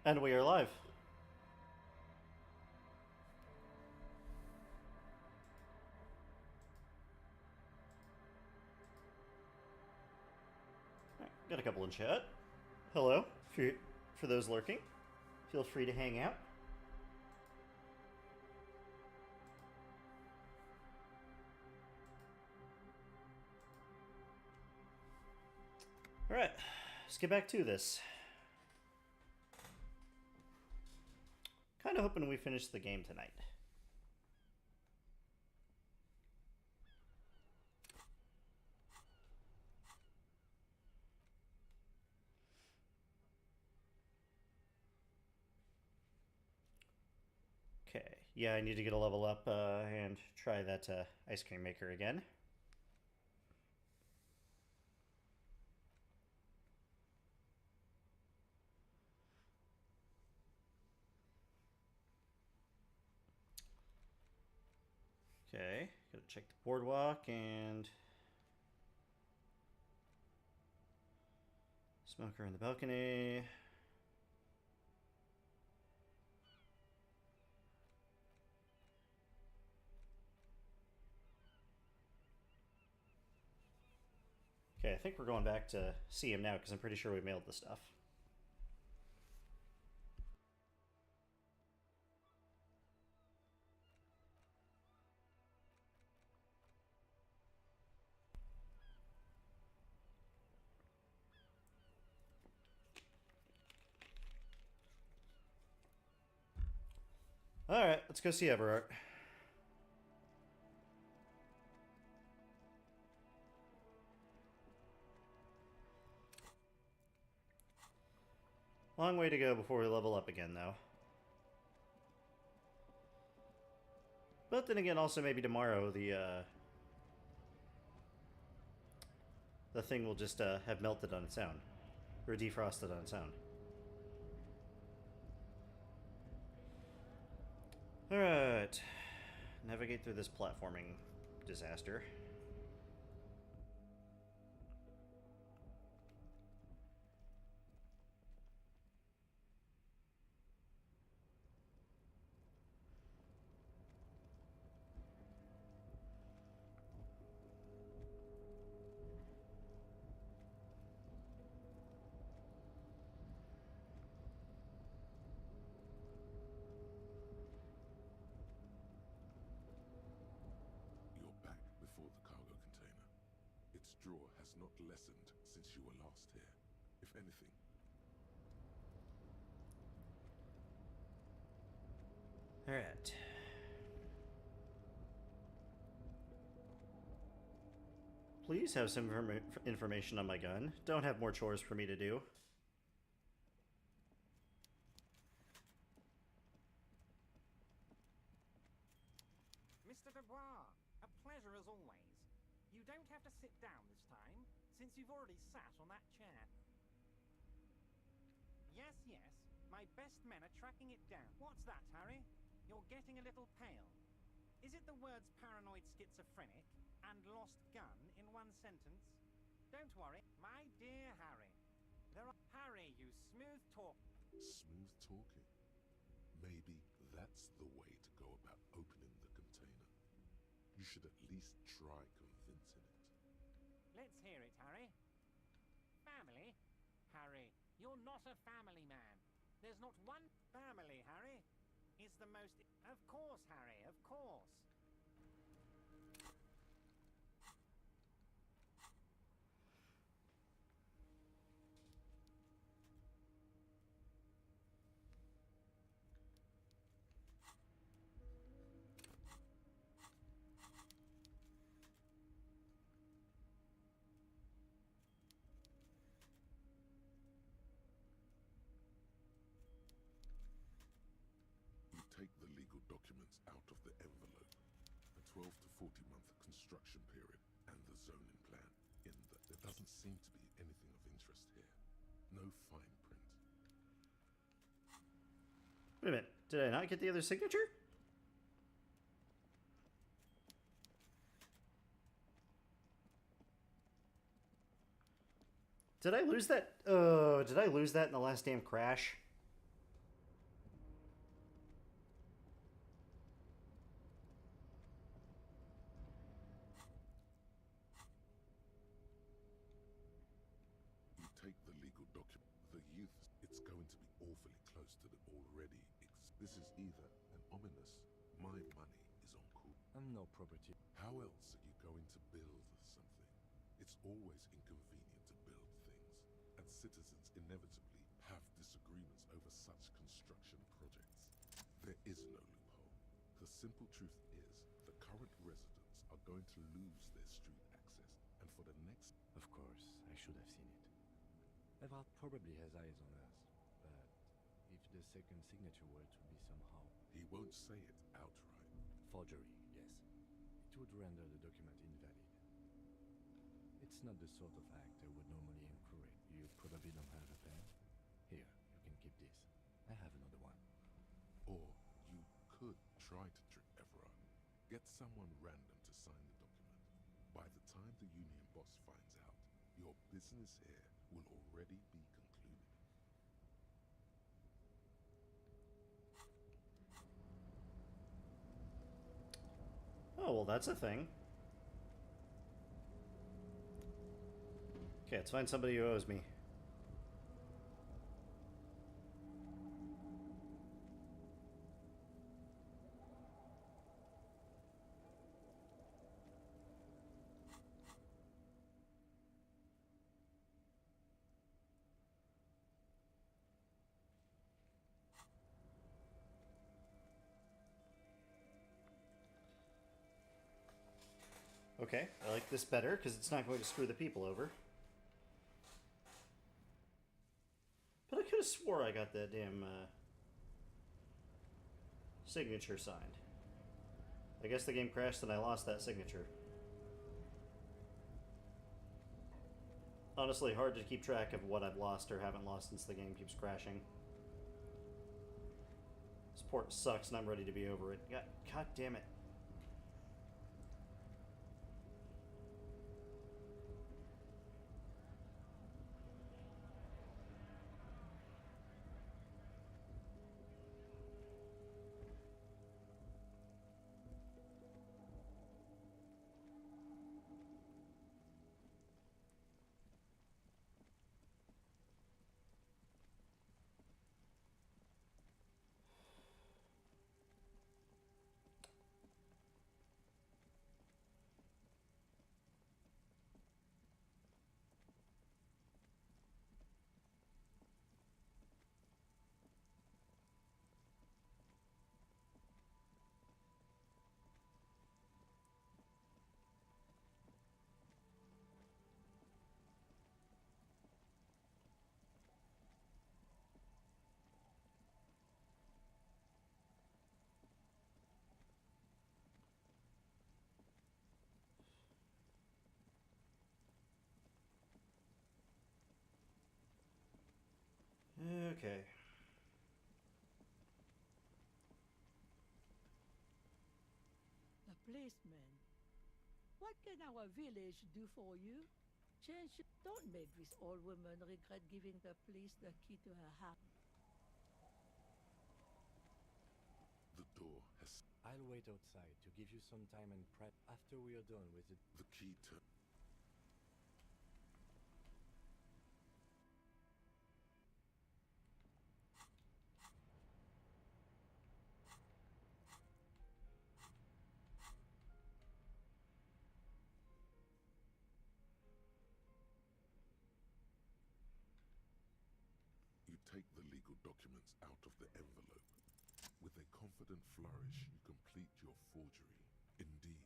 And we are live. Right, got a couple in chat. Hello, for those lurking. Feel free to hang out. Alright, let's get back to this. Kind of hoping we finish the game tonight. Okay, yeah, I need to get a level up and try that ice cream maker again. Okay, gotta check the boardwalk and smoker in the balcony. Okay, I think we're going back to see him now because I'm pretty sure we mailed the stuff. Alright, let's go see Everart. Long way to go before we level up again, though. But then again, also maybe tomorrow the thing will just have melted on its own. Or defrosted on its own. Alright. Navigate through this platforming disaster. Before the cargo container. Its draw has not lessened since you were last here, if anything. Alright. Please have some information on my gun. Don't have more chores for me to do. Mr. Dubois, a pleasure as always. You don't have to sit down this time, since you've already sat on that chair. Yes, yes, my best men are tracking it down. What's that, Harry? You're getting a little pale. Is it the words paranoid schizophrenic and lost gun in one sentence? Don't worry, my dear Harry. There are... Harry, you smooth talk... Smooth talking? Maybe that's the way to go about opening the container. You should at least try convincing it. Let's hear it, Harry. Family? Harry, you're not a family man. There's not one family, Harry. Is the most... Of course, Harry, of course. Take the legal documents out of the envelope. A 12 to 40 month construction period and the zoning plan. There doesn't seem to be anything of interest here. No fine print. Wait a minute. Did I not get the other signature? Did I lose that? Oh, did I lose that in the last damn crash? awfully close to the already. This is either an ominous, my money is on call. I'm no property. How else are you going to build something? It's always inconvenient to build things, and citizens inevitably have disagreements over such construction projects. There is no loophole. The simple truth is, the current residents are going to lose their street access, and for the next... Of course, I should have seen it. Eval probably has eyes on us, but if the second signature were to be somehow... He won't say it outright. Forgery, yes. It would render the document invalid. It's not the sort of act I would normally encourage. You probably don't have a pen? Here, you can keep this. I have another one. Or you could try to trick Everard. Get someone random to sign the document. By the time the Union boss finds out, your business here will already be concluded. Oh, well, that's a thing. Okay, let's find somebody who owes me. Okay, I like this better because it's not going to screw the people over. But I could have swore I got that damn signature signed. I guess the game crashed and I lost that signature. Honestly, hard to keep track of what I've lost or haven't lost since the game keeps crashing. This port sucks and I'm ready to be over it. God damn it. Okay. The policeman. What can our village do for you? Change. Don't make this old woman regret giving the police the key to her house. The door has... I'll wait outside to give you some time and prep after we are done with it. The key to... You take the legal documents out of the envelope. With a confident flourish, you complete your forgery. Indeed,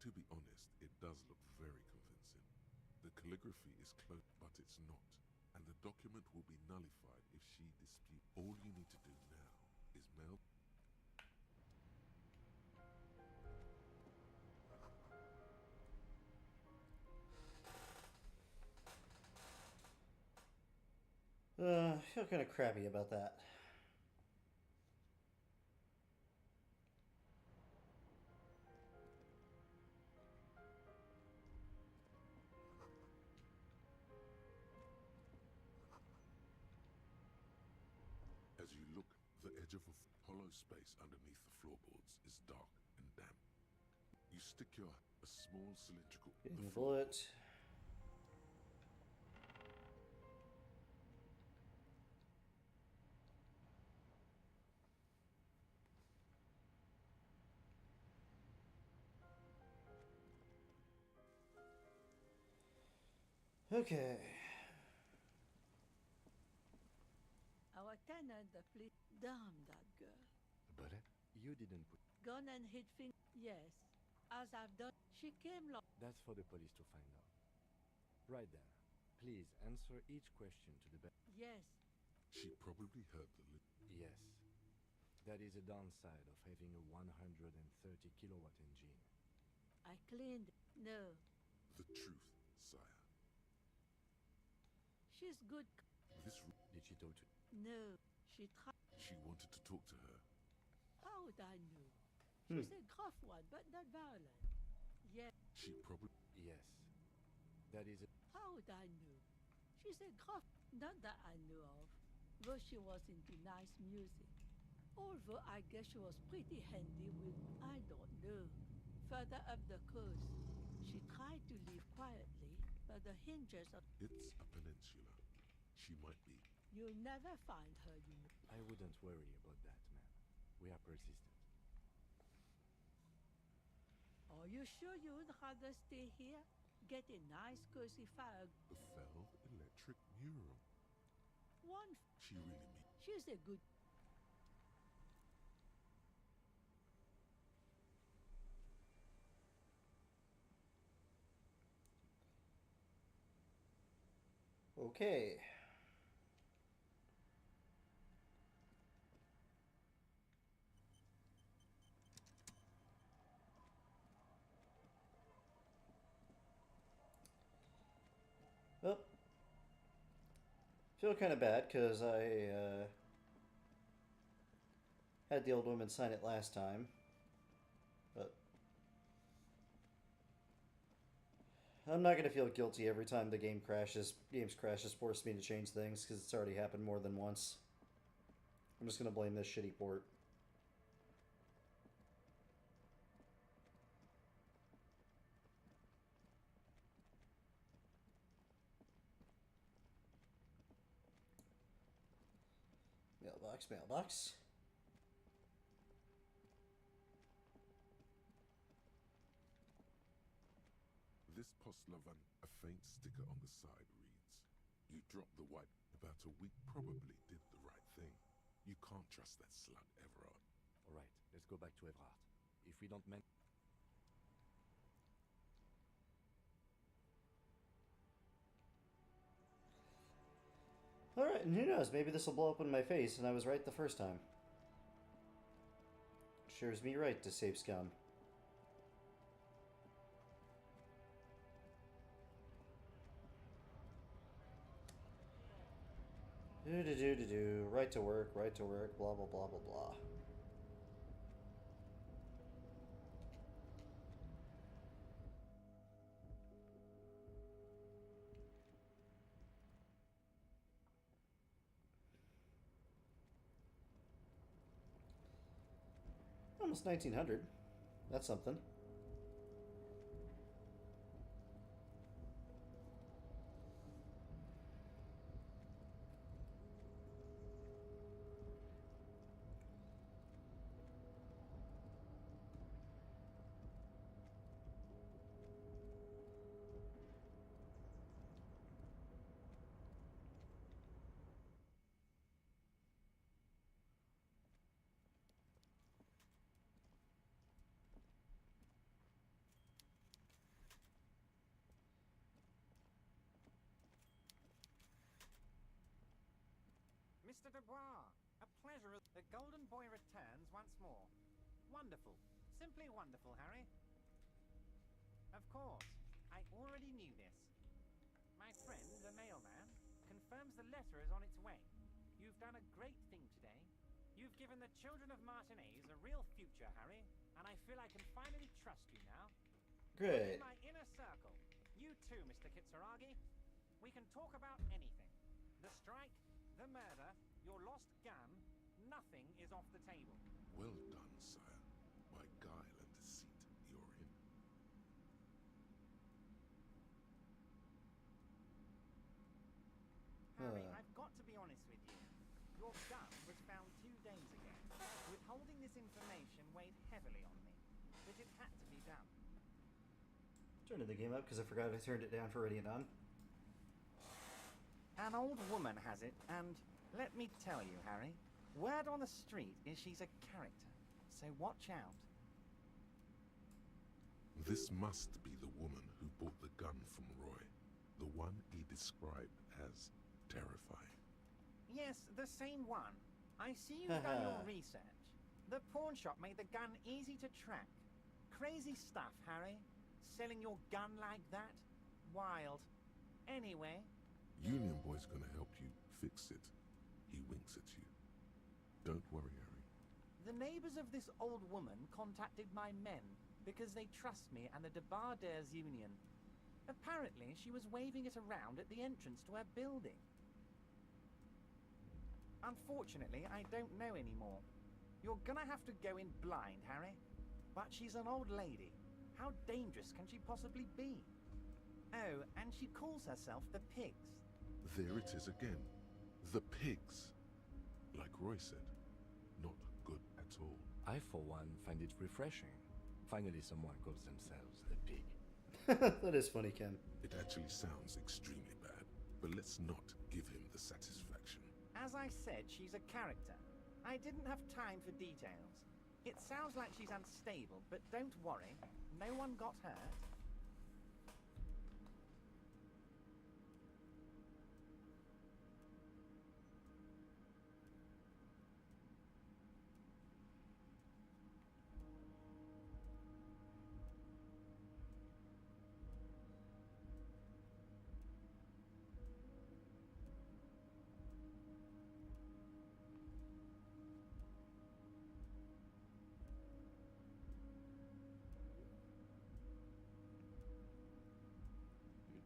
to be honest, it does look very convincing. The calligraphy is close, but it's not. And the document will be nullified if she disputes. All you need to do now is mail... I feel kind of crappy about that. As you look, the edge of a hollow space underneath the floorboards is dark and damp. You stick a small cylindrical... Getting a the floor- bullet. Okay. Our tenant, the police. Damn that girl. But you didn't put... Gun and hit finger. Yes. As I've done. She came long. That's for the police to find out. Right then. Please answer each question to the best. Yes. She probably heard the Yes. That is a downside of having a 130 kilowatt engine. I cleaned. No. truth, sire. She's good. This Did she talk to... No. She tried. she wanted to talk to her. How would I know? She's a gruff one, but not violent. Yes. She probably Yes. That is a... How would I know? She's a gruff. Not that I know of. Though she was into nice music. Although I guess she was pretty handy with, I don't know, further up the coast. She tried to leave quietly, but the hinges of... It's a peninsula. She might be. You'll never find her, you know. I wouldn't worry about that, man. We are persistent. Are you sure you would rather stay here? Get a nice cozy fire. The fell electric mural. One. She really means. She's a good... Okay. Well, feel kind of bad because I had the old woman sign it last time, but I'm not gonna feel guilty every time the game crashes. Games crashes force me to change things because it's already happened more than once. I'm just gonna blame this shitty port. Mailbox, mailbox. This postlovan, a faint sticker on the side reads, "You dropped the wipe about a week, probably did the right thing. You can't trust that slut, Everard." All right, let's go back to Everard. If we don't man... Alright, and who knows, maybe this will blow up in my face and I was right the first time. Shares me right to save scum. Do-do-do-do-do, right to work, blah blah blah blah blah. Almost 1900. That's something. Mr. Dubois, a pleasure. The Golden Boy returns once more. Wonderful. Simply wonderful, Harry. Of course, I already knew this. My friend, the mailman, confirms the letter is on its way. You've done a great thing today. You've given the children of Martinez a real future, Harry, and I feel I can finally trust you now. Great. In my inner circle. You too, Mr. Kitsuragi. We can talk about anything. The strike, the murder, your lost gun, nothing is off the table. Well done, sire. By guile and deceit, you're in. Harry, I've got to be honest with you. Your gun was found 2 days ago. Withholding this information weighed heavily on me, but it had to be done. Turning the game up because I forgot I turned it down for ready and on. An old woman has it, and let me tell you, Harry, word on the street is she's a character, so watch out. This must be the woman who bought the gun from Roy. The one he described as terrifying. Yes, the same one. I see you've done your research. The pawn shop made the gun easy to track. Crazy stuff, Harry. Selling your gun like that? Wild. Anyway... Union Boy's gonna help you fix it. He winks at you. Don't worry, Harry. The neighbors of this old woman contacted my men because they trust me and the Debarders Union. Apparently, she was waving it around at the entrance to her building. Unfortunately, I don't know anymore. You're gonna have to go in blind, Harry. But she's an old lady. How dangerous can she possibly be? Oh, and she calls herself the Pigs. There it is again. The pigs. Like Roy said, not good at all. I, for one, find it refreshing. Finally, someone calls themselves a pig. That is funny, Ken. It actually sounds extremely bad, but let's not give him the satisfaction. As I said, she's a character. I didn't have time for details. It sounds like she's unstable, but don't worry. No one got hurt.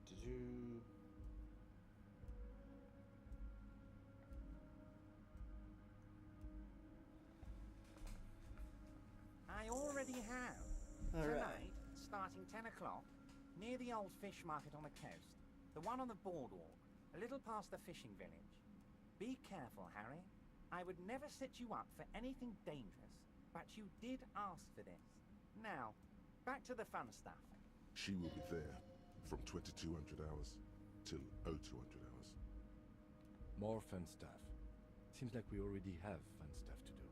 Did you... I already have. All right. Tonight, starting 10 o'clock, near the old fish market on the coast. The one on the boardwalk, a little past the fishing village. Be careful, Harry. I would never set you up for anything dangerous, but you did ask for this. Now, back to the fun stuff. She will be there from 2200 hours till 0200 hours. More fun stuff. Seems like we already have fun stuff to do.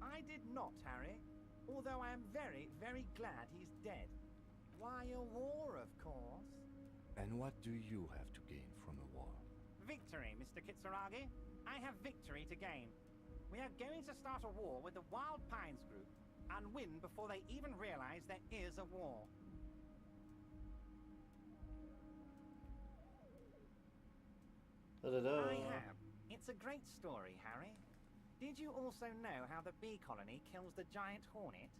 I did not, Harry. Although I am very, very glad he's dead. Why, a war, of course. And what do you have to gain from a war? Victory, Mr. Kitsuragi. I have victory to gain. We are going to start a war with the Wild Pines group and win before they even realize there is a war. Da-da-da. I have. It's a great story, Harry. Did you also know how the bee colony kills the giant hornet?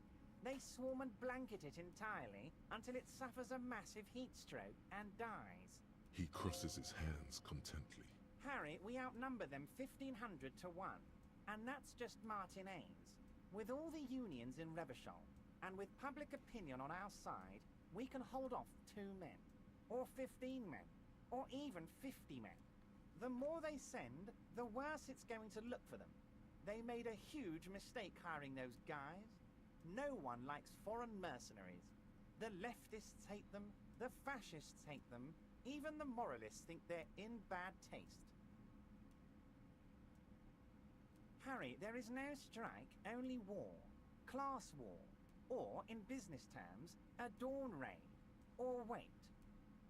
They swarm and blanket it entirely until it suffers a massive heat stroke and dies. He crosses his hands contently. Harry, we outnumber them 1,500 to 1. And that's just Martin Ains. With all the unions in Revachol, and with public opinion on our side, we can hold off 2 men, or 15 men, or even 50 men. The more they send, the worse it's going to look for them. They made a huge mistake hiring those guys. No one likes foreign mercenaries. The leftists hate them, the fascists hate them, even the moralists think they're in bad taste. Harry, there is no strike, only war. Class war. Or, in business terms, a dawn raid. Or wait.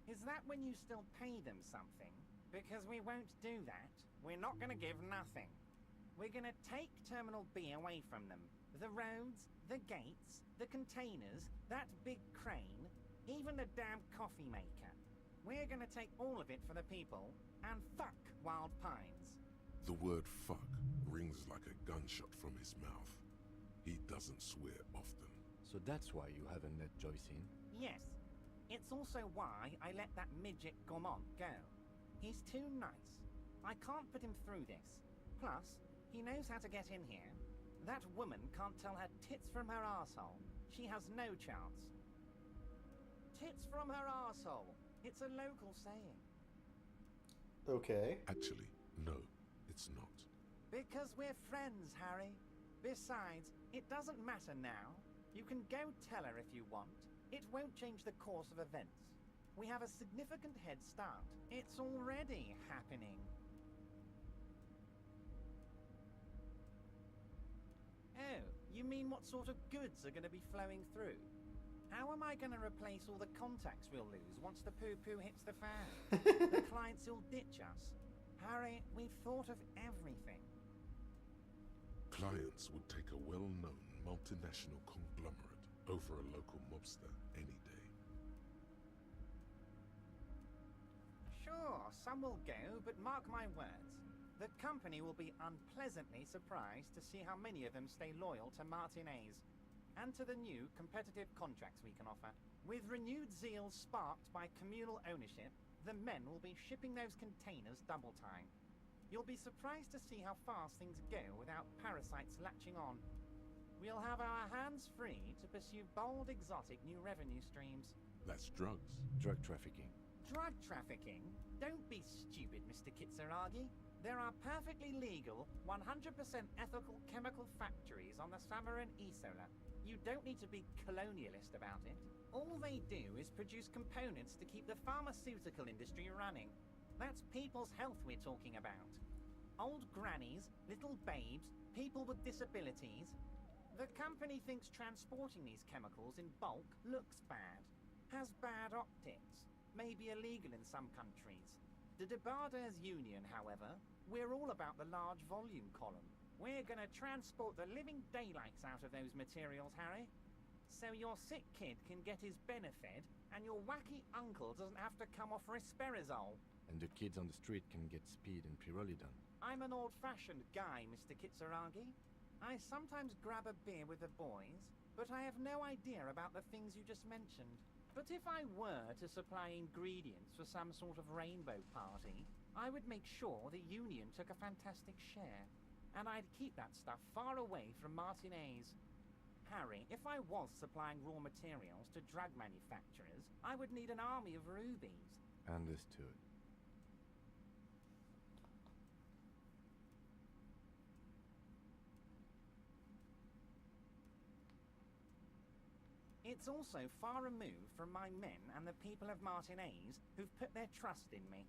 Is that when you still pay them something? Because we won't do that. We're not going to give nothing. We're going to take Terminal B away from them. The roads, the gates, the containers, that big crane, even the damn coffee maker. We're going to take all of it for the people, and fuck Wild Pines. The word fuck rings like a gunshot from his mouth. He doesn't swear often. So that's why you haven't let Joyce in? Yes. It's also why I let that midget Gaumont go. He's too nice. I can't put him through this. Plus, he knows how to get in here. That woman can't tell her tits from her arsehole. She has no chance. Tits from her arsehole. It's a local saying. Okay. Actually, no, it's not. Because we're friends, Harry. Besides, it doesn't matter now. You can go tell her if you want. It won't change the course of events. We have a significant head start. It's already happening. Oh, you mean what sort of goods are going to be flowing through? How am I going to replace all the contacts we'll lose once the poo-poo hits the fan? The clients will ditch us. Harry, we've thought of everything. Clients would take a well-known multinational conglomerate over a local mobster any day. Sure, some will go, but mark my words. The company will be unpleasantly surprised to see how many of them stay loyal to Martinez and to the new competitive contracts we can offer. With renewed zeal sparked by communal ownership, the men will be shipping those containers double time. You'll be surprised to see how fast things go without parasites latching on. We'll have our hands free to pursue bold, exotic new revenue streams. That's drugs. Drug trafficking. Drug trafficking? Don't be stupid, Mr. Kitsuragi. There are perfectly legal, 100% ethical chemical factories on the Samaran Isola. You don't need to be colonialist about it. All they do is produce components to keep the pharmaceutical industry running. That's people's health we're talking about. Old grannies, little babes, people with disabilities. The company thinks transporting these chemicals in bulk looks bad, has bad optics, may be illegal in some countries. The Debarders Union, however, we're all about the large volume column. We're gonna transport the living daylights out of those materials, Harry. So your sick kid can get his benefed, and your wacky uncle doesn't have to come off risperazole. And the kids on the street can get speed and pyrrolidone. I'm an old-fashioned guy, Mr. Kitsuragi. I sometimes grab a beer with the boys, but I have no idea about the things you just mentioned. But if I were to supply ingredients for some sort of rainbow party, I would make sure the Union took a fantastic share. And I'd keep that stuff far away from Martinez. Harry, if I was supplying raw materials to drug manufacturers, I would need an army of rubies. Understood. It's also far removed from my men and the people of Martinez who've put their trust in me.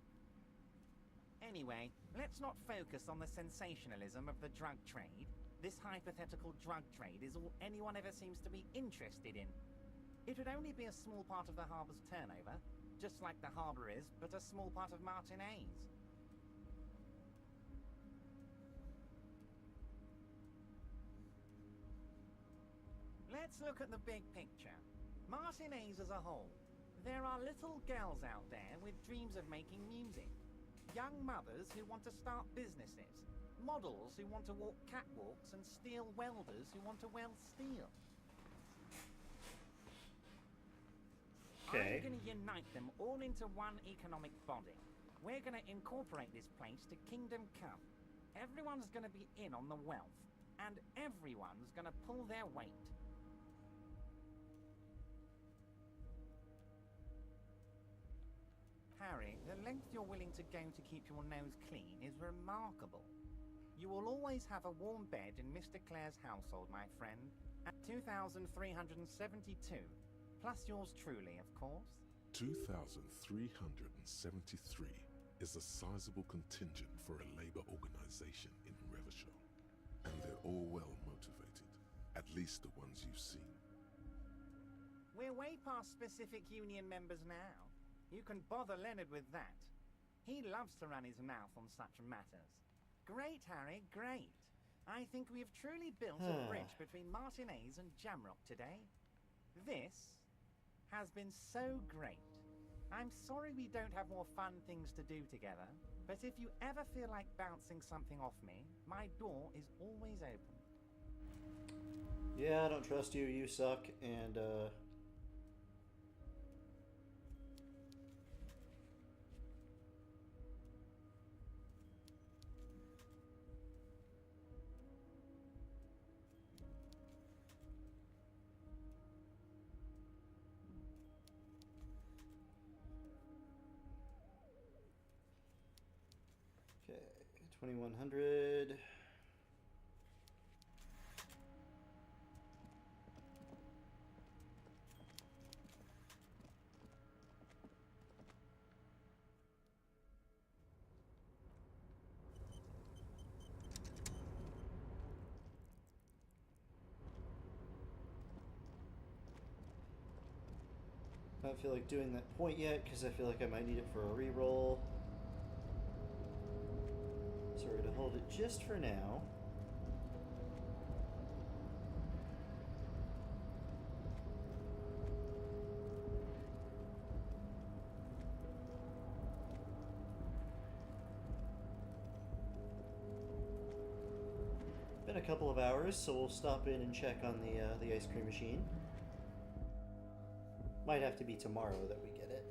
Anyway, let's not focus on the sensationalism of the drug trade. This hypothetical drug trade is all anyone ever seems to be interested in. It would only be a small part of the harbor's turnover, just like the harbor is, but a small part of Martinez. Let's look at the big picture. Martinez as a whole. There are little girls out there with dreams of making music. Young mothers who want to start businesses. Models who want to walk catwalks and steel welders who want to weld steel. Okay. I'm going to unite them all into one economic body. We're going to incorporate this place to Kingdom Come. Everyone's going to be in on the wealth, and everyone's going to pull their weight. Harry, the length you're willing to go to keep your nose clean is remarkable. You will always have a warm bed in Mr. Clare's household, my friend, at 2,372, plus yours truly, of course. 2,373 is a sizable contingent for a labor organization in Revachol. And they're all well motivated, at least the ones you've seen. We're way past specific union members now. You can bother Leonard with that. He loves to run his mouth on such matters. Great, Harry, great. I think we have truly built a bridge between Martinez and Jamrock today. This has been so great. I'm sorry we don't have more fun things to do together, but if you ever feel like bouncing something off me, my door is always open. Yeah, I don't trust you. You suck. And, okay, 2,100. I don't feel like doing that point yet because I feel like I might need it for a reroll. So we're going to hold it just for now. Been a couple of hours, so we'll stop in and check on the ice cream machine. Might have to be tomorrow that we get it.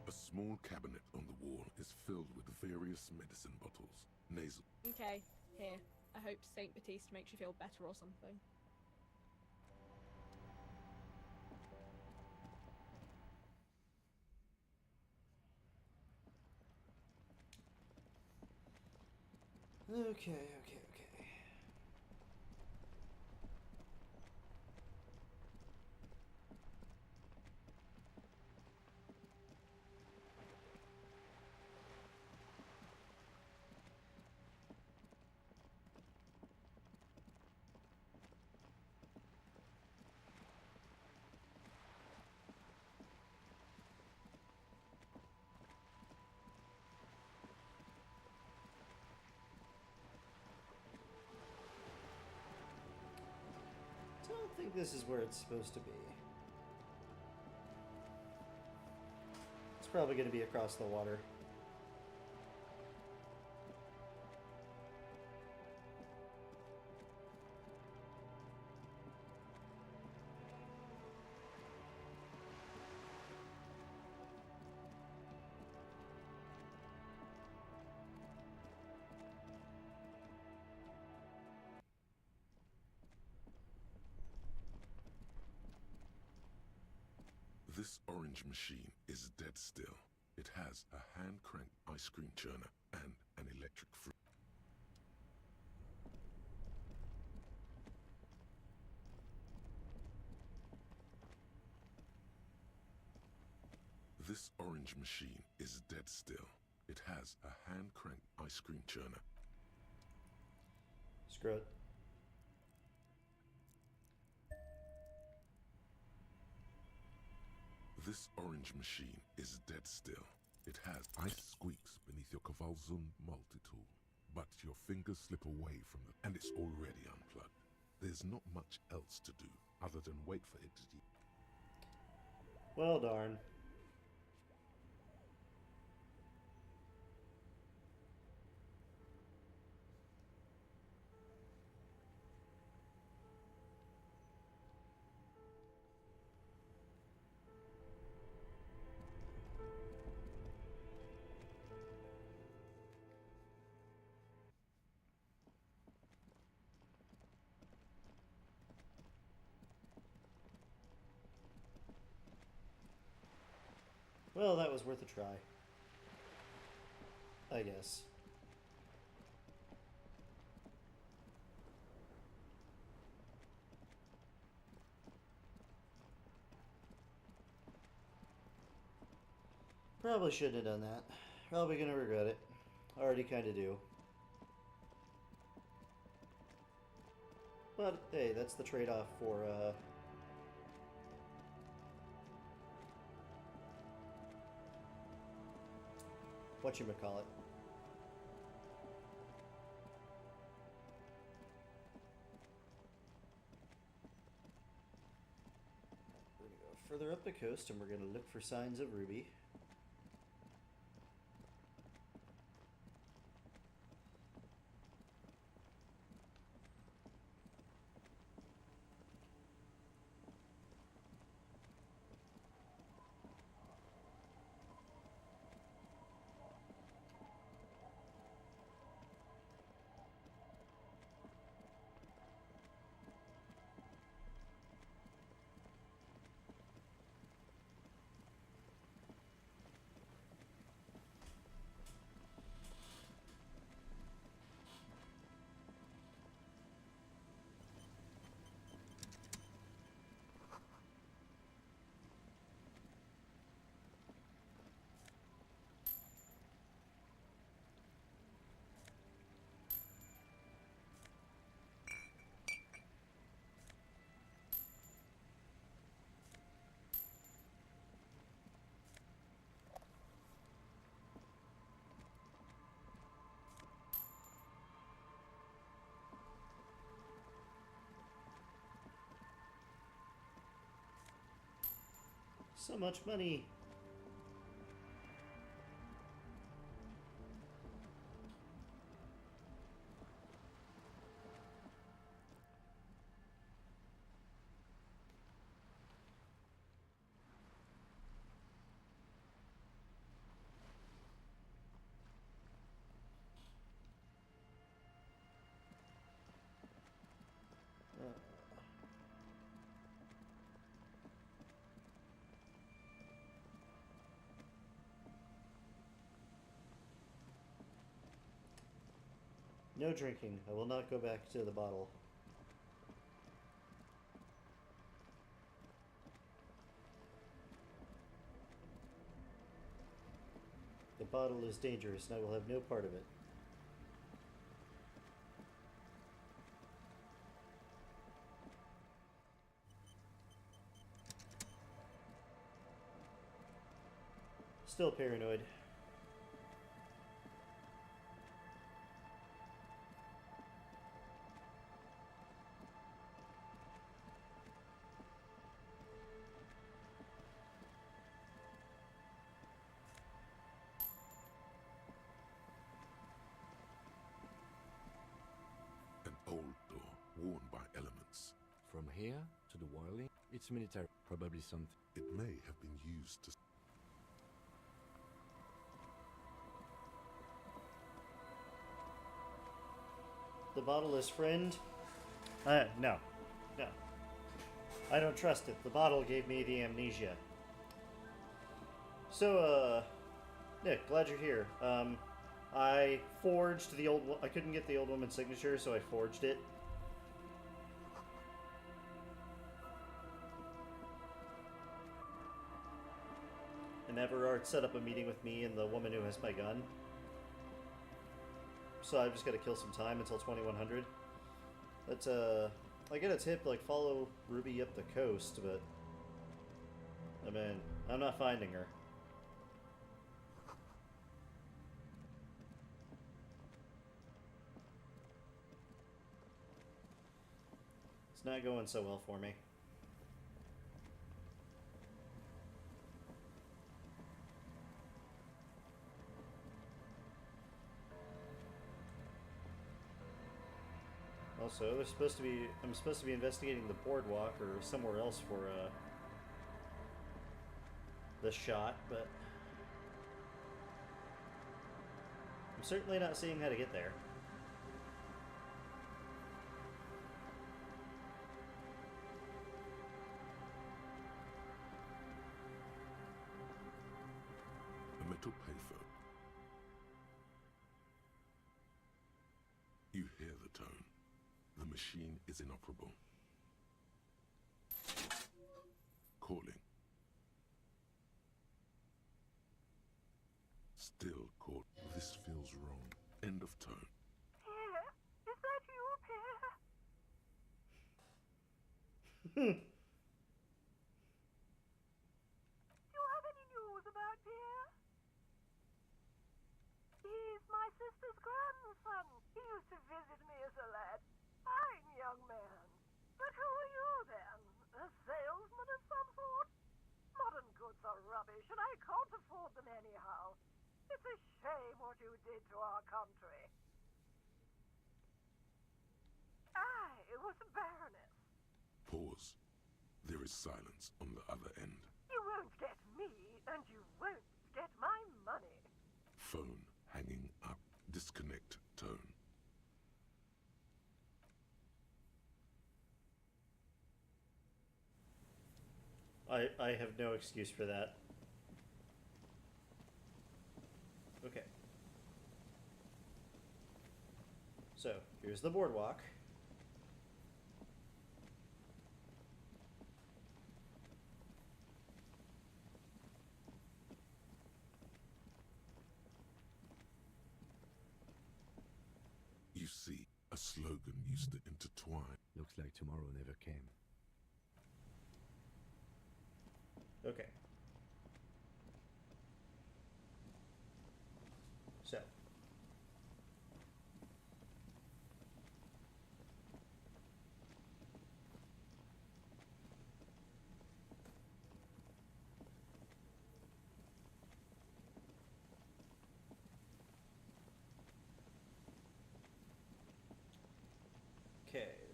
A small cabinet on the wall is filled with various medicine bottles. Nasal. Okay, here. I hope Saint Baptiste makes you feel better or something. Okay. I don't think this is where it's supposed to be. It's probably going to be across the water. This orange machine is dead still. It has a hand-cranked ice cream churner and an electric fruit. This orange machine is dead still. It has a hand-cranked ice cream churner. Screw it. This orange machine is dead still. It has ice squeaks beneath your Kavalzun multi-tool, but your fingers slip away from it, and it's already unplugged. There's not much else to do other than wait for it to... Well, darn. Well, that was worth a try. I guess. Probably shouldn't have done that. Probably gonna regret it. Already kinda do. But, hey, that's the trade-off for, whatchamacallit. We're gonna go further up the coast and we're gonna look for signs of Ruby. So much money. No drinking. I will not go back to the bottle. The bottle is dangerous, and I will have no part of it. Still paranoid. An old door, worn by elements. From here to the wiring, it's military. Probably something. It may have been used to... The bottle is friend? No. No. I don't trust it. The bottle gave me the amnesia. So, Nick, glad you're here. I forged the old... I couldn't get the old woman's signature, so I forged it. And Everard set up a meeting with me and the woman who has my gun. So I've just got to kill some time until 2100. But, I get a tip, like, follow Ruby up the coast, but... I mean, I'm not finding her. It's not going so well for me. Also, I'm supposed to be investigating the boardwalk or somewhere else for the shot, but I'm certainly not seeing how to get there. A metal payphone. You hear the tone. The machine is inoperable. Calling. Still call. This feels wrong. End of tone. Pierre, is that you, Pierre? Do you have any news about Pierre? He's my sister's grandson. He used to visit me as a lad. Fine young man. But who are you then? A salesman of some sort? Modern goods are rubbish, and I can't afford them anyhow. It's a shame what you did to our country. I was a baroness. Pause. There is silence on the other end. You won't get me, and you won't get my money. Phone hanging up. Disconnect tone. I have no excuse for that. Okay. So, here's the boardwalk. You see, a slogan used to intertwine. Looks like tomorrow never came. Okay. So.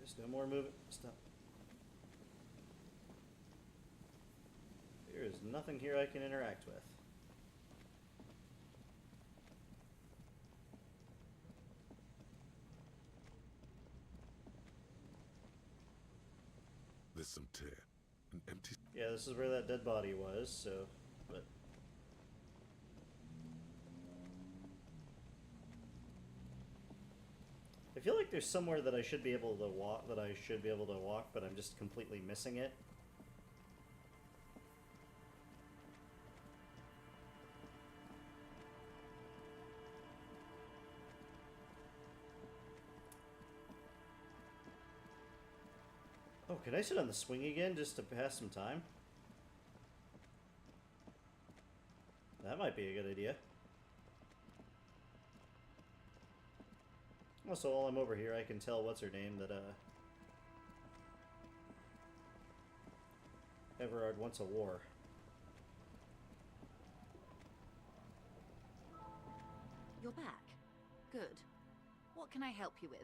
There's no more moving. Stop. There is nothing here I can interact with. There's some tear. An empty... Yeah, this is where that dead body was, so... But... I feel like there's somewhere that I should be able to walk, but I'm just completely missing it. Oh, can I sit on the swing again just to pass some time? That might be a good idea. Also, while I'm over here, I can tell what's her name that, Everard wants a war. You're back. Good. What can I help you with?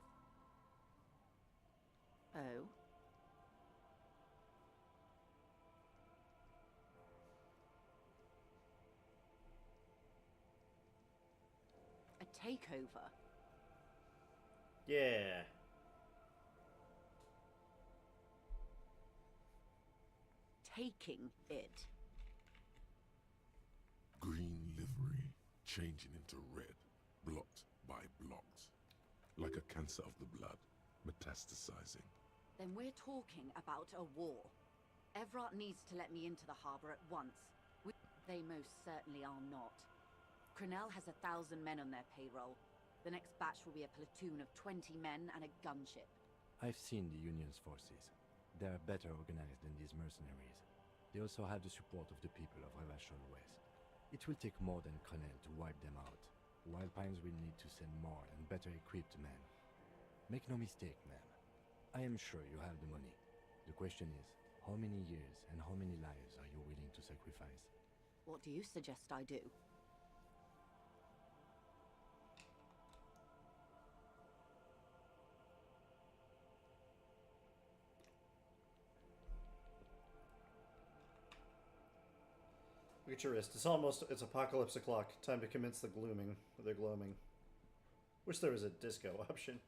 Oh? A takeover? Yeah. Taking it. green livery, changing into red, blot by blot. Like a cancer of the blood, metastasizing. Then we're talking about a war. Everard needs to let me into the harbor at once. They most certainly are not. Crenell has 1,000 men on their payroll. The next batch will be a platoon of 20 men and a gunship. I've seen the Union's forces. They are better organized than these mercenaries. They also have the support of the people of Revachol West. It will take more than Crenell to wipe them out. Wild Pines will need to send more and better equipped men. Make no mistake, ma'am. I am sure you have the money. The question is, how many years and how many lives are you willing to sacrifice? What do you suggest I do? Look at your wrist. It's apocalypse o'clock. Time to commence the gloaming. Wish there was a disco option.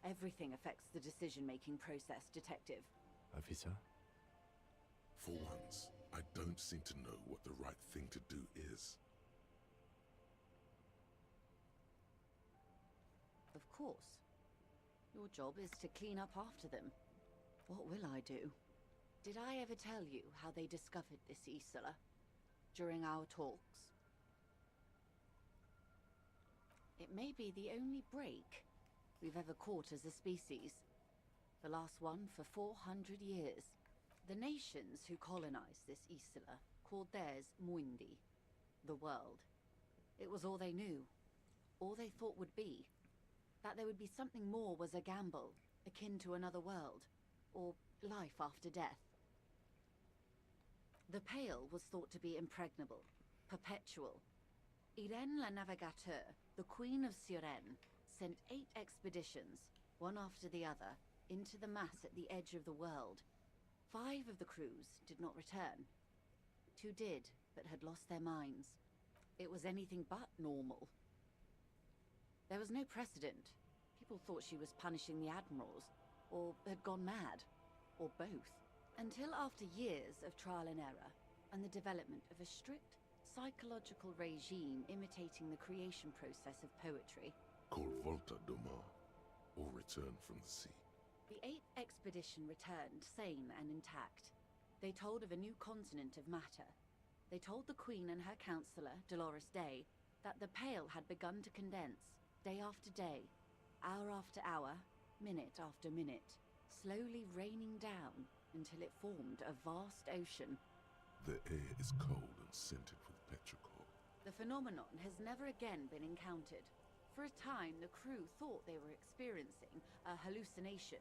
Everything affects the decision-making process, Detective. Officer? For once, I don't seem to know what the right thing to do is. Of course. Your job is to clean up after them. What will I do? Did I ever tell you how they discovered this Isola? During our talks? It may be the only break we've ever caught as a species. The last one for 400 years. The nations who colonized this Isola called theirs Muindi, the world. It was all they knew, all they thought would be. That there would be something more was a gamble, akin to another world, or life after death. The Pale was thought to be impregnable, perpetual. Irene la Navigateur, the Queen of Suren, sent 8 expeditions, one after the other, into the mass at the edge of the world. 5 of the crews did not return. 2 did, but had lost their minds. It was anything but normal. There was no precedent. People thought she was punishing the admirals, or had gone mad, or both. Until after years of trial and error, and the development of a strict psychological regime imitating the creation process of poetry. Called Volta Doma, or Return from the Sea. The 8th expedition returned sane and intact. They told of a new continent of matter. They told the Queen and her counselor, Dolores Day, that the Pale had begun to condense, day after day, hour after hour, minute after minute, slowly raining down until it formed a vast ocean. The air is cold and scented with petrichor. The phenomenon has never again been encountered. For a time, the crew thought they were experiencing a hallucination.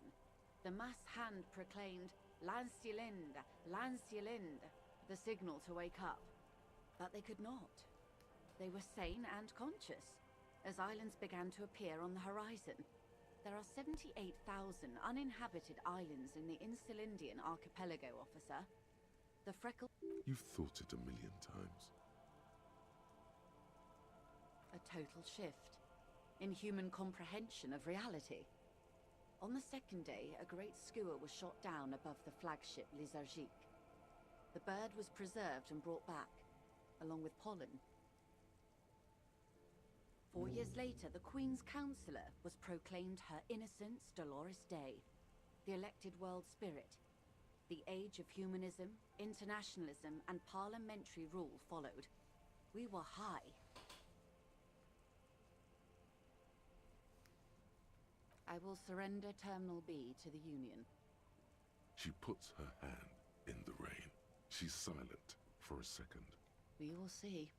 The mass hand proclaimed, Lancielinde, Lancielinde, the signal to wake up. But they could not. They were sane and conscious. as islands began to appear on the horizon. There are 78,000 uninhabited islands in the Insulindian archipelago, officer. The freckle... You've thought it a million times. A total shift in human comprehension of reality. On the second day, a great skua was shot down above the flagship Elysium. The bird was preserved and brought back, along with pollen. 4 years later, the Queen's Counsellor was proclaimed Her Innocence Dolores Day, the elected world spirit. The age of humanism, internationalism, and parliamentary rule followed. We were high. I will surrender Terminal B to the Union. She puts her hand in the rain. She's silent for a second. We will see.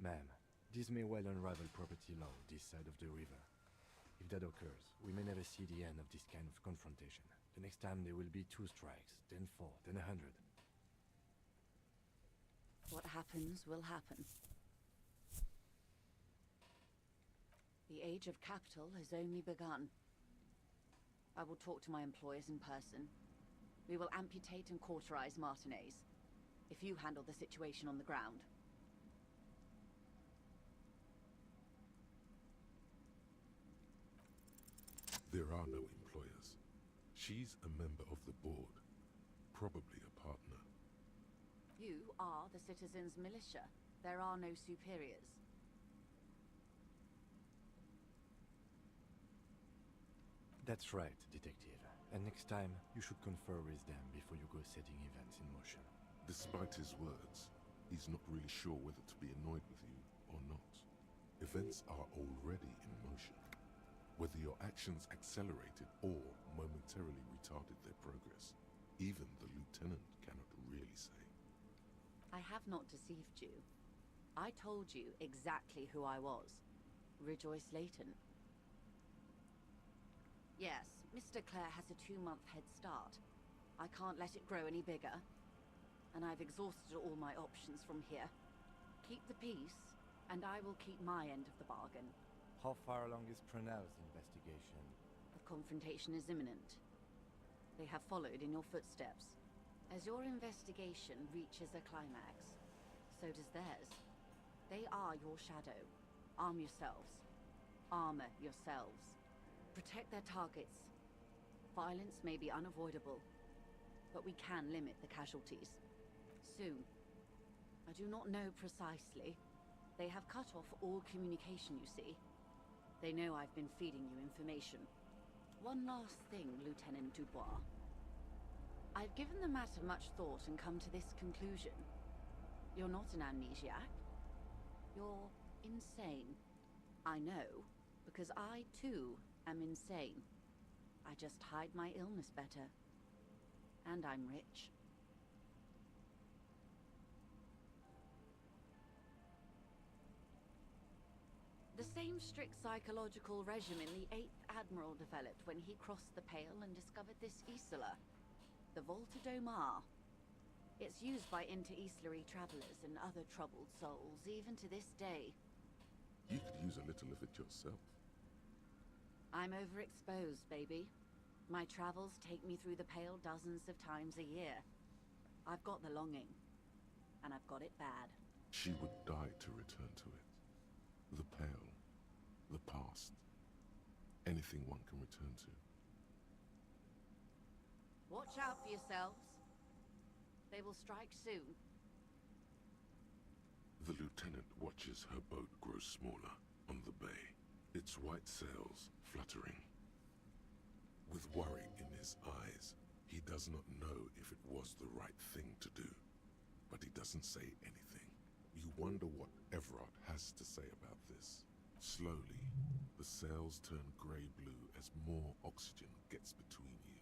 Ma'am, this may well unravel property law this side of the river. If that occurs, we may never see the end of this kind of confrontation. The next time there will be 2 strikes, then 4, then 100. What happens will happen. The age of capital has only begun. I will talk to my employers in person. We will amputate and cauterize Martinez, if you handle the situation on the ground. There are no employers. She's a member of the board, probably a partner. You are the citizens' militia. There are no superiors. That's right, Detective. And next time, you should confer with them before you go setting events in motion. Despite his words, he's not really sure whether to be annoyed with you or not. Events are already in motion. Whether your actions accelerated or momentarily retarded their progress, even the lieutenant cannot really say. I have not deceived you. I told you exactly who I was. Rejoice Layton. Yes, Mr. Clare has a 2-month head start. I can't let it grow any bigger. And I've exhausted all my options from here. Keep the peace, and I will keep my end of the bargain. How far along is Prunell's investigation? The confrontation is imminent. They have followed in your footsteps. As your investigation reaches a climax, so does theirs. They are your shadow. Arm yourselves. Armor yourselves. Protect their targets. Violence may be unavoidable, but we can limit the casualties. Soon. I do not know precisely. They have cut off all communication, you see. They know I've been feeding you information. One last thing, Lieutenant Dubois. I've given the matter much thought and come to this conclusion. You're not an amnesiac. You're insane. I know, because I, too, am insane. I just hide my illness better. And I'm rich. The same strict psychological regimen the 8th Admiral developed when he crossed the Pale and discovered this Isola, the Volta do Mar. It's used by inter-Islary travelers and other troubled souls, even to this day. You could use a little of it yourself. I'm overexposed, baby. My travels take me through the Pale dozens of times a year. I've got the longing, and I've got it bad. She would die to return to it. The Pale, the past, anything one can return to. Watch out for yourselves. They will strike soon. The lieutenant watches her boat grow smaller on the bay, its white sails fluttering. With worry in his eyes, he does not know if it was the right thing to do, but he doesn't say anything. You wonder what Everard has to say about this. Slowly, the sails turn grey-blue as more oxygen gets between you.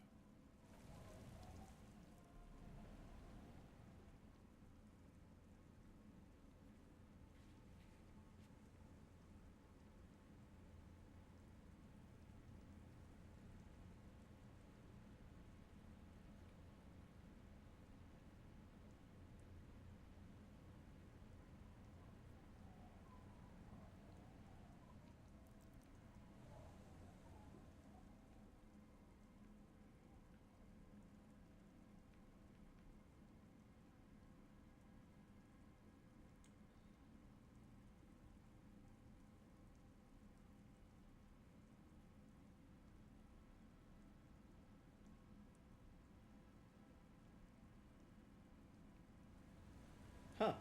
Huh.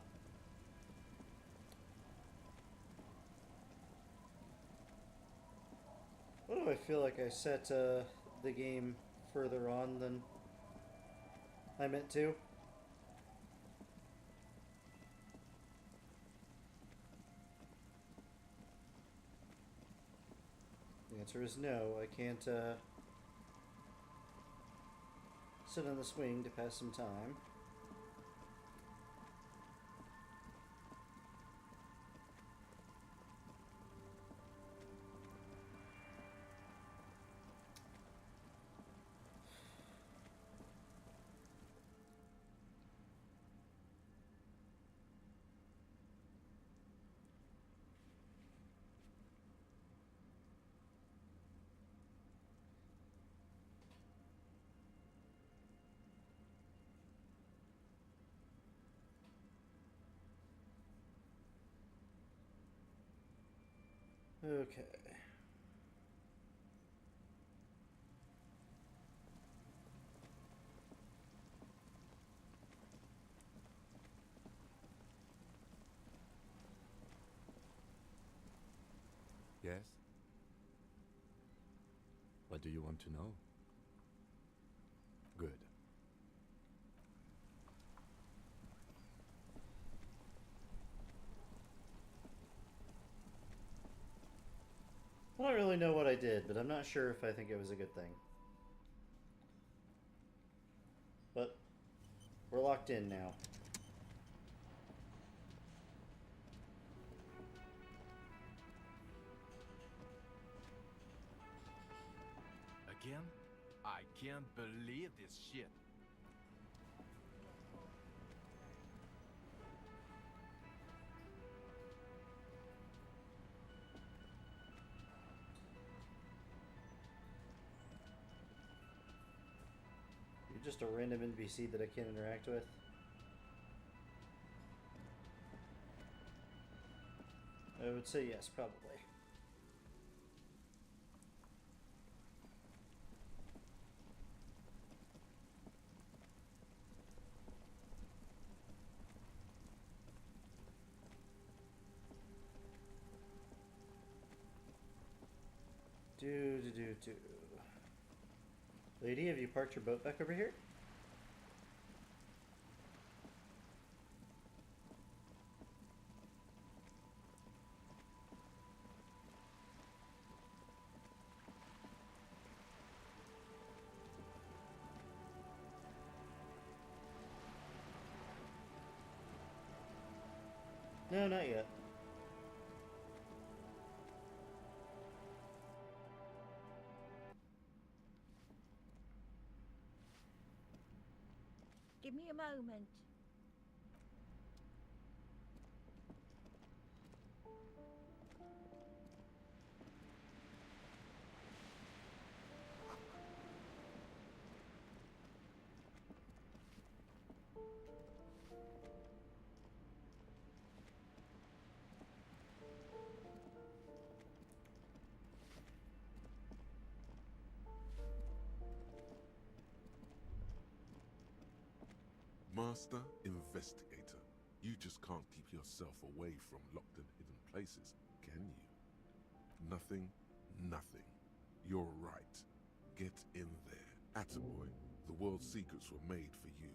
Why do I feel like I set the game further on than I meant to? The answer is no. I can't sit on the swing to pass some time. Okay. Yes? What do you want to know? Good. I don't really know what I did, but I'm not sure if I think it was a good thing. But we're locked in now. Again? I can't believe this shit. You're just a random NPC that I can't interact with. I would say yes, probably. Do. Lady, have you parked your boat back over here? No, not yet. Give me a moment. Master Investigator, you just can't keep yourself away from locked and hidden places, can you? Nothing, nothing. You're right. Get in there. Attaboy, the world's secrets were made for you.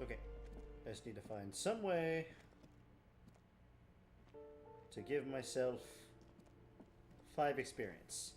Okay. I just need to find some way to give myself 5 experience.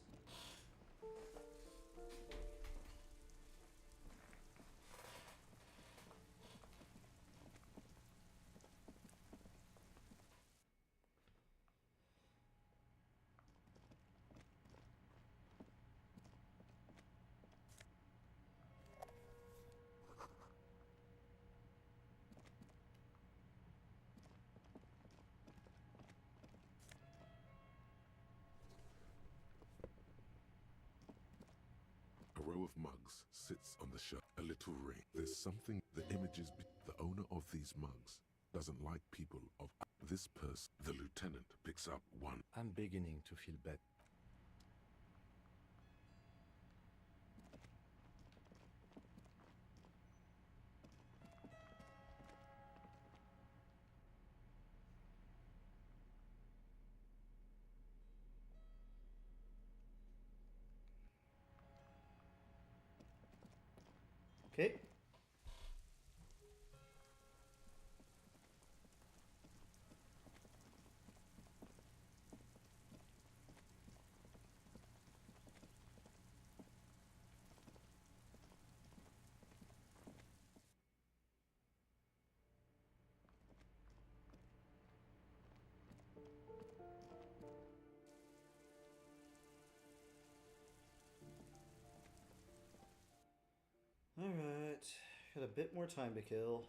A row of mugs sits on the shelf. A little ring. There's something. The images. The owner of these mugs doesn't like people of this person. The lieutenant picks fix up one. I'm beginning to feel better. Okay. Alright. Got a bit more time to kill.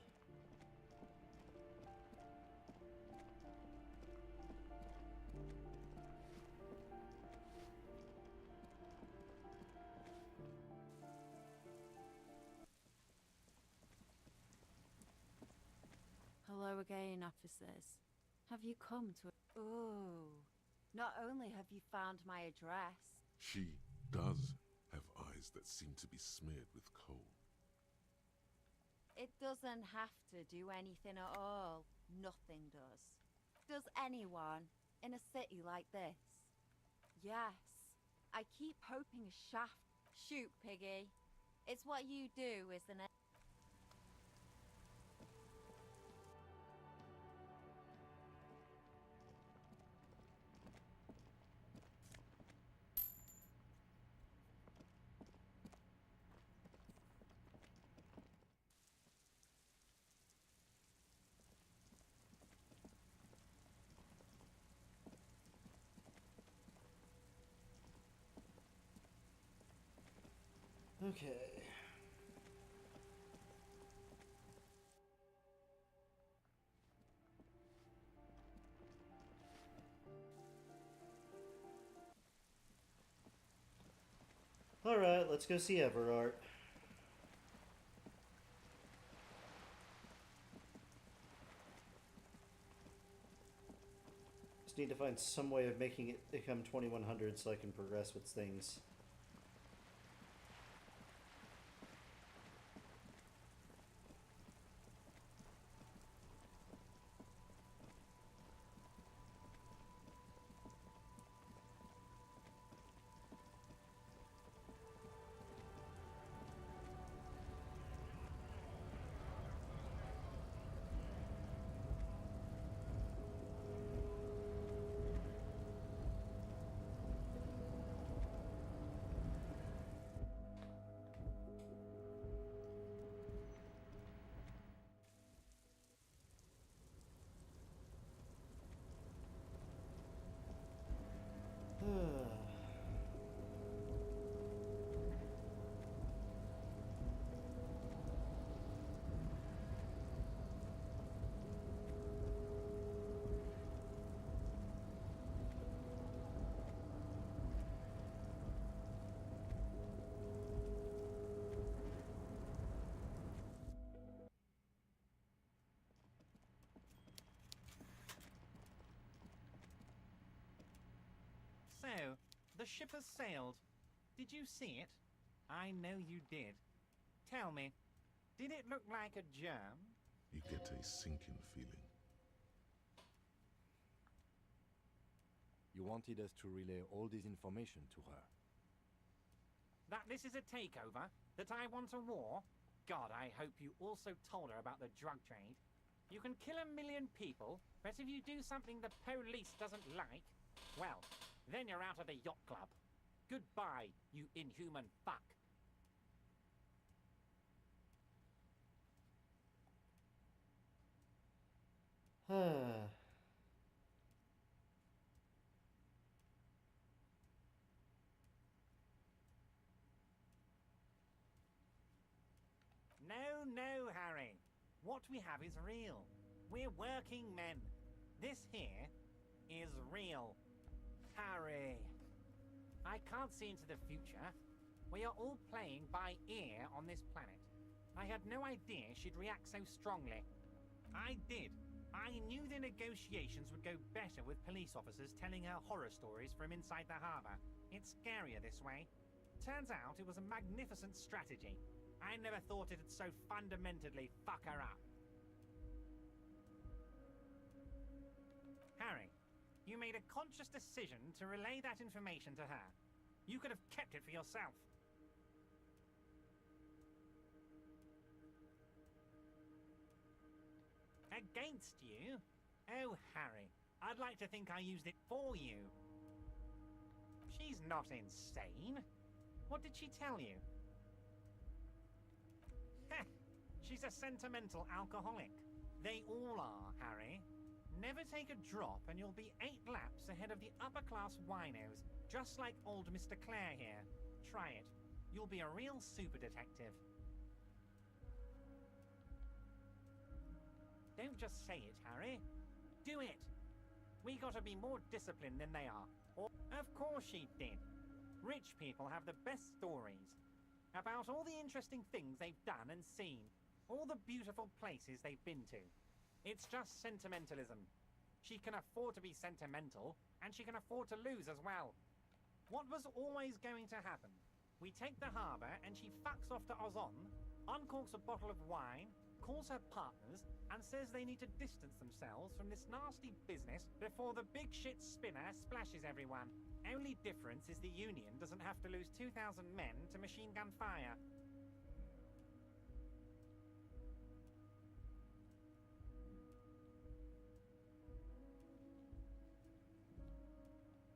Hello again, officers. Have you come to... Oh, not only have you found my address... She does have eyes that seem to be smeared with coal. It doesn't have to do anything at all. Nothing does. Does anyone in a city like this? Yes. I keep hoping a shaft... Shoot, Piggy. It's what you do, isn't it? Okay. Alright, let's go see Everard. Just need to find some way of making it become 2100 so I can progress with things. So, the ship has sailed. Did you see it? I know you did. Tell me, did it look like a germ? You get a sinking feeling. You wanted us to relay all this information to her. That this is a takeover? That I want a war? God, I hope you also told her about the drug trade. You can kill 1 million people, but if you do something the police doesn't like, well, then you're out of the yacht club. Goodbye, you inhuman fuck. No, Harry. What we have is real. We're working men. This here is real. Harry. I can't see into the future. We are all playing by ear on this planet. I had no idea she'd react so strongly. I did. I knew the negotiations would go better with police officers telling her horror stories from inside the harbour. It's scarier this way. Turns out it was a magnificent strategy. I never thought it'd so fundamentally fuck her up. Harry, you made a conscious decision to relay that information to her. You could have kept it for yourself. Against you? Oh, Harry, I'd like to think I used it for you. She's not insane. What did she tell you? Heh, she's a sentimental alcoholic. They all are, Harry. Never take a drop and you'll be 8 laps ahead of the upper-class winos, just like old Mr. Clare here. Try it. You'll be a real super detective. Don't just say it, Harry. Do it. We gotta be more disciplined than they are. Of course she did. Rich people have the best stories about all the interesting things they've done and seen, all the beautiful places they've been to. It's just sentimentalism. She can afford to be sentimental, and she can afford to lose as well. What was always going to happen? We take the harbour and she fucks off to Ozon, uncorks a bottle of wine, calls her partners, and says they need to distance themselves from this nasty business before the big shit spinner splashes everyone. Only difference is the Union doesn't have to lose 2,000 men to machine gun fire.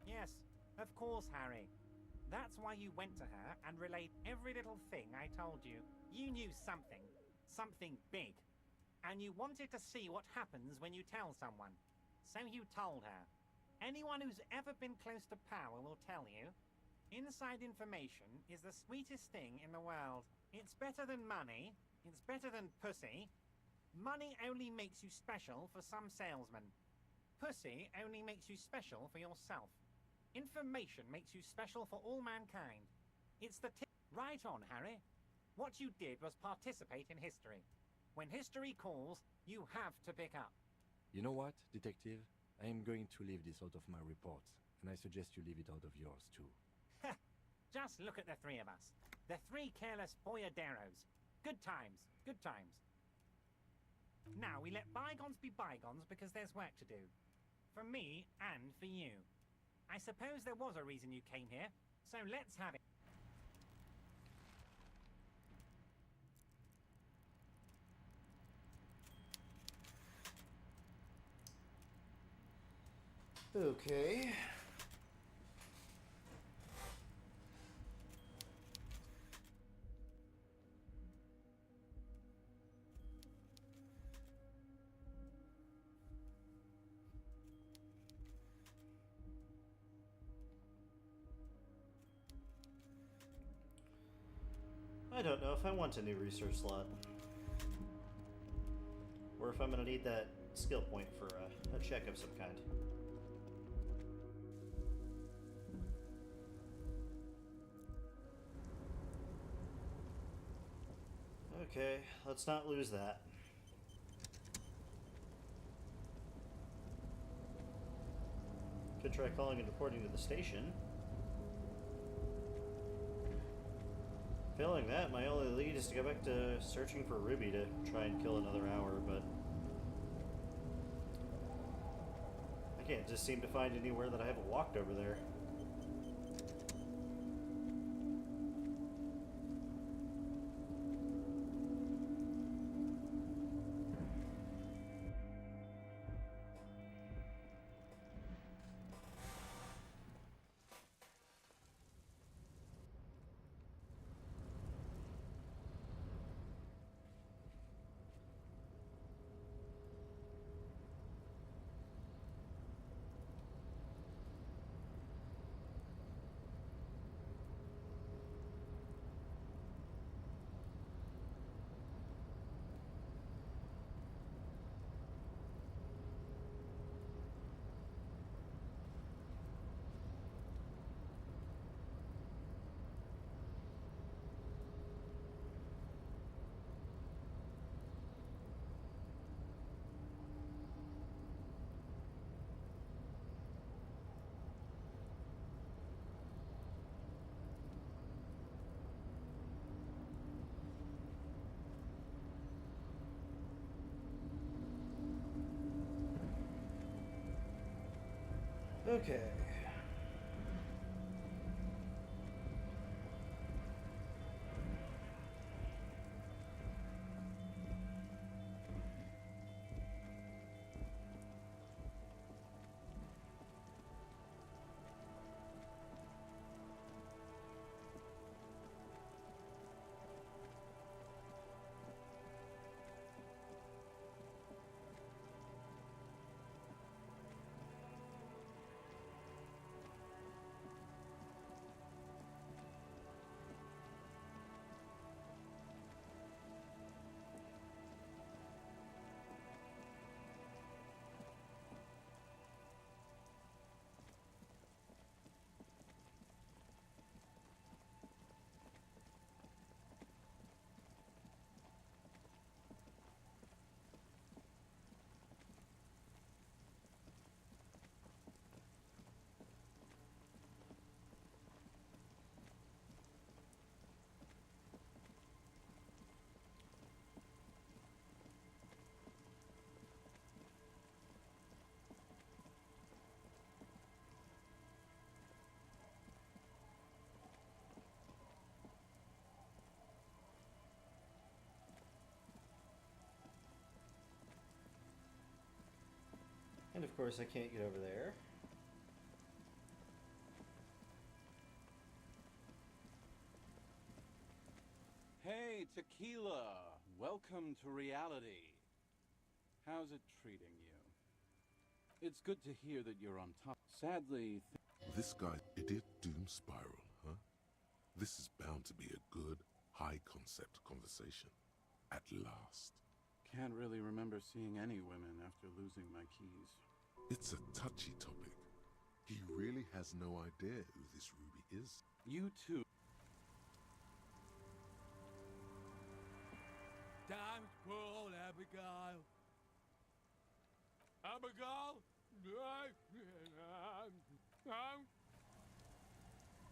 Yes, of course, Harry. That's why you went to her and relayed every little thing I told you. You knew something. Something big. And you wanted to see what happens when you tell someone. So you told her. Anyone who's ever been close to power will tell you, inside information is the sweetest thing in the world. It's better than money. It's better than pussy. Money only makes you special for some salesmen. Pussy only makes you special for yourself. Information makes you special for all mankind. It's the tip. Right on, Harry. What you did was participate in history. When history calls, you have to pick up. You know what, detective? I am going to leave this out of my reports, and I suggest you leave it out of yours too. Just look at the 3 of us. The 3 careless boyaderos. Good times, good times. Now we let bygones be bygones because there's work to do. For me and for you. I suppose there was a reason you came here, so let's have it. Okay. I don't know if I want a new research slot. Or if I'm going to need that skill point for a check of some kind. Okay, let's not lose that. Could try calling and reporting to the station. Failing that, my only lead is to go back to searching for Ruby to try and kill another hour, but I can't just seem to find anywhere that I haven't walked over there. Okay. And of course I can't get over there. Hey, Tequila! Welcome to reality. How's it treating you? It's good to hear that you're on top. Sadly, This guy, idiot doom spiral, huh? This is bound to be a good, high-concept conversation. At last. can't really remember seeing any women after losing my keys. It's a touchy topic. He really has no idea who this Ruby is. You too. Time's full, Abigail. Abigail?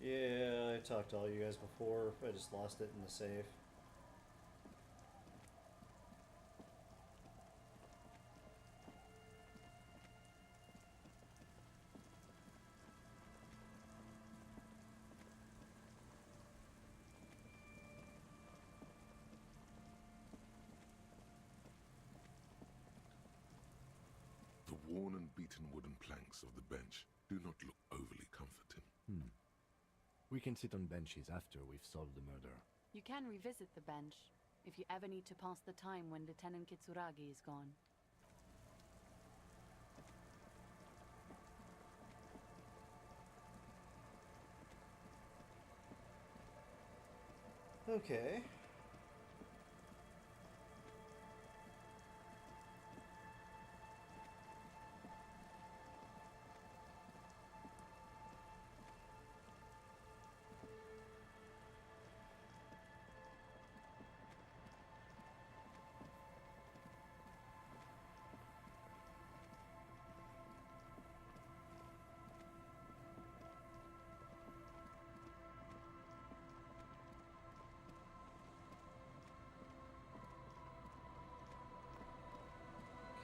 Yeah, I talked to all you guys before. I just lost it in the safe. The worn and beaten wooden planks of the bench do not look overly comforting. We can sit on benches after we've solved the murder. You can revisit the bench if you ever need to pass the time when Lieutenant Kitsuragi is gone. Okay.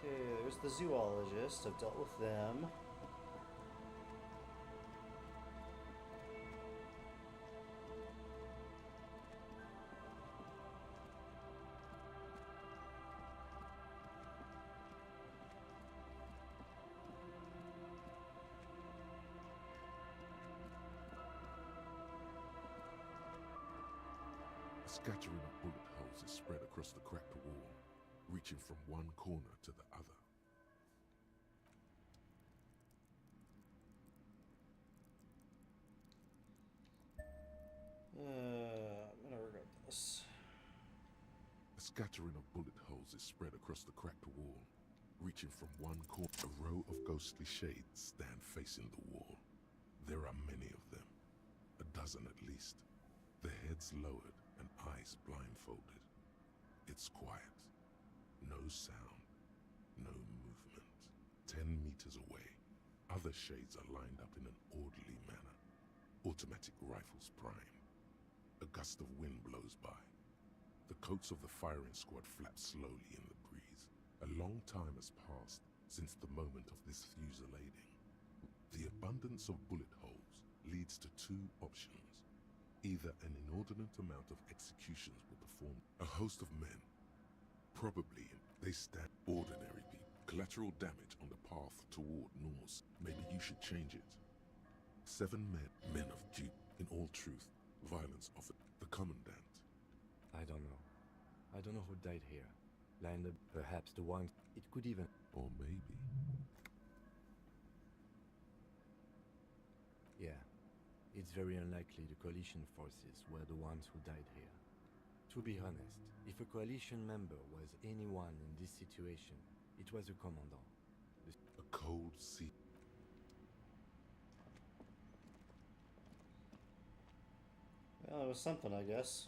Okay, there's the zoologist. I've dealt with them. A scattering of bullet holes is spread across the cracked wall, reaching from one corner to the other. I'm gonna regret this. A scattering of bullet holes is spread across the cracked wall, reaching from one corner. A row of ghostly shades stand facing the wall. There are many of them, a dozen at least, their heads lowered and eyes blindfolded. It's quiet. No sound. No movement. 10 meters away, other shades are lined up in an orderly manner. Automatic rifles prime. A gust of wind blows by. The coats of the firing squad flap slowly in the breeze. A long time has passed since the moment of this fusillading. The abundance of bullet holes leads to two options. Either an inordinate amount of executions were performed. A host of men. Probably they stand ordinary people. Collateral damage on the path toward Norse. Maybe you should change it. 7 men of duty. In all truth, violence offered. The commandant. I don't know. I don't know who died here. Landed, perhaps the ones. It could even. Or maybe. Yeah. It's very unlikely the coalition forces were the ones who died here. To be honest, if a coalition member was anyone in this situation, it was the commandant. A cold sea. Well, it was something, I guess.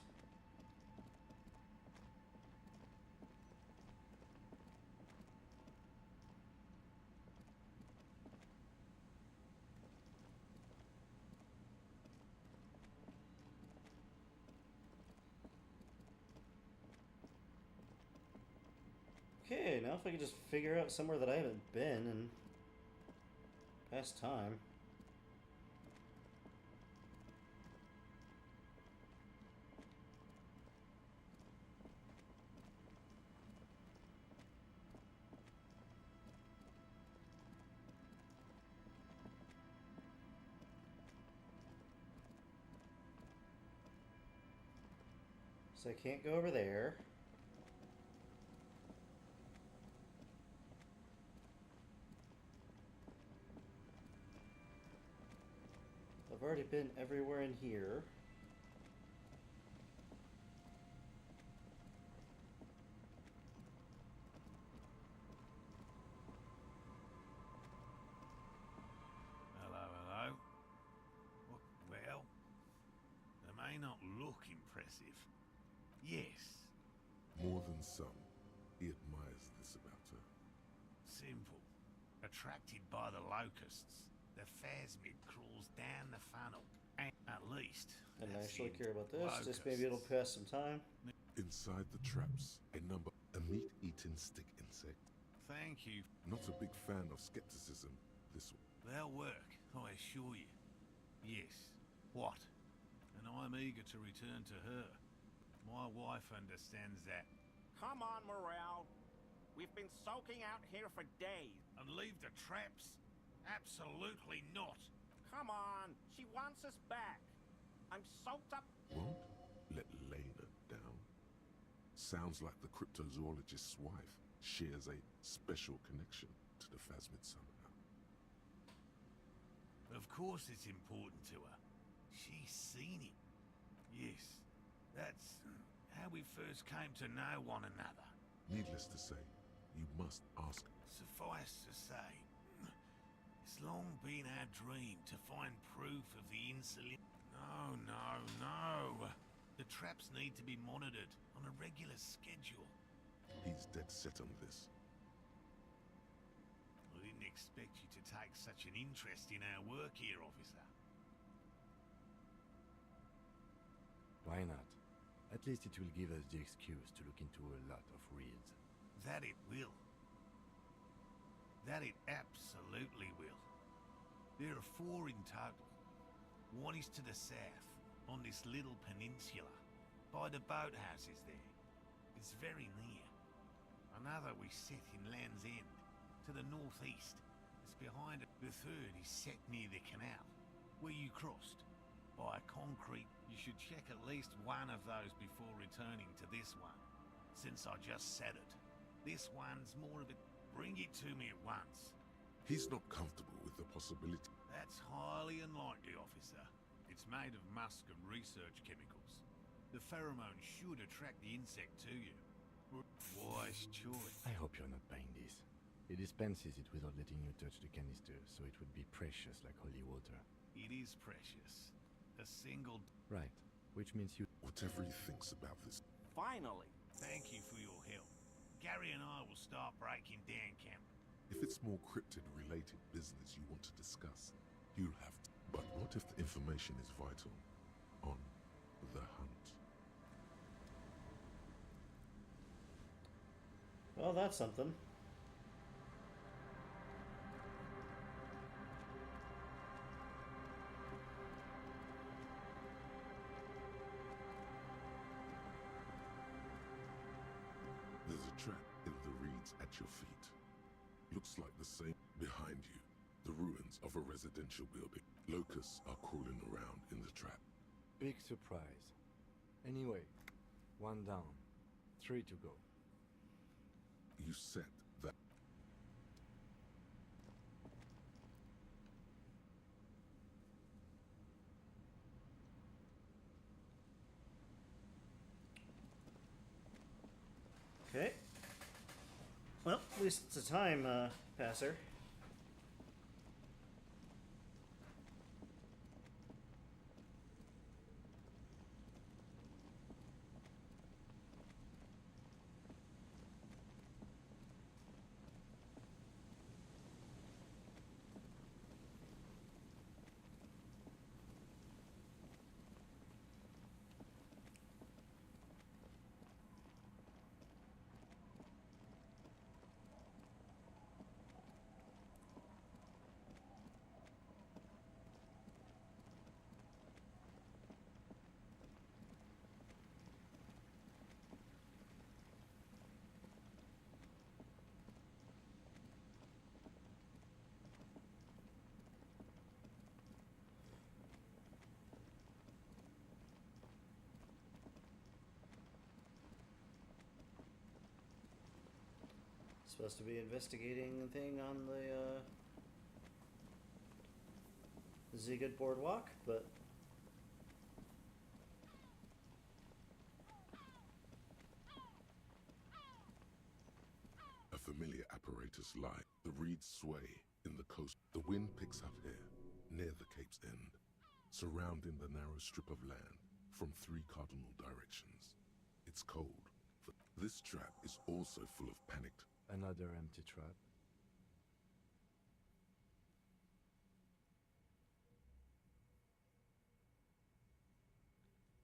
Okay, now if I could just figure out somewhere that I haven't been in past time. So I can't go over there. I've already been everywhere in here. Hello. Well, they may not look impressive. Yes. More than some. He admires this about her. Simple. Attracted by the locusts, the phasmid crawls down the funnel. And at least. And I that's actually in care about this. locusts. Just maybe it'll pass some time. Inside the traps, a meat-eating stick insect. Thank you. Not a big fan of skepticism, this one. They'll work, I assure you. Yes. What? And I'm eager to return to her. My wife understands that. Come on, Morale. We've been soaking out here for days. And leave the traps? Absolutely not. Come on, she wants us back. I'm soaked up. Won't let Lena down. Sounds like the cryptozoologist's wife shares a special connection to the phasmid somehow. Of course it's important to her. She's seen it. Yes, that's how we first came to know one another. Needless to say, you must ask. Suffice to say, it's long been our dream to find proof of the insulin. No. The traps need to be monitored on a regular schedule. He's dead set on this. I didn't expect you to take such an interest in our work here, officer. Why not? At least it will give us the excuse to look into a lot of reeds. That it will. That it absolutely will. There are 4 in total. One is to the south, on this little peninsula, by the boathouses there. It's very near. Another we set in Land's End, to the northeast. It's behind it. The third is set near the canal, where you crossed. By a concrete, you should check at least one of those before returning to this one. Since I just said it, this one's more of a bring it to me at once. He's not comfortable with the possibility. That's highly unlikely, officer. It's made of musk and research chemicals. The pheromone should attract the insect to you. Wise choice. I hope you're not buying this. It dispenses it without letting you touch the canister, so it would be precious like holy water. It is precious. A single... Right. Which means you... Whatever he thinks about this. Finally. Thank you for your help. Gary and I will start breaking down camp. If it's more cryptid-related business you want to discuss, you'll have to. But what if the information is vital? On the hunt. Well, that's something. trap in the reeds at your feet. Looks like the same behind you. The ruins of a residential building. Locusts are crawling around in the trap. Big surprise. Anyway, 1 down, 3 to go. You set that. Okay. Well, at least it's a time passer. Supposed to be investigating a thing on the Zigud Boardwalk, but a familiar apparatus lie. The reeds sway in the coast. The wind picks up here, near the Cape's end, surrounding the narrow strip of land from 3 cardinal directions. It's cold. This trap is also full of panicked. Another empty trap.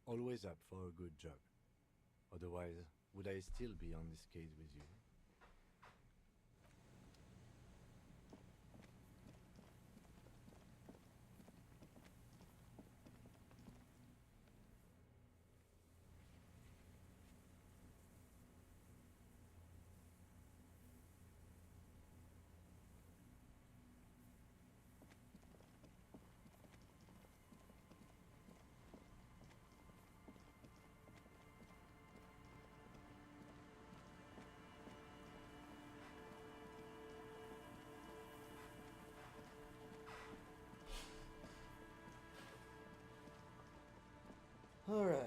Always up for a good job. Otherwise, would I still be on this case with you? all right.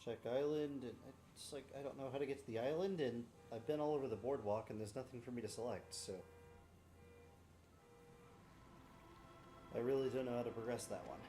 Check island, and it's like I don't know how to get to the island, and I've been all over the boardwalk, and there's nothing for me to select, so I really don't know how to progress that one.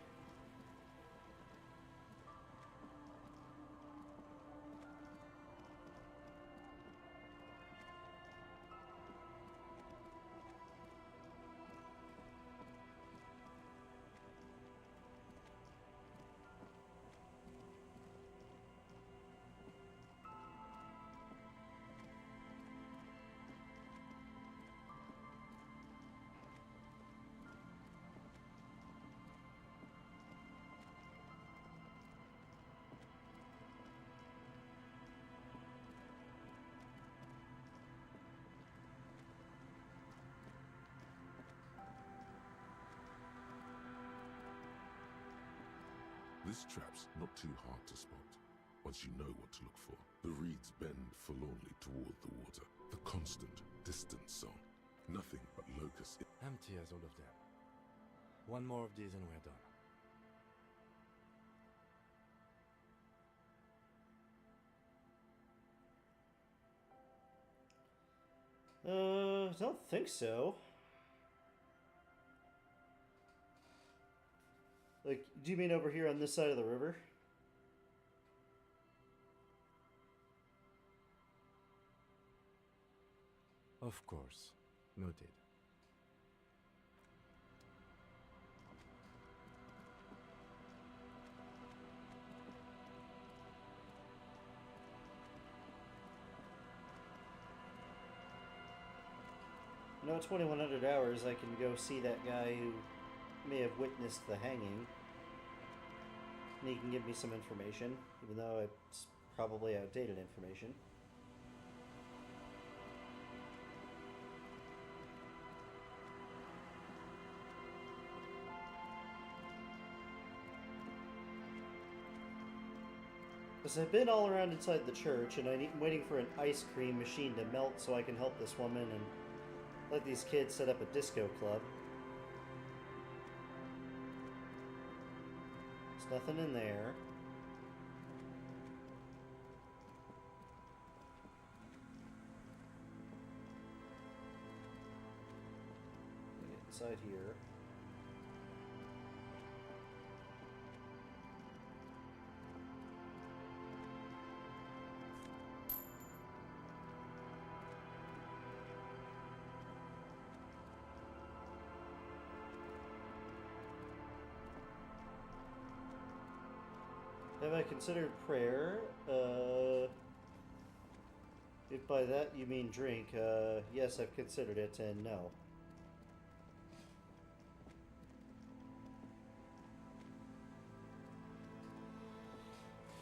This trap's not too hard to spot, once you know what to look for. The reeds bend forlornly toward the water. The constant, distant song. Nothing but locusts. Empty as all of them. One more of these and we're done. I don't think so. Like, do you mean over here on this side of the river? Of course. Noted. know, 2100 hours, I can go see that guy who may have witnessed the hanging. And he can give me some information, even though it's probably outdated information. Because I've been all around inside the church, and I'm waiting for an ice cream machine to melt so I can help this woman and let these kids set up a disco club. There's nothing in there. Get inside here. Have I considered prayer? If by that you mean drink, yes, I've considered it, and no.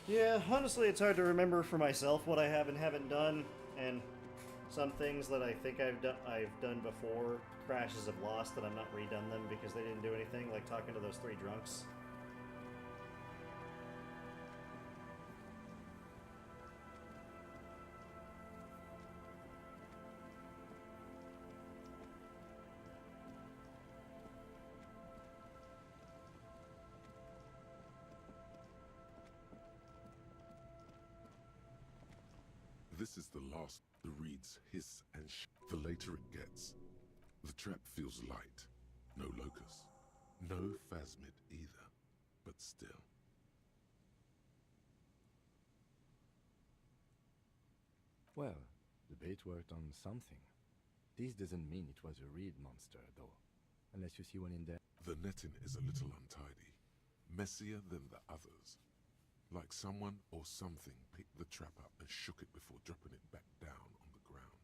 Yeah, honestly, it's hard to remember for myself what I have and haven't done, and some things that I think I've done before, crashes have lost, that I'm not redone them because they didn't do anything, like talking to those 3 drunks. This is the last. The reeds hiss and the later it gets. The trap feels light. No locus. No phasmid either. But still. Well, the bait worked on something. This doesn't mean it was a reed monster, though. Unless you see one in there. The netting is a little untidy. Messier than the others. Like someone or something picked the trap up and shook it before dropping it back down on the ground.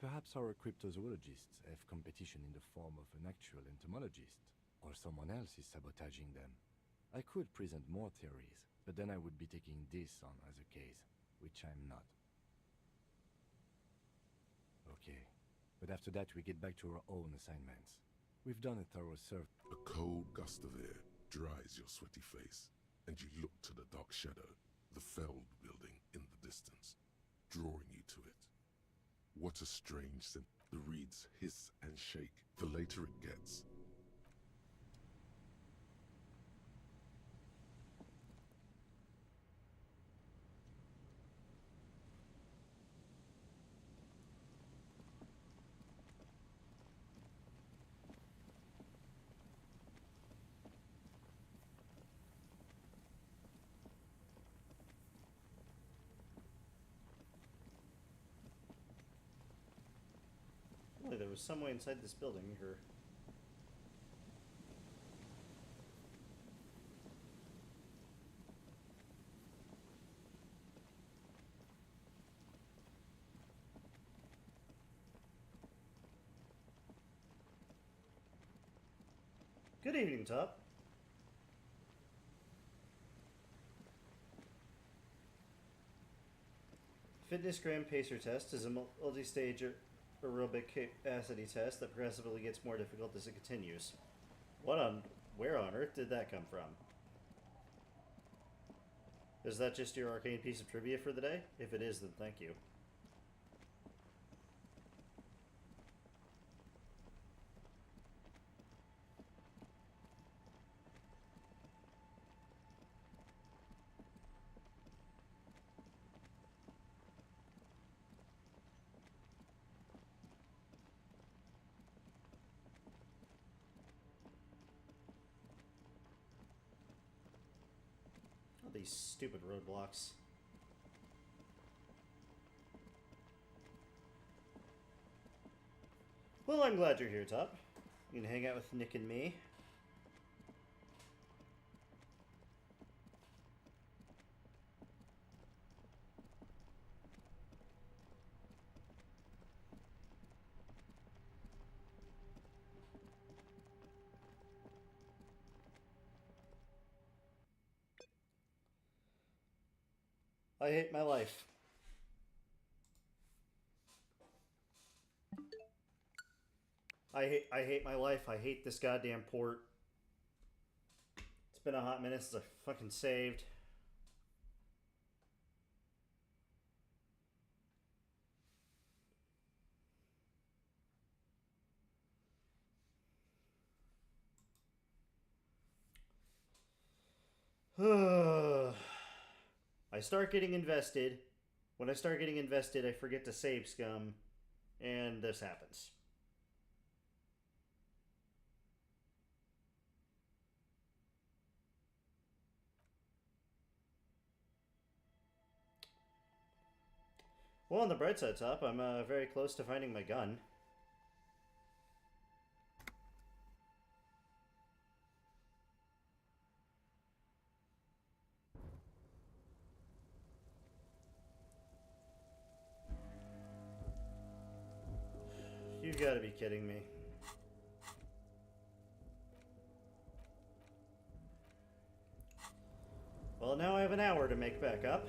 Perhaps our cryptozoologists have competition in the form of an actual entomologist, or someone else is sabotaging them. I could present more theories, but then I would be taking this on as a case, which I'm not. Okay, but after that we get back to our own assignments. We've done a thorough survey. A cold gust of air dries your sweaty face, and you look to the dark shadow, the felled building in the distance, drawing you to it. What a strange scent. The reeds hiss and shake, the later it gets. Boy, there was some way inside this building, or... Good evening, Top. Fitness Gram Pacer Test is a multi-stage aerobic capacity test that progressively gets more difficult as it continues. Where on earth did that come from? Is that just your arcane piece of trivia for the day? If it is, then thank you. These stupid roadblocks. Well, I'm glad you're here, Top. You can hang out with Nick and me. I hate my life. I hate my life. I hate this goddamn port. It's been a hot minute since I fucking saved. I start getting invested. When I start getting invested, I forget to save scum, and this happens. Well, on the bright side, Top, I'm very close to finding my gun. You gotta be kidding me. Well, now I have an hour to make back up.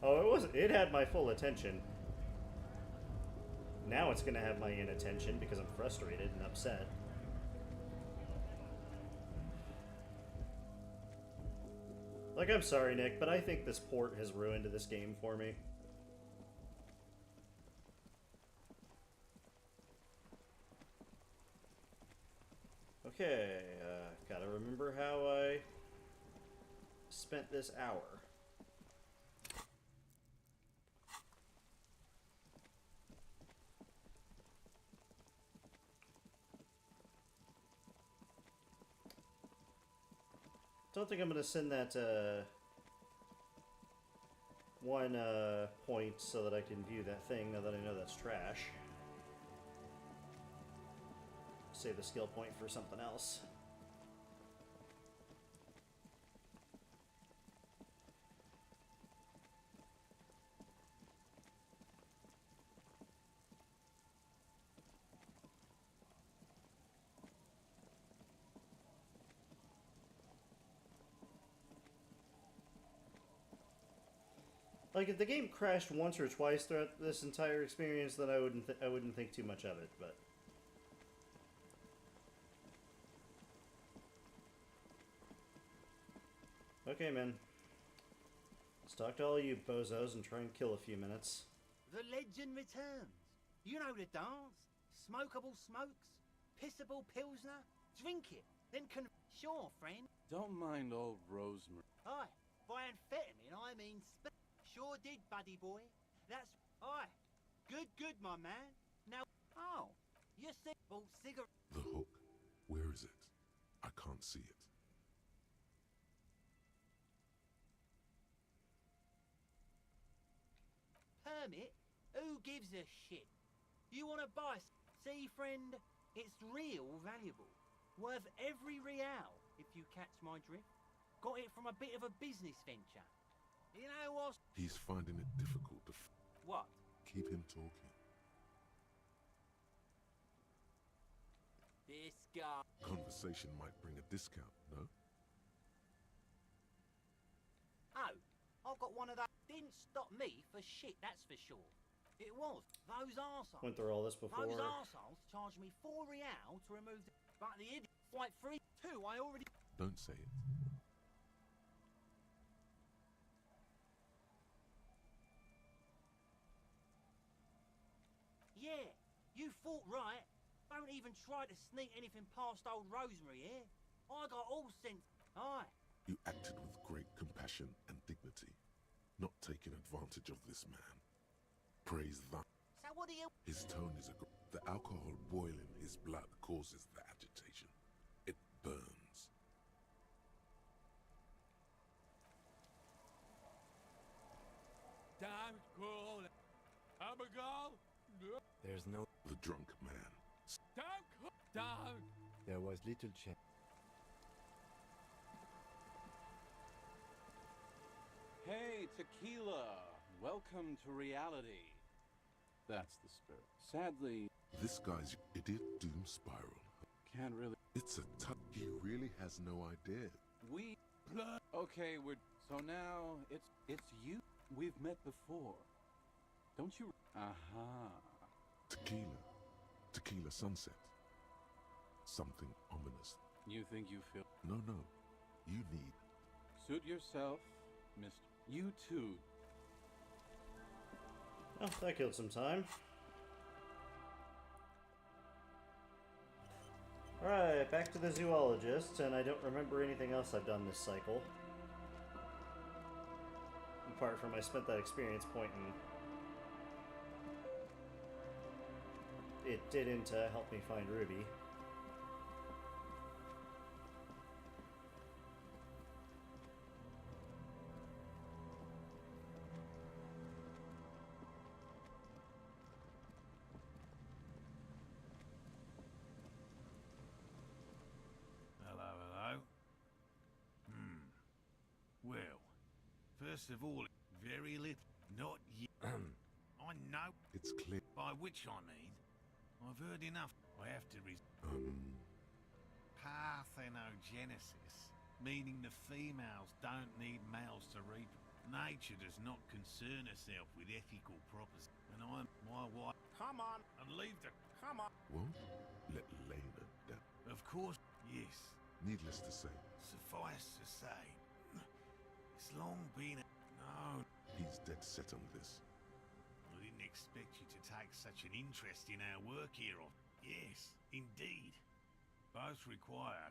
Oh, it had my full attention. Now it's gonna have my inattention because I'm frustrated and upset. Like, I'm sorry, Nick, but I think this port has ruined this game for me. Okay, gotta remember how I spent this hour. Don't think I'm gonna send that one point so that I can view that thing now that I know that's trash. Save the skill point for something else. Like, if the game crashed once or twice throughout this entire experience, then I wouldn't think too much of it. But okay, man. Let's talk to all you bozos and try and kill a few minutes. The legend returns. You know the dance. Smokable smokes, pissable pilsner. Drink it, then sure, friend. Don't mind old Rosemary. Aye, by amphetamine I mean sure did, buddy boy. That's aye. Good, my man. Now, oh, you bought cigarette. The hook. Where is it? I can't see it. Permit? Who gives a shit? You want to buy? See, friend, it's real valuable. Worth every real, if you catch my drift. Got it from a bit of a business venture. You know what? He's finding it difficult to... What? Keep him talking. This guy... Conversation might bring a discount, no? Oh, I've got one of those. Didn't stop me for shit, that's for sure. It was. Those arseholes. Went through all this before. Those arseholes charged me 4 real to remove the... But the idiot... Quite free. 2, I already... Don't say it. Yeah, you thought right. Don't even try to sneak anything past old Rosemary here. I got all sense. Aye. You acted with great compassion and dignity, not taking advantage of this man. Praise that. So what do you... His tone is the alcohol boiling his blood causes the agitation. It burns. Damn cool. Abigail? There's no... The drunk man. Down! There was little chance. Hey, Tequila! Welcome to reality. That's the spirit. Sadly, This guy's idiot doom spiral. can't really. It's a he really has no idea. We. Okay, so now it's you. We've met before, don't you? Aha. Tequila sunset. Something ominous. You think you feel? No, you need. Suit yourself, Mister. You too. Oh, that killed some time. Alright, back to the zoologist, and I don't remember anything else I've done this cycle. Apart from I spent that experience point and it didn't help me find Ruby. Hello. Well, first of all, very little. Not yet. I know. It's clear. By which I mean, I've heard enough. I have to parthenogenesis, meaning the females don't need males to reap. Nature does not concern herself with ethical propositions. And I'm my wife. Come on, And leave the. come on. Won't let Lena down. Of course, yes. Needless to say, Suffice to say, it's long been. No, he's dead set on this. I didn't expect you to take such an interest in our work here. Yes, indeed. Both require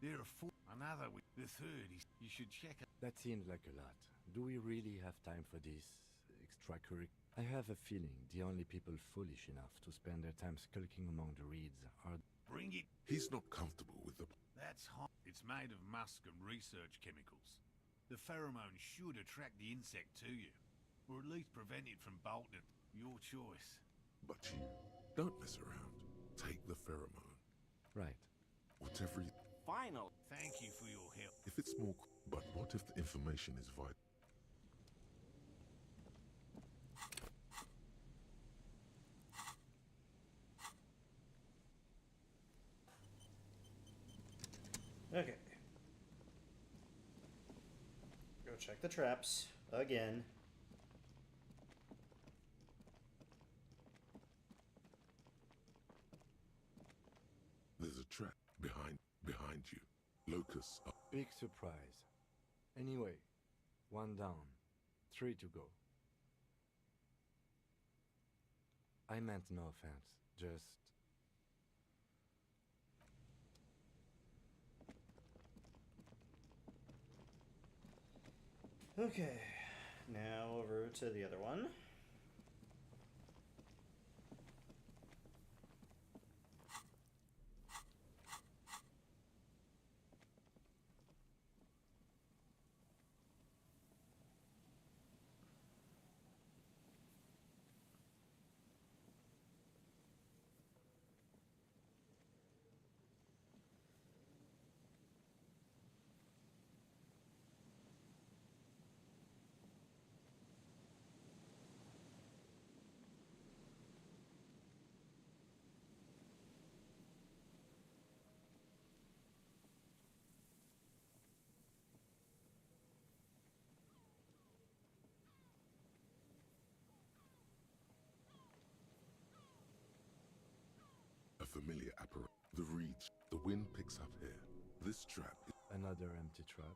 there are four. Another with the third is you should check it. That seems like a lot. Do we really have time for this extracurricular? I have a feeling the only people foolish enough to spend their time skulking among the reeds are... Bring it. He's not comfortable with the. That's hot. It's made of musk and research chemicals. The pheromone should attract the insect to you, or at least prevent it from bolting. Your choice. But you don't mess around. Take the pheromone. Right. Whatever. Final. Thank you for your help. If it's more. But what if the information is vital? Okay. Go check the traps again. There's a trap behind you. Locusts are. Big surprise. Anyway, 1 down, 3 to go. I meant no offense, just... Okay, now over to the other one. A familiar apparatus. The reach. The wind picks up here. This trap is. Another empty trap.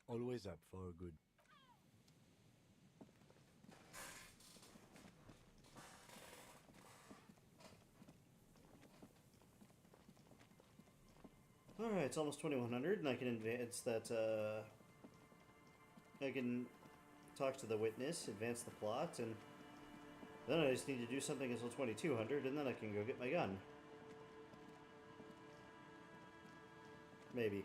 Always up for a good... Alright, it's almost 2100, and I can advance that, I can talk to the witness, advance the plot, and then I just need to do something until 2200, and then I can go get my gun. Maybe.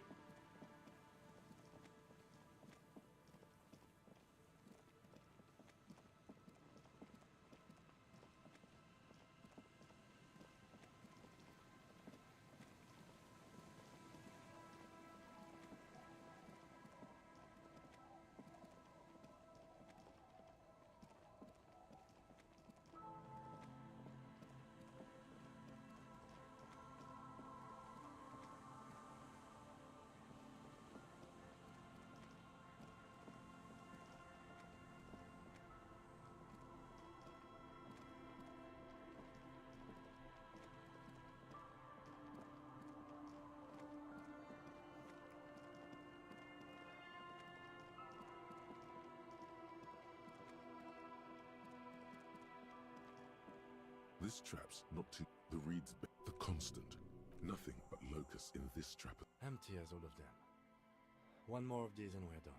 This trap's not too... The reeds... The constant. Nothing but locusts in this trap. Empty as all of them. One more of these and we're done.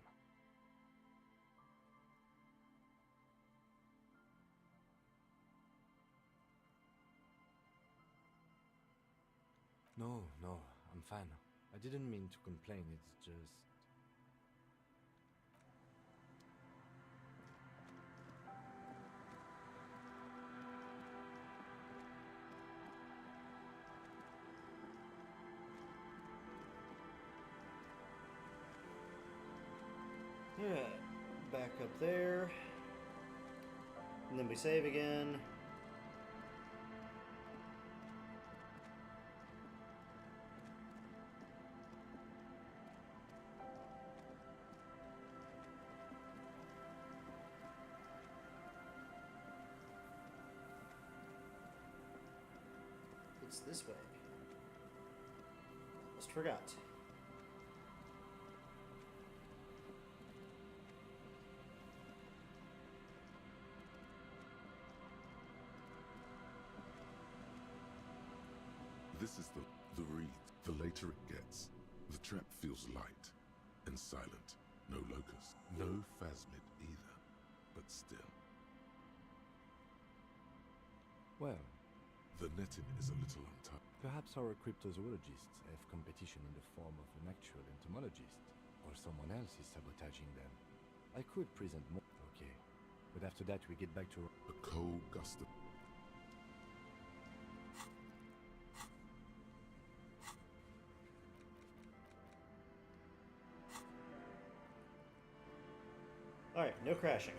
No, I'm fine. I didn't mean to complain, it's just... Alright, back up there. And then we save again. It's this way. Almost forgot. This is the reed. The later it gets, the trap feels light and silent. No locust, no phasmid either. But still. Well, the netting is a little untied. Perhaps our cryptozoologists have competition in the form of an actual entomologist, or someone else is sabotaging them. I could present more. Okay, but after that we get back to... A cold gust of... Alright, no crashing.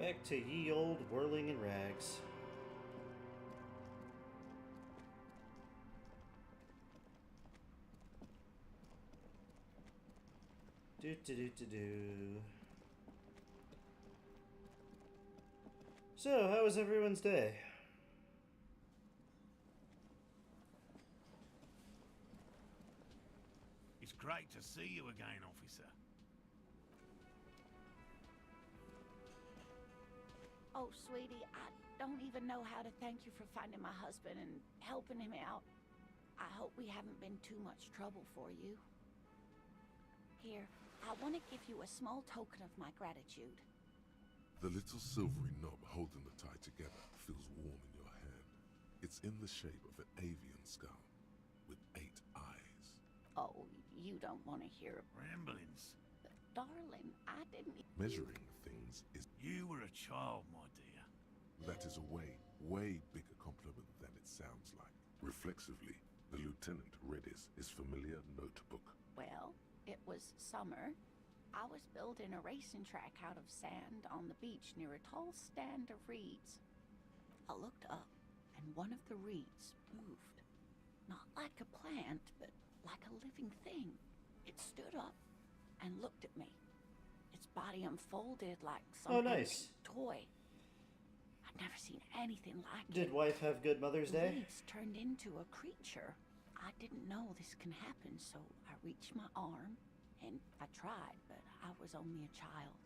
Back to ye old whirling in rags. So, how was everyone's day? It's great to see you again, officer. Oh, sweetie, I don't even know how to thank you for finding my husband and helping him out. I hope we haven't been too much trouble for you. Here, I want to give you a small token of my gratitude. The little silvery knob holding the tie together feels warm in your hand. It's in the shape of an avian skull with 8 eyes. Oh, you don't want to hear... Ramblings. But, darling, I didn't... Measuring things is... You were a child, my dear. That is a way bigger compliment than it sounds like. Reflexively, the lieutenant read his familiar notebook. Well, it was summer. I was building a racing track out of sand on the beach near a tall stand of reeds. I looked up, and one of the reeds moved. Not like a plant, but like a living thing. It stood up and looked at me. Its body unfolded like some nice toy. I'd never seen anything like it. Did wife have good Mother's The Day? reeds turned into a creature. I didn't know this can happen, so I reached my arm, and I tried, but I was only a child.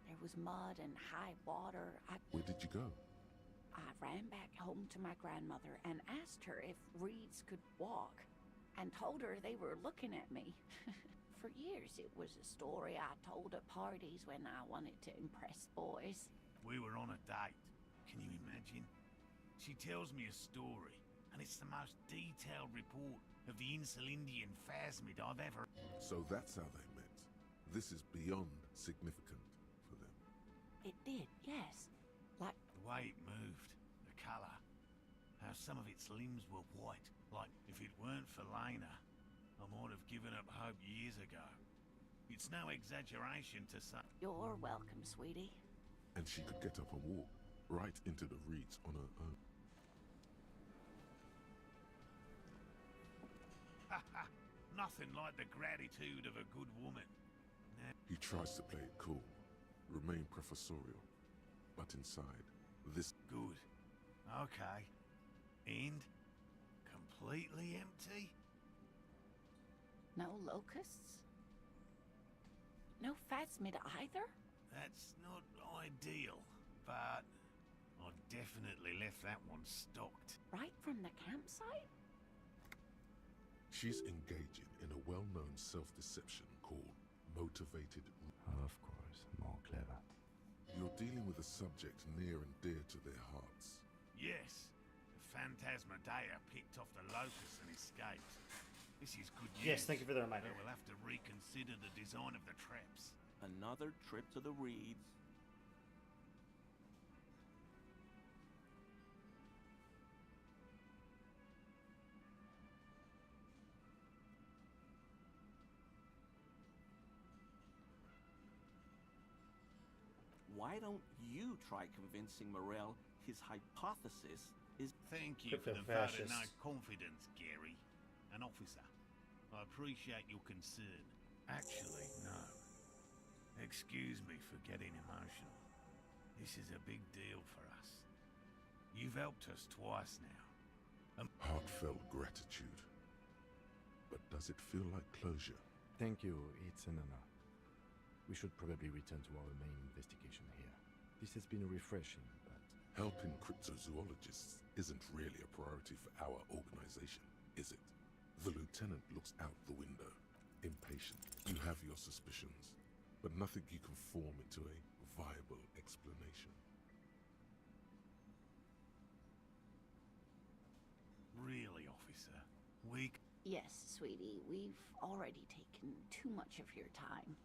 There was mud and high water. Where did you go? I ran back home to my grandmother and asked her if reeds could walk, and told her they were looking at me. For years, it was a story I told at parties when I wanted to impress boys. We were on a date. Can you imagine? She tells me a story, and it's the most detailed report of the Insulindian phasmid I've ever... So that's how they met. This is beyond significant for them. It did, yes. Like, The way it moved, the colour, how some of its limbs were white. Like, if it weren't for Lena, I might have given up hope years ago. It's no exaggeration to say... you're welcome, sweetie. And she could get up and walk right into the reeds on her own. Nothing like the gratitude of a good woman. He tries to play it cool, remain professorial, but inside, this... Good. Okay. And? Completely empty? No locusts? No phasmid either? That's not ideal, but I definitely left that one stocked. Right from the campsite? She's engaging in a well-known self-deception called motivated... Of course, more clever. You're dealing with a subject near and dear to their hearts. Yes, the Phantasmadeia picked off the locust and escaped. This is good news. Yes, thank you for the reminder. But we'll have to reconsider the design of the traps. Another trip to the reeds. Why don't you try convincing Morel his hypothesis is... Thank you for the vote of Crypto-fascist. no confidence, Gary. An officer. I appreciate your concern. Actually, no. Excuse me for getting emotional. This is a big deal for us. You've helped us twice now. Heartfelt gratitude. But does it feel like closure? Thank you, it's an honor. We should probably return to our main investigation here. This has been refreshing, but... Helping cryptozoologists isn't really a priority for our organization, is it? The lieutenant looks out the window, impatient. You have your suspicions, but nothing you can form into a viable explanation. Really, officer? Yes, sweetie, we've already taken too much of your time.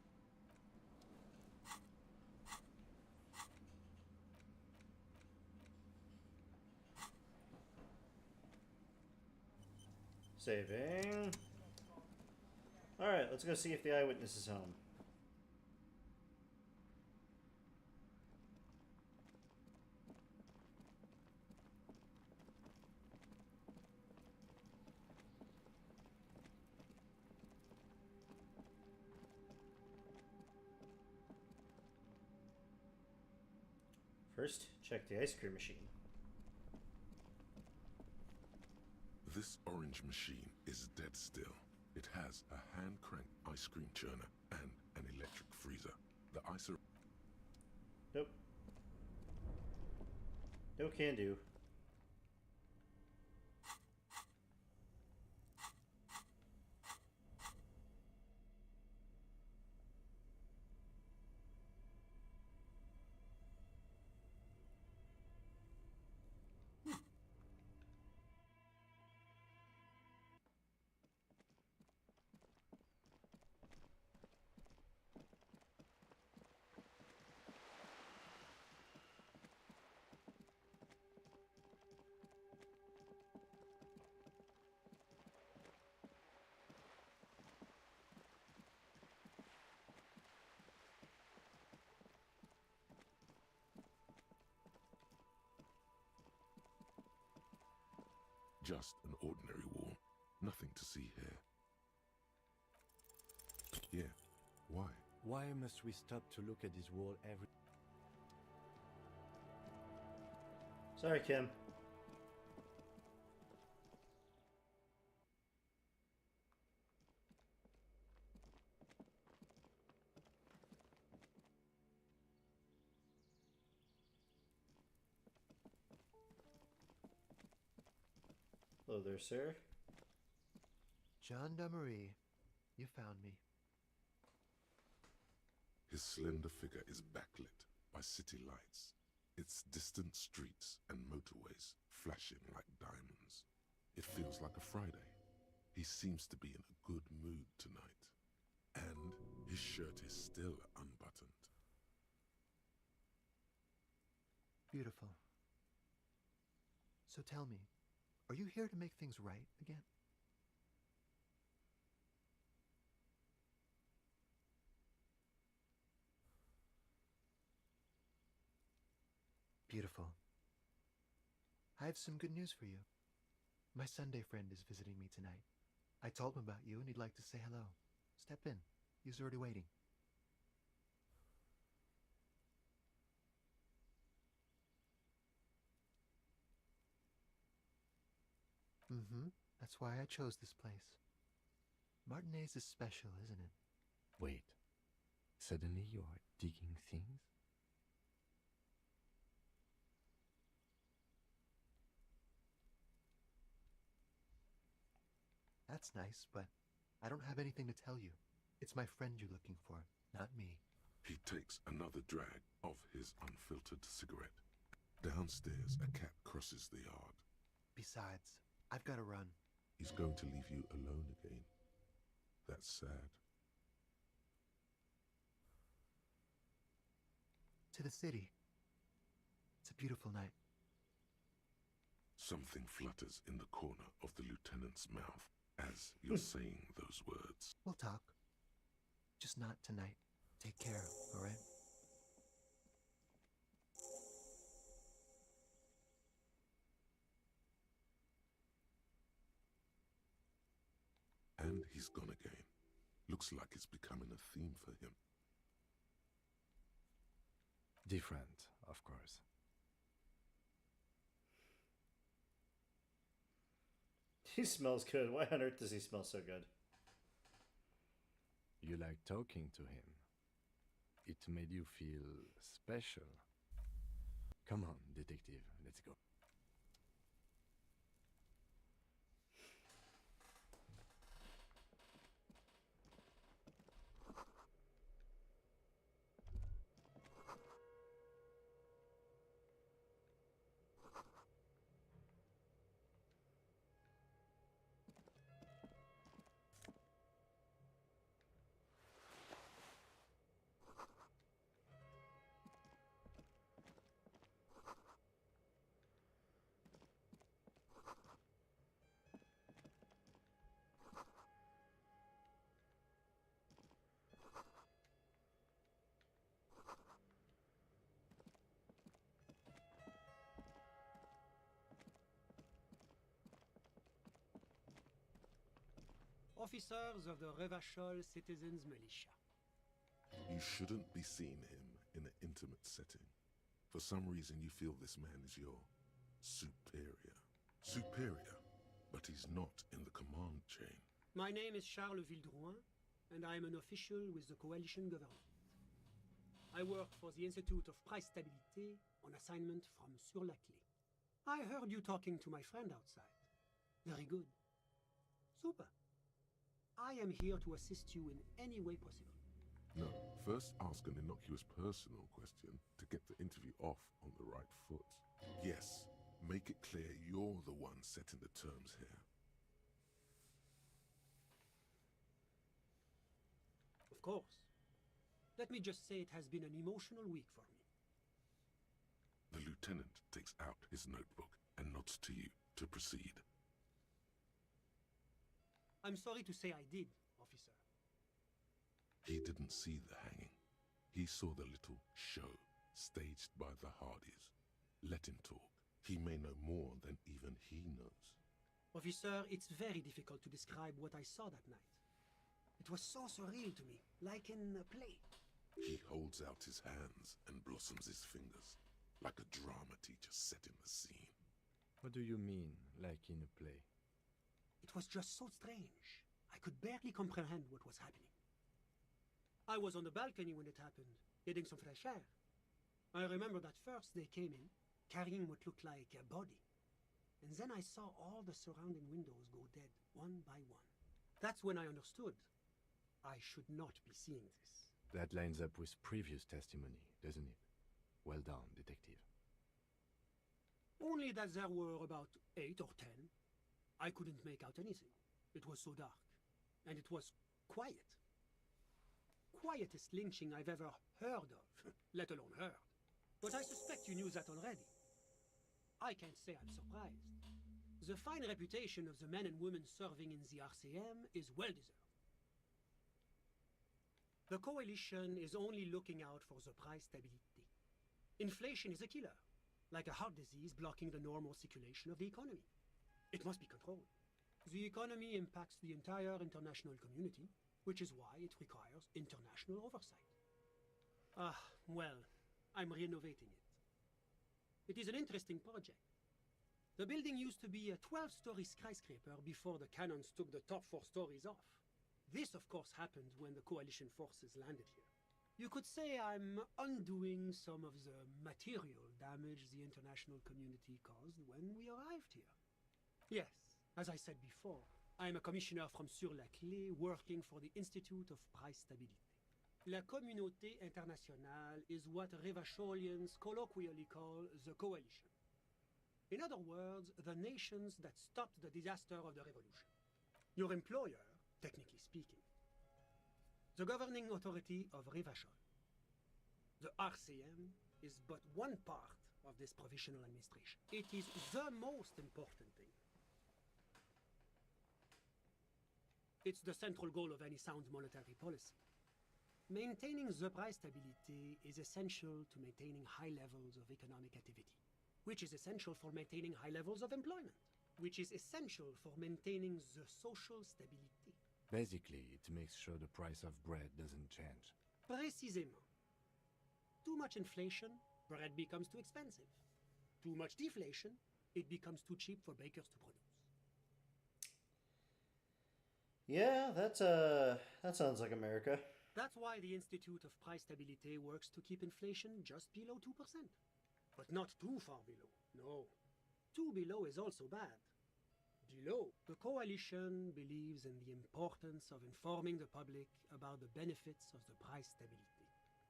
Saving. Alright, let's go see if the eyewitness is home. First, check the ice cream machine. This orange machine is dead still. It has a hand-cranked ice cream churner and an electric freezer. The ice... Nope. No can do. Just an ordinary wall. Nothing to see here. Yeah, why? Why must we stop to look at this wall every... Sorry, Kim. Hello there, sir. Gendarmerie, you found me. His slender figure is backlit by city lights, its distant streets and motorways flashing like diamonds. It feels like a Friday. He seems to be in a good mood tonight. And His shirt is still unbuttoned. Beautiful. So tell me, are you here to make things right again? Beautiful. I have some good news for you. My Sunday friend is visiting me tonight. I told him about you and he'd like to say hello. Step in. He's already waiting. That's why I chose this place. Martinez is special, isn't it? Wait. Suddenly you are digging things? That's nice, but I don't have anything to tell you. It's my friend you're looking for, not me. He takes another drag of his unfiltered cigarette. Downstairs, a cat crosses the yard. Besides, I've got to run. He's going to leave you alone again. That's sad. To the city. It's a beautiful night. Something flutters in the corner of the lieutenant's mouth as you're saying those words. We'll talk. Just not tonight. Take care, all right? And he's gone again. Looks like it's becoming a theme for him. Different, of course. He smells good. Why on earth does he smell so good? You like talking to him. It made you feel special. Come on, detective, let's go. Officers of the Revachol Citizens Militia. You shouldn't be seeing him in an intimate setting. For some reason, you feel this man is your superior. Superior, but he's not in the command chain. My name is Charles Vildrouin, and I am an official with the coalition government. I work for the Institute of Price Stabilité on assignment from Sur-la-Clé. I heard you talking to my friend outside. Very good. Super. I am here to assist you in any way possible. No, first ask an innocuous personal question to get the interview off on the right foot. Yes, make it clear you're the one setting the terms here. Of course. Let me just say it has been an emotional week for me. The lieutenant takes out his notebook and nods to you to proceed. I'm sorry to say I did, officer. He didn't see the hanging. He saw the little show staged by the Hardys. Let him talk. He may know more than even he knows. Officer, it's very difficult to describe what I saw that night. It was so surreal to me, like in a play. He holds out his hands and blossoms his fingers, like a drama teacher setting the scene. What do you mean, like in a play? It was just so strange. I could barely comprehend what was happening. I was on the balcony when it happened, getting some fresh air. I remember that first they came in, carrying what looked like a body. And then I saw all the surrounding windows go dead, one by one. That's when I understood. I should not be seeing this. That lines up with previous testimony, doesn't it? Well done, detective. Only that there were about 8 or 10. I couldn't make out anything. It was so dark. And it was quiet. quietest lynching I've ever heard of, let alone heard. But I suspect you knew that already. I can't say I'm surprised. The fine reputation of the men and women serving in the RCM is well deserved. The coalition is only looking out for the price stability. Inflation is a killer, like a heart disease blocking the normal circulation of the economy. It must be controlled. The economy impacts the entire international community, which is why it requires international oversight. Well, I'm renovating it. It is an interesting project. The building used to be a 12-story skyscraper before the cannons took the top 4 stories off. This, of course, happened when the coalition forces landed here. You could say I'm undoing some of the material damage the international community caused when we arrived here. Yes, as I said before, I'm a commissioner from Sur-la-Clé working for the Institute of Price Stability. La Communauté Internationale is what Revacholians colloquially call the coalition. In other words, the nations that stopped the disaster of the revolution. Your employer, technically speaking, the governing authority of Revachol. The RCM is but one part of this provisional administration. It is the most important thing. It's the central goal of any sound monetary policy. Maintaining the price stability is essential to maintaining high levels of economic activity, which is essential for maintaining high levels of employment, which is essential for maintaining the social stability. Basically, it makes sure the price of bread doesn't change. Précisément. Too much inflation, bread becomes too expensive. Too much deflation, it becomes too cheap for bakers to produce. Yeah, that sounds like America. That's why the Institute of Price Stability works to keep inflation just below 2%. But not too far below, no. Too below is also bad. Below, the coalition believes in the importance of informing the public about the benefits of the price stability.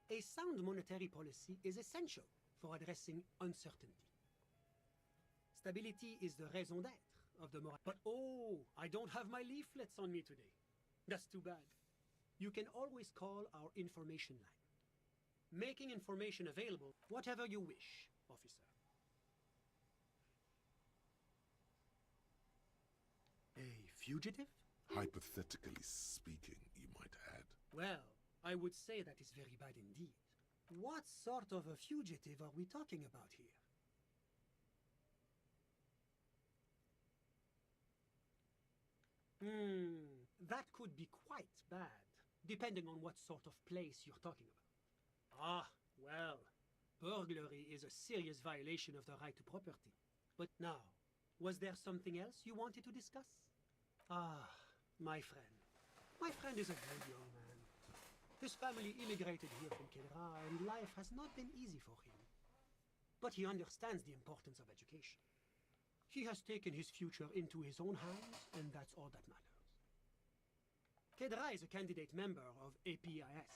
A sound monetary policy is essential for addressing uncertainty. Stability is the raison d'être of the moral. But oh, I don't have my leaflets on me today. That's too bad. You can always call our information line. Making information available, whatever you wish, officer. A fugitive? Hypothetically speaking, you might add. Well, I would say that is very bad indeed. What sort of a fugitive are we talking about here? That could be quite bad, depending on what sort of place you're talking about. Well, burglary is a serious violation of the right to property. But now, was there something else you wanted to discuss? My friend. My friend is a good young man. His family immigrated here from Kedra, and life has not been easy for him. But he understands the importance of education. He has taken his future into his own hands, and that's all that matters. Kedra is a candidate member of APIS.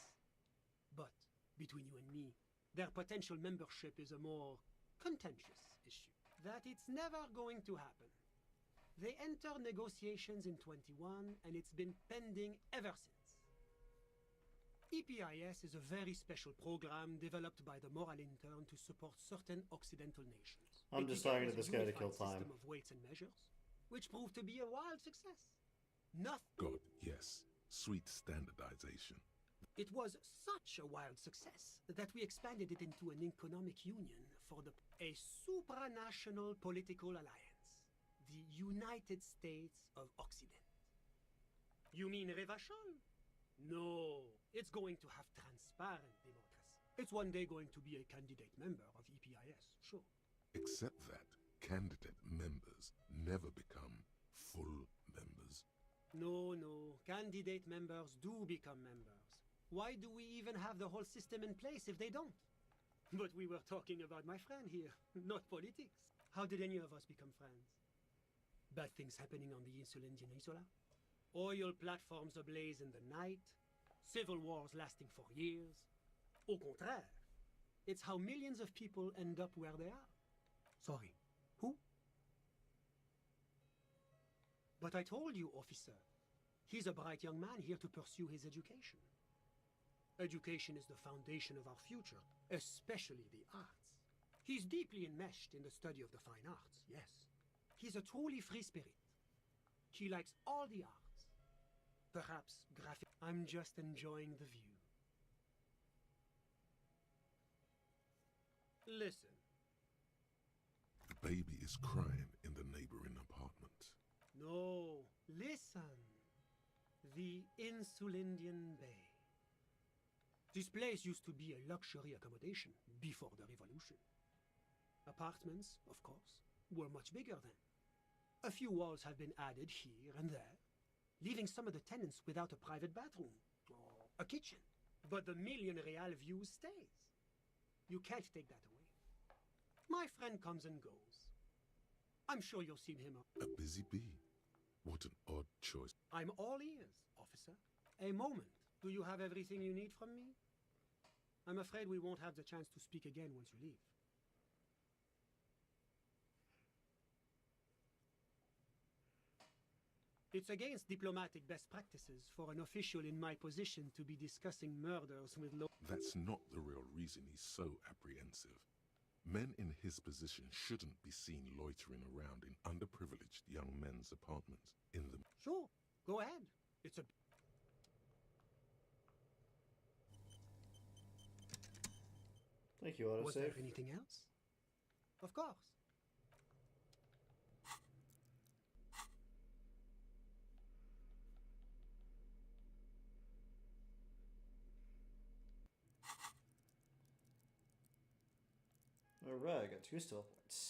But, between you and me, their potential membership is a more contentious issue. That it's never going to happen. They entered negotiations in 21, and it's been pending ever since. EPIS is a very special program developed by the Moral Intern to support certain Occidental nations. I'm just talking to this guy to kill time. System of weights and measures, which proved to be a wild success. Nothing. God, yes. Sweet standardization. It was such a wild success that we expanded it into an economic union for a supranational political alliance, the United States of Occident. You mean Revachol? No, it's going to have transparent democracy. It's one day going to be a candidate member of EPIS, sure. Except that candidate members never become full members. No, candidate members do become members. Why do we even have the whole system in place if they don't? But we were talking about my friend here, not politics. How did any of us become friends? Bad things happening on the Insulindian Isola? Oil platforms ablaze in the night? Civil wars lasting for years? Au contraire, it's how millions of people end up where they are. Sorry, who? But I told you, officer, he's a bright young man here to pursue his education. Education is the foundation of our future, especially the arts. He's deeply enmeshed in the study of the fine arts, yes. He's a truly free spirit. He likes all the arts. Perhaps graphic. I'm just enjoying the view. Listen. The baby is crying in the neighboring apartment. No, listen. The Insulindian Bay. This place used to be a luxury accommodation before the revolution. Apartments, of course, were much bigger then. A few walls have been added here and there, leaving some of the tenants without a private bathroom or a kitchen. But the million real view stays. You can't take that away. My friend comes and goes. I'm sure you'll see him. A busy bee. What an odd choice. I'm all ears, officer. A moment. Do you have everything you need from me? I'm afraid we won't have the chance to speak again once you leave. It's against diplomatic best practices for an official in my position to be discussing murders with That's not the real reason he's so apprehensive. Men in his position shouldn't be seen loitering around in underprivileged young men's apartments in the... Sure, go ahead. It's a... Thank you, autosave. Was there anything else? Of course. Alright, I got 2 still points.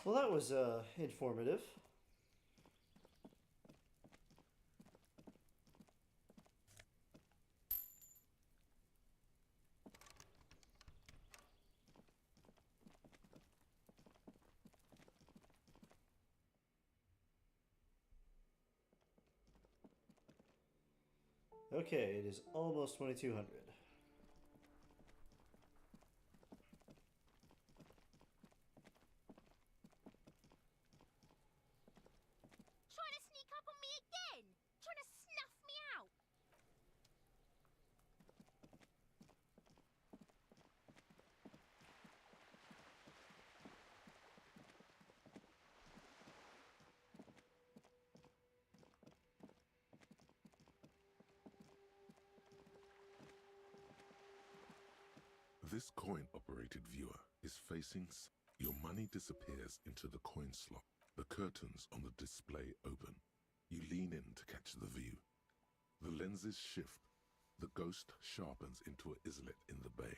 Well, that was informative. Okay, it is almost 2200. Trying to sneak up on me again! Trying to snuff me out! This coin-operated viewer is facing... Your money disappears into the coin slot. The curtains on the display open. You lean in to catch the view. The lenses shift. The ghost sharpens into an islet in the bay.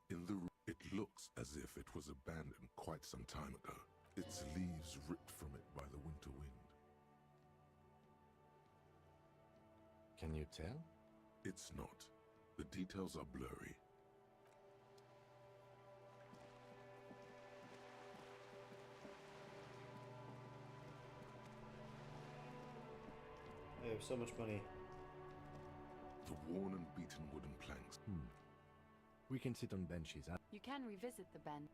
In the room, it looks as if it was abandoned quite some time ago. Its leaves ripped from it by the winter wind. Can you tell? It's not. The details are blurry. I have so much money. The worn and beaten wooden planks. We can sit on benches. You can revisit the bench.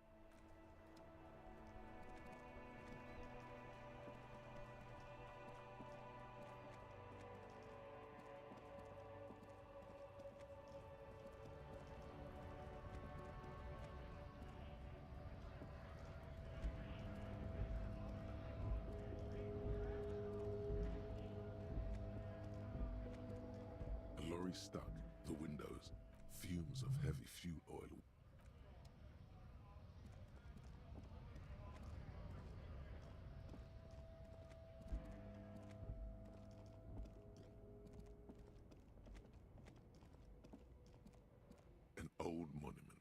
A lorry stuck. The windows. Fumes of heavy fuel oil.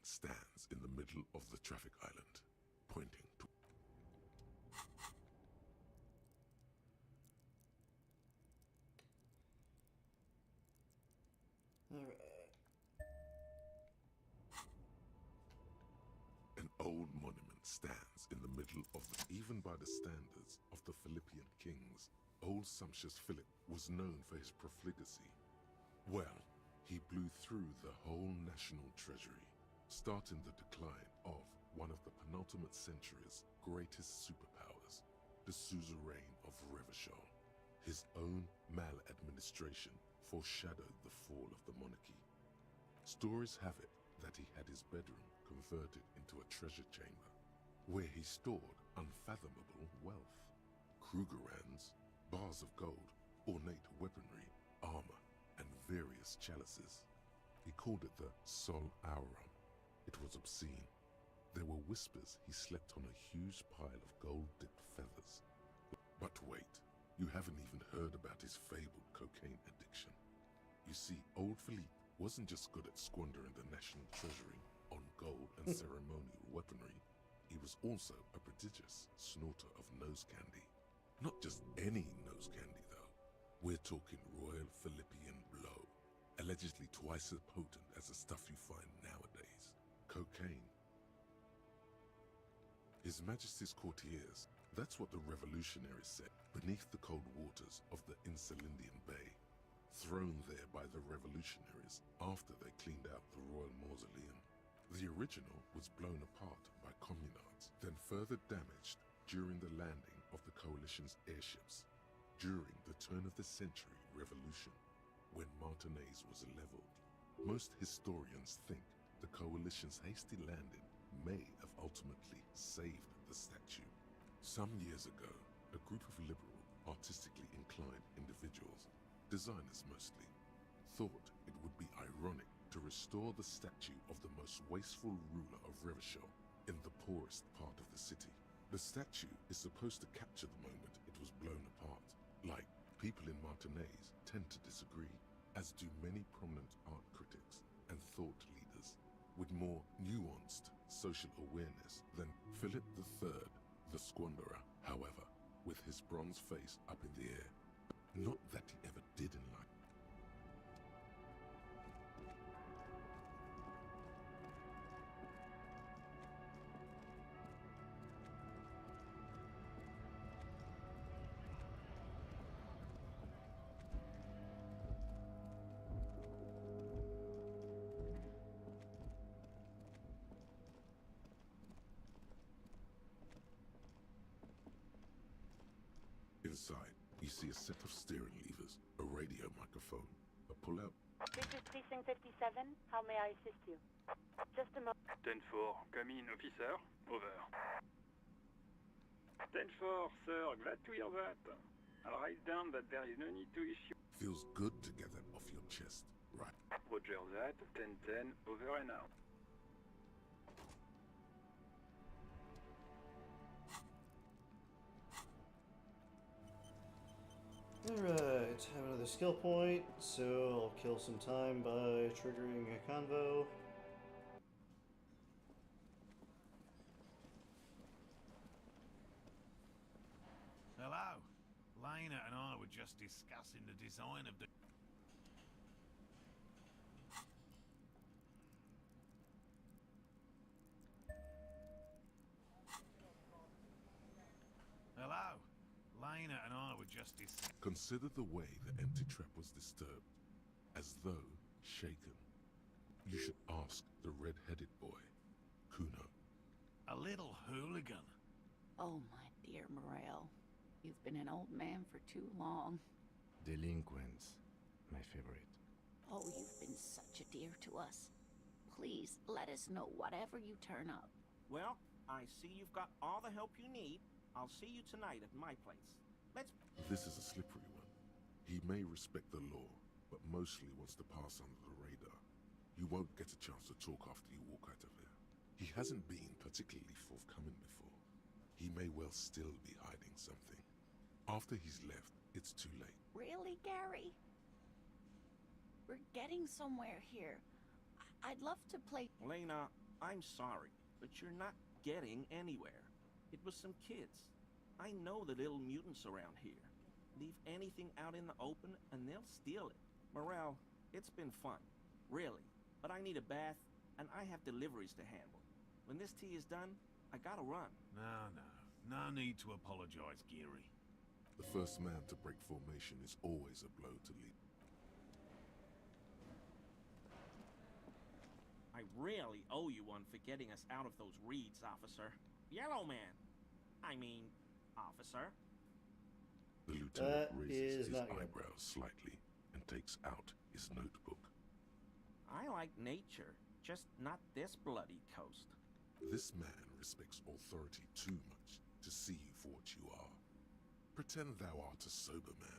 stands in the middle of the traffic island, pointing to... Alright. An old monument stands in the middle of even by the standards of the Philippian kings. Old sumptuous Philip was known for his profligacy. Well, he blew through the whole national treasury, starting the decline of one of the penultimate century's greatest superpowers, the suzerain of Revachol. His own maladministration foreshadowed the fall of the monarchy. Stories have it that he had his bedroom converted into a treasure chamber, where he stored unfathomable wealth. Krugerrands, bars of gold, ornate weaponry, armor, and various chalices. He called it the Sol Aurum. It was obscene. There were whispers he slept on a huge pile of gold-dipped feathers. But wait, you haven't even heard about his fabled cocaine addiction. You see, old Philippe wasn't just good at squandering the national treasury on gold and ceremonial weaponry. He was also a prodigious snorter of nose candy. Not just any nose candy, though. We're talking Royal Philippian Blow, allegedly twice as potent as the stuff you find nowadays. Cocaine. His Majesty's courtiers, that's what the revolutionaries said, beneath the cold waters of the Insulindian Bay, thrown there by the revolutionaries after they cleaned out the royal mausoleum. The original was blown apart by communards, then further damaged during the landing of the coalition's airships during the turn-of-the-century revolution, when Martinez was leveled. Most historians think the coalition's hasty landing may have ultimately saved the statue. Some years ago, a group of liberal, artistically inclined individuals, designers mostly, thought it would be ironic to restore the statue of the most wasteful ruler of Revachol in the poorest part of the city. The statue is supposed to capture the moment it was blown apart. Like, people in Martinez tend to disagree, as do many prominent art critics and thought leaders with more nuanced social awareness than Philip III, the Squanderer, however, with his bronze face up in the air. Not that he ever did in life. Inside, you see a set of steering levers, a radio microphone, a pull-out. This is Precinct 57. How may I assist you? Just a moment. 10-4, come in, officer. Over. 10-4, sir, glad to hear that. I'll write down that there is no need to issue. Feels good to get that off your chest, right? Roger that, 10-10, over and out. Alright, have another skill point, so I'll kill some time by triggering a convo. Hello. Lena and I were just discussing the design of the... Hello. Lena and I were just Consider the way the empty trap was disturbed, as though shaken. You should ask the red-headed boy, Kuno. A little hooligan. Oh, my dear Morel. You've been an old man for too long. Delinquents, my favorite. Oh, you've been such a dear to us. Please, let us know whatever you turn up. Well, I see you've got all the help you need. I'll see you tonight at my place. Let's... This is a slippery one. He may respect the law, but mostly wants to pass under the radar. You won't get a chance to talk after you walk out of there. He hasn't been particularly forthcoming before. He may well still be hiding something. After he's left, it's too late. Really, Gary? We're getting somewhere here. I'd love to play... Lena, I'm sorry, but you're not getting anywhere. It was some kids. I know the little mutants around here. Leave anything out in the open and they'll steal it. Morel, it's been fun. Really. But I need a bath, and I have deliveries to handle. When this tea is done, I gotta run. No need to apologize, Geary. The first man to break formation is always a blow to lead. I really owe you one for getting us out of those reeds, officer. Yellow man. I mean, officer. The lieutenant That raises is his not good. eyebrows slightly and takes out his notebook. I like nature, just not this bloody coast. This man respects authority too much to see you for what you are. Pretend thou art a sober man.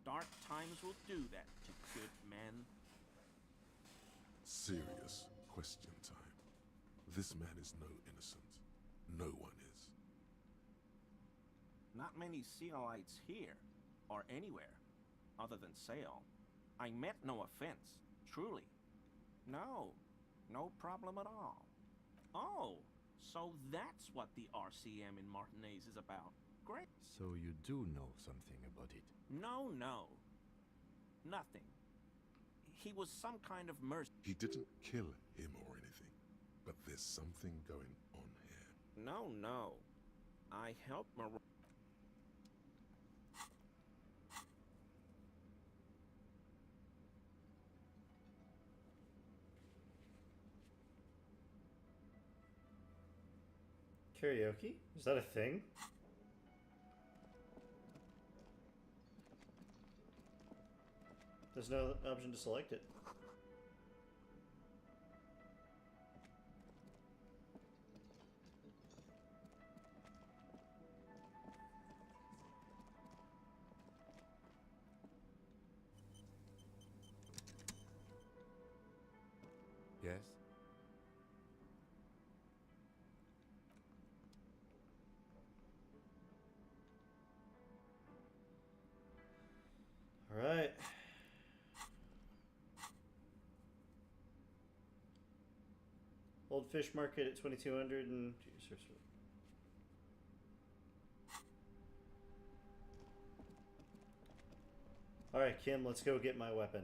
Dark times will do that to good men. Serious question time. This man is no innocent. No one is. Not many Sealites here, or anywhere, other than Sale. I meant no offense, truly. No problem at all. Oh, so that's what the RCM in Martinez is about. Great. So you do know something about it? No. Nothing. He was some kind of merc. He didn't kill him or anything, but there's something going on here. No. I helped Mar... Karaoke? Is that a thing? There's no option to select it. Yes? All right. Old Fish Market at 2200 and... Alright, Kim, let's go get my weapon.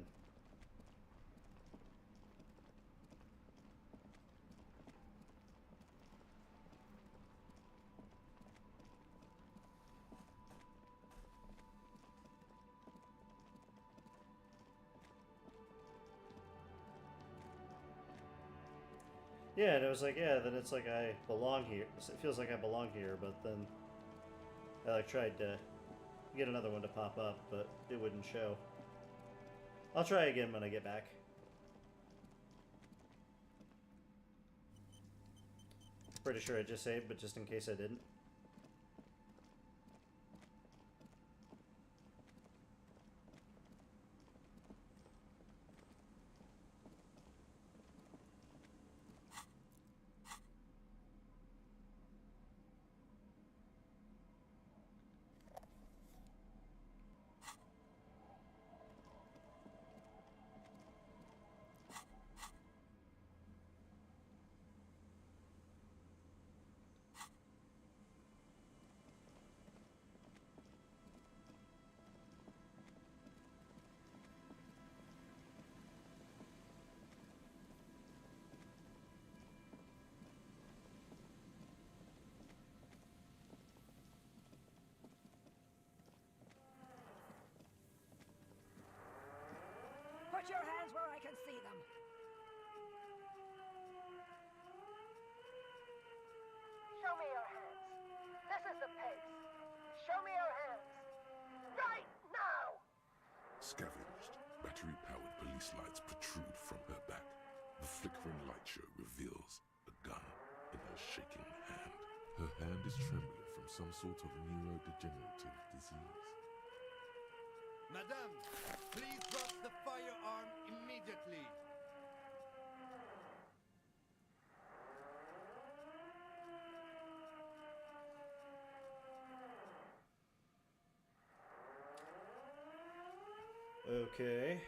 Yeah, and it was like, yeah, then it's like I belong here. It feels like I belong here, but then I like tried to get another one to pop up, but it wouldn't show. I'll try again when I get back. Pretty sure I just saved, but just in case I didn't. Put your hands where I can see them. Show me your hands. This is the pace. Show me your hands. Right now! Scavenged, battery-powered police lights protrude from her back. The flickering light show reveals a gun in her shaking hand. Her hand is trembling from some sort of neurodegenerative disease. Madame, please drop the firearm immediately. Okay.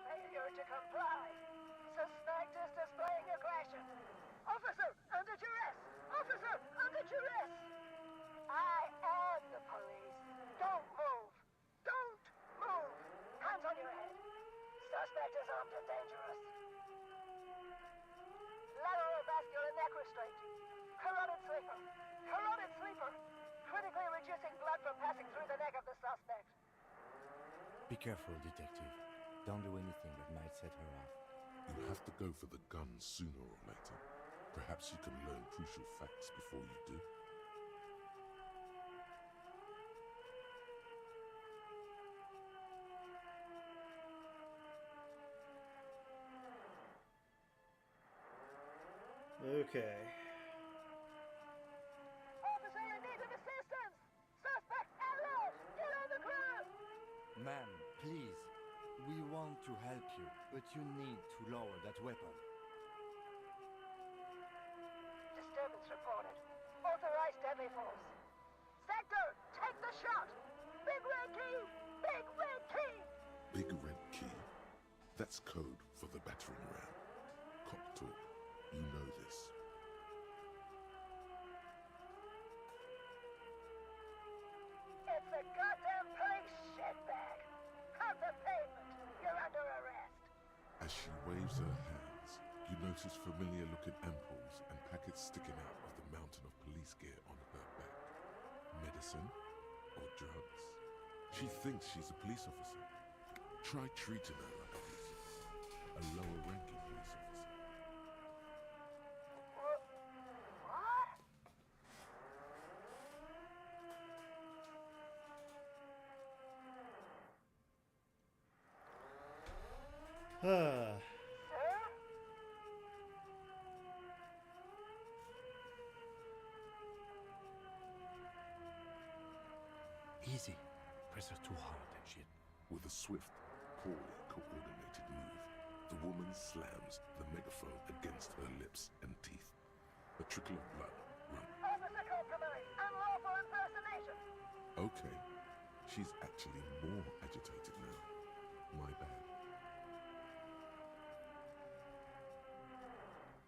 Failure to comply. Suspect is displaying aggression. Officer, under duress! Officer, under duress! I am the police. Don't move. Don't move. Hands on your head. Suspect is armed and dangerous. Lateral vascular neck restraint. Carotid sleeper. Carotid sleeper. Critically reducing blood from passing through the neck of the suspect. Be careful, detective. Don't do anything that might set her off. You have to go for the gun sooner or later. Perhaps you can learn crucial facts before you do. Okay. Officer in need of assistance! Suspect alert! Get on the ground! Ma'am, please. We want to help you, but you need to lower that weapon. Disturbance reported. Authorized deadly force. Sector, take the shot! Big red key! Big red key! Big red key. That's code for the battering ram. Cop talk. You know this. It's a goddamn police shitbag! Off the pavement! You're under arrest! As she waves her hands, you notice familiar looking ampoules and packets sticking out of the mountain of police gear on her back. Medicine or drugs? She thinks she's a police officer. Try treating her like a police officer. A lower ranking police officer. What? Sir? Easy. Press her too hard and shit. With a swift, poorly coordinated move, the woman slams the megaphone against her lips and teeth. A trickle of blood runs. Officer compromise! Unlawful impersonation! Okay, she's actually more agitated now. My bad.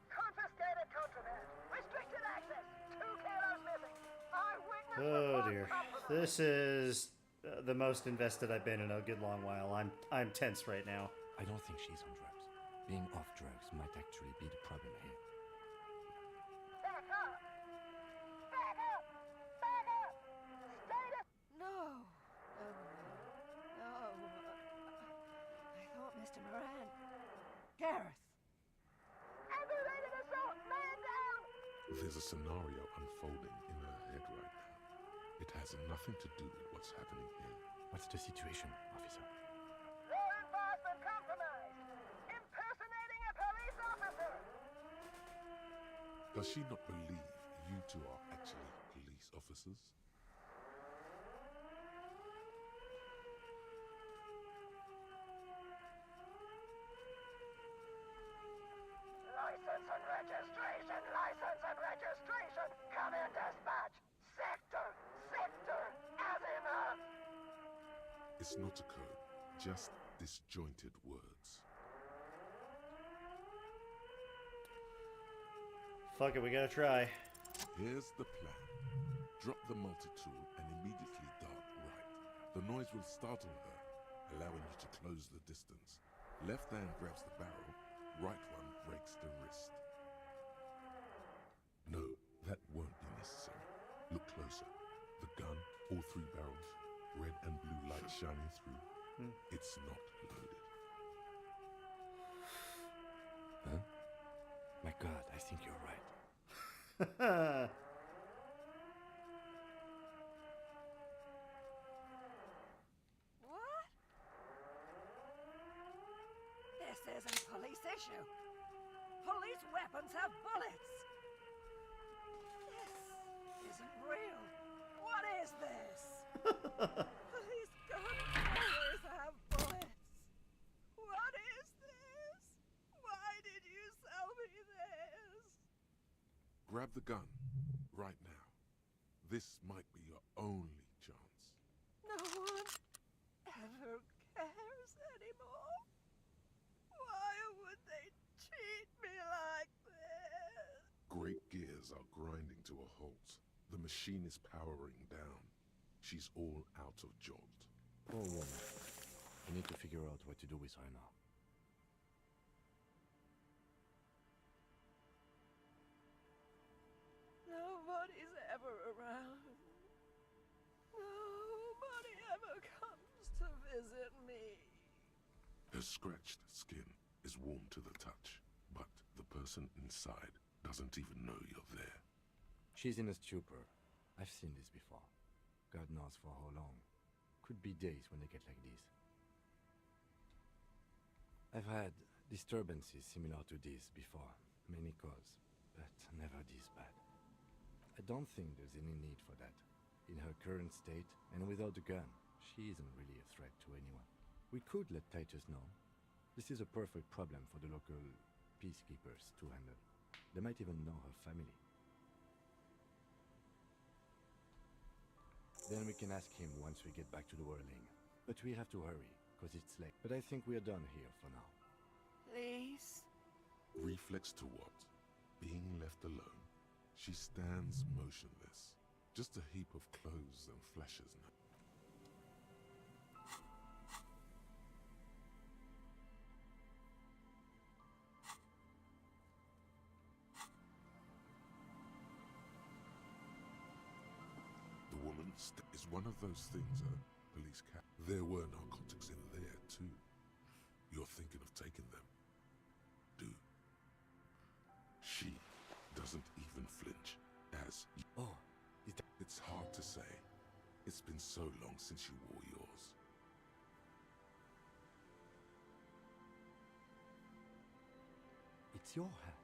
Confiscated contraband! Restricted access! 2 kilos missing! Eyewitness Oh report dear. compromised! This is the most invested I've been in a good long while. I'm tense right now. I don't think she's on drugs. Being off drugs might actually be the problem here. Back up! Back up! Back up! Stay the... No. No. I thought Mr. Moran. Gareth. Aggravated assault! Man down! There's a scenario unfolding in her head right now. It has nothing to do with what's happening here. What's the situation, officer? Law enforcement compromised! Impersonating a police officer! Does she not believe you two are actually police officers? License and registration! License and registration! Come in, dispatch! Sector! Sector! Azimuth! It's not a code, just disjointed words. Fuck it, we gotta try. Here's the plan. Drop the multi-tool and immediately dart right. The noise will startle her, allowing you to close the distance. Left hand grabs the barrel, right one breaks the wrist. No, that won't be necessary. Look closer. The gun, all 3 barrels, red and blue light shining through. It's not loaded. Huh? My God, I think you're right. What? This isn't police issue. Police weapons have bullets. This isn't real. What is this? Police guns always have bullets. What is this? Why did you sell me this? Grab the gun, right now. This might be only chance. No one ever cares anymore. Why would they treat me like this? Great gears are grinding to a halt. The machine is powering down. She's all out of jolt. Poor woman. We need to figure out what to do with her now. Nobody's ever around. Nobody ever comes to visit me. Her scratched skin is warm to the touch, but the person inside doesn't even know you're there. She's in a stupor. I've seen this before. God knows for how long. Could be days when they get like this. I've had disturbances similar to this before, many cause, but never this bad. I don't think there's any need for that. In her current state, and without a gun, she isn't really a threat to anyone. We could let Titus know. This is a perfect problem for the local peacekeepers to handle. They might even know her family. Then we can ask him once we get back to the whirling. But we have to hurry, because it's late. But I think we're done here for now. Please. Reflex to what? Being left alone. She stands motionless. Just a heap of clothes and fleshes now. The woman is one of those things police cap. There were narcotics in there too. You're thinking of taking them. Do. She doesn't even flinch as... Oh, it's hard to say. It's been so long since you wore yours. It's your hat.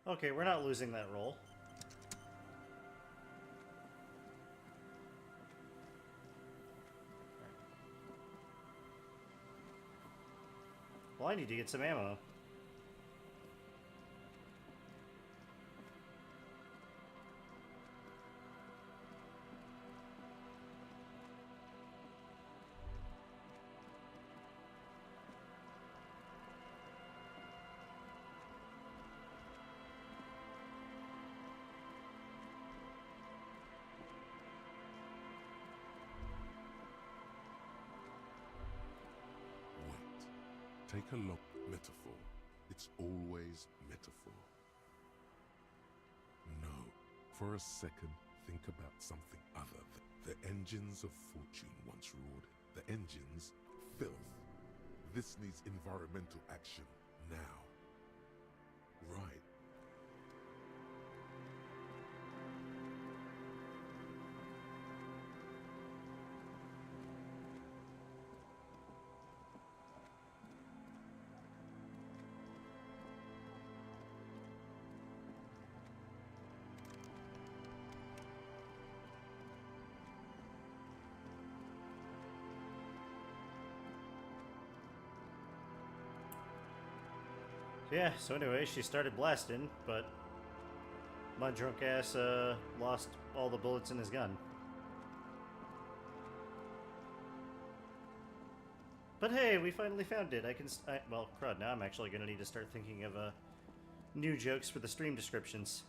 Okay, we're not losing that roll. Well, I need to get some ammo. Take a look. Metaphor. It's always metaphor. No. For a second, think about something other than the engines of fortune once ruled. The engines, filth. This needs environmental action now. Right. Yeah, so anyway, she started blasting, but my drunk ass lost all the bullets in his gun. But hey, we finally found it. Well, crud, now I'm actually going to need to start thinking of new jokes for the stream descriptions.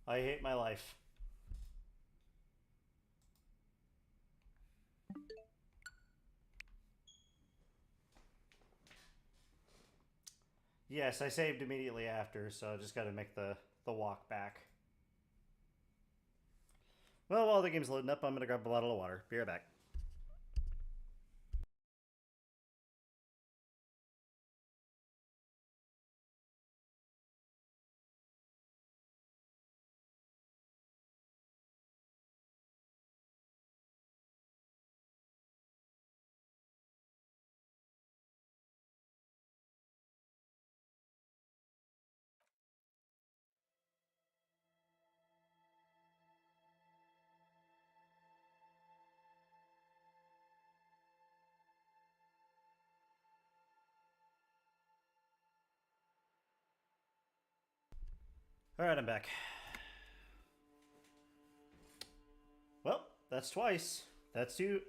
I hate my life. Yes, I saved immediately after, so I just got to make the walk back. Well, while the game's loading up, I'm going to grab a bottle of water. Be right back. Alright, I'm back. Well, that's twice. That's two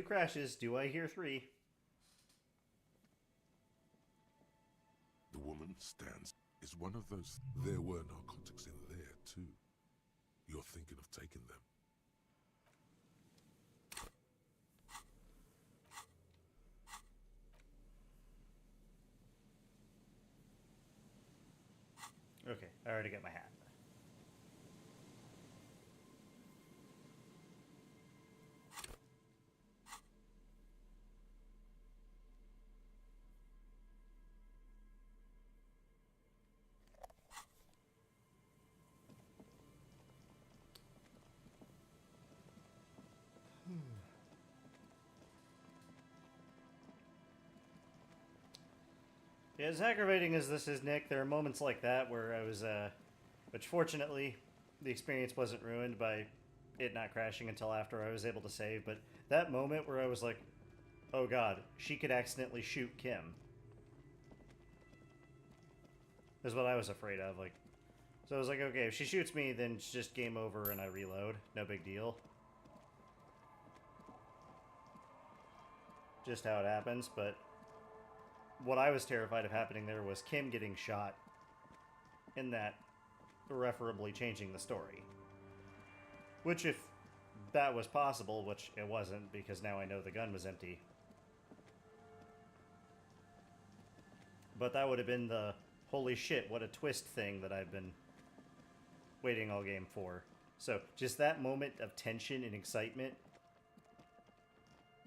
crashes. Do I hear 3? The woman stands. Is one of those. There were narcotics in there, too. You're thinking of taking them. Okay, I already got my hat. Yeah, as aggravating as this is, Nick, there are moments like that where I was, which fortunately, the experience wasn't ruined by it not crashing until after I was able to save, but that moment where I was like, oh god, she could accidentally shoot Kim, is what I was afraid of, like, so I was like, okay, if she shoots me, then it's just game over and I reload, no big deal. Just how it happens, but what I was terrified of happening there was Kim getting shot, and that irreparably changing the story. Which, if that was possible, which it wasn't, because now I know the gun was empty. But that would have been the holy shit, what a twist thing that I've been waiting all game for. So, just that moment of tension and excitement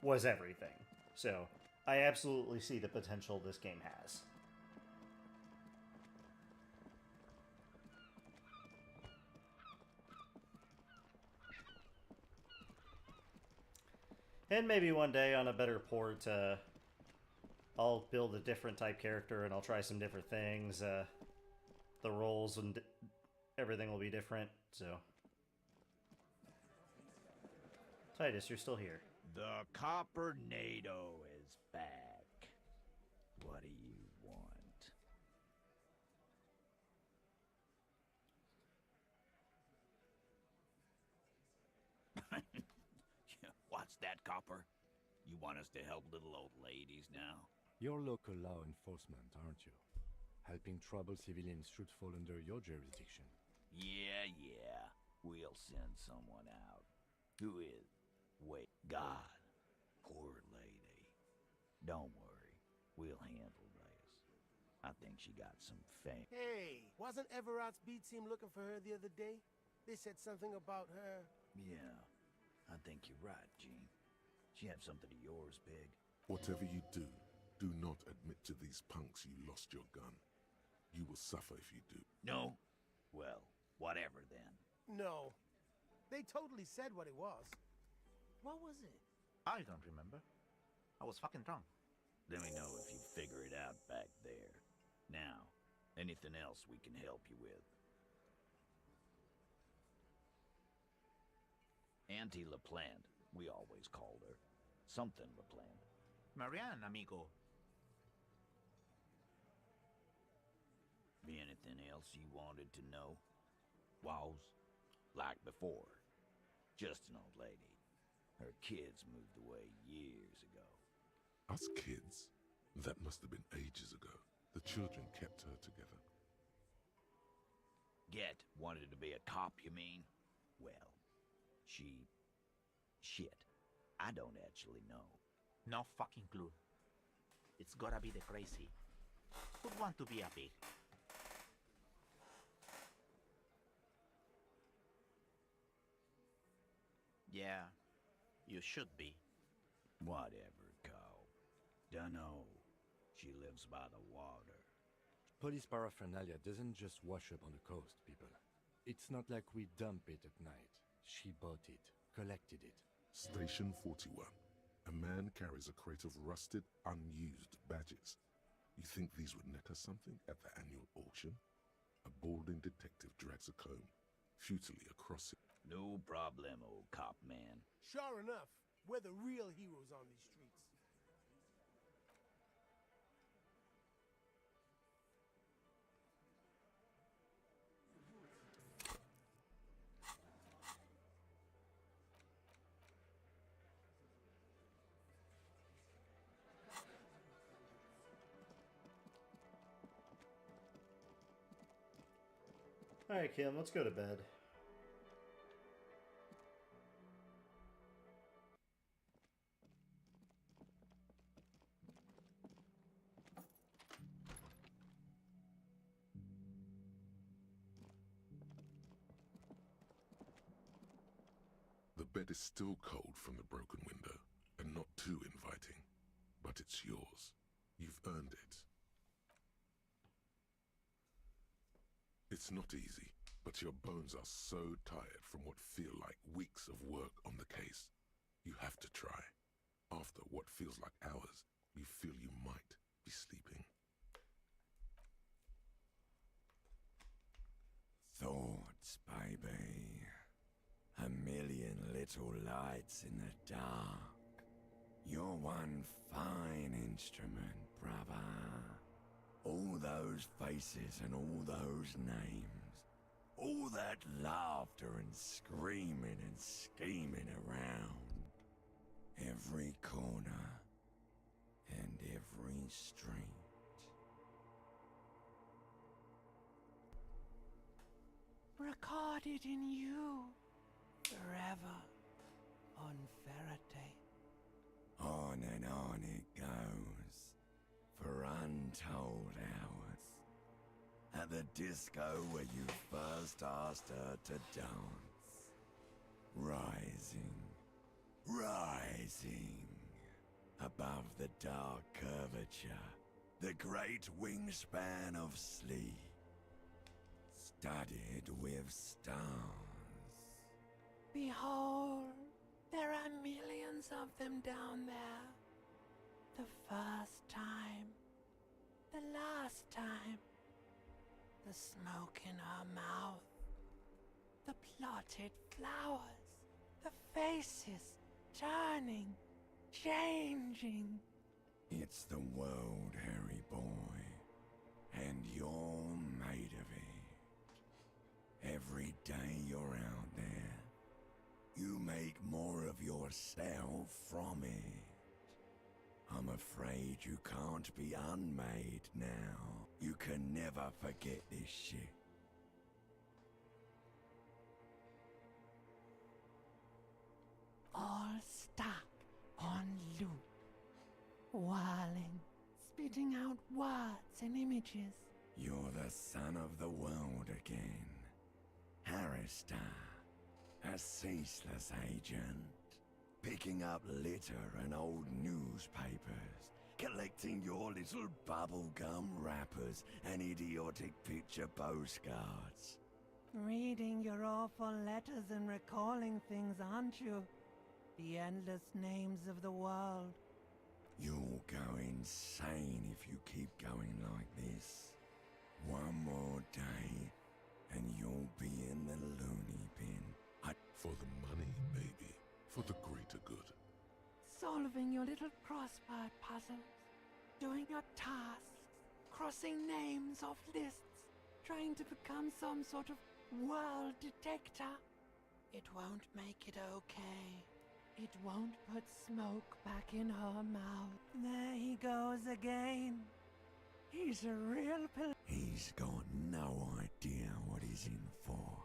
was everything. So, I absolutely see the potential this game has. And maybe one day on a better port, I'll build a different type character and I'll try some different things. The roles and everything will be different, so. Titus, you're still here. The Coppernado is back. What do you want? What's that, Copper? You want us to help little old ladies now? You're local law enforcement, aren't you? Helping troubled civilians should fall under your jurisdiction. Yeah. We'll send someone out. Who is? Wait, God. Poor lady. Don't worry. We'll handle this. I think she got some fame. Hey, wasn't Everott's B team looking for her the other day? They said something about her. Yeah, I think you're right, Gene. She have something of yours, Pig. Whatever you do, do not admit to these punks you lost your gun. You will suffer if you do. No? Well, whatever then. No. They totally said what it was. What was it? I don't remember. I was fucking drunk. Let me know if you figure it out back there. Now, anything else we can help you with? Auntie LaPlante, we always called her. Something LaPlante. Marianne, amigo. Be anything else you wanted to know? Was? Like before. Just an old lady. Her kids moved away years ago. Us kids? That must have been ages ago. The children kept her together. Get wanted to be a cop, you mean? Well, shit. I don't actually know. No fucking clue. It's gotta be the crazy. Would want to be a pig. Yeah, you should be. Whatever, Cole. Dunno. She lives by the water. Police paraphernalia doesn't just wash up on the coast, people. It's not like we dump it at night. She bought it, collected it. Station 41. A man carries a crate of rusted, unused badges. You think these would net us something at the annual auction? A balding detective drags a comb, futilely across it. No problemo, cop man. Sure enough, we're the real heroes on these streets. Alright, Kim, let's go to bed. The bed is still cold from the broken window, and not too inviting. But it's yours. You've earned it. It's not easy, but your bones are so tired from what feel like weeks of work on the case. You have to try. After what feels like hours, you feel you might be sleeping. Thoughts, baby. A million little lights in the dark. You're one fine instrument, brother. All those faces and all those names. All that laughter and screaming and scheming around. Every corner and every street. Recorded in you forever on Faraday. On and on it goes for untold hours. At the disco where you first asked her to dance. Rising, rising above the dark curvature, the great wingspan of sleep, studded with stars. Behold, there are millions of them down there. The first time, the last time, the smoke in her mouth, the plotted flowers, the faces turning, changing. It's the world, Harry boy, and you're made of it. Every day you're out there, you make more of yourself from it. I'm afraid you can't be unmade now. You can never forget this shit. All stuck on loop, whirling, spitting out words and images. You're the son of the world again. Harrister, a ceaseless agent. Picking up litter and old newspapers. Collecting your little bubblegum wrappers and idiotic picture postcards. Reading your awful letters and recalling things, aren't you? The endless names of the world. You'll go insane if you keep going like this. One more day, and you'll be in the loony bin. For the money, baby. For the greater good. Solving your little crossword puzzles. Doing your tasks. Crossing names off lists. Trying to become some sort of world detector. It won't make it okay. It won't put smoke back in her mouth. There he goes again. He's a real He's got no idea what he's in for.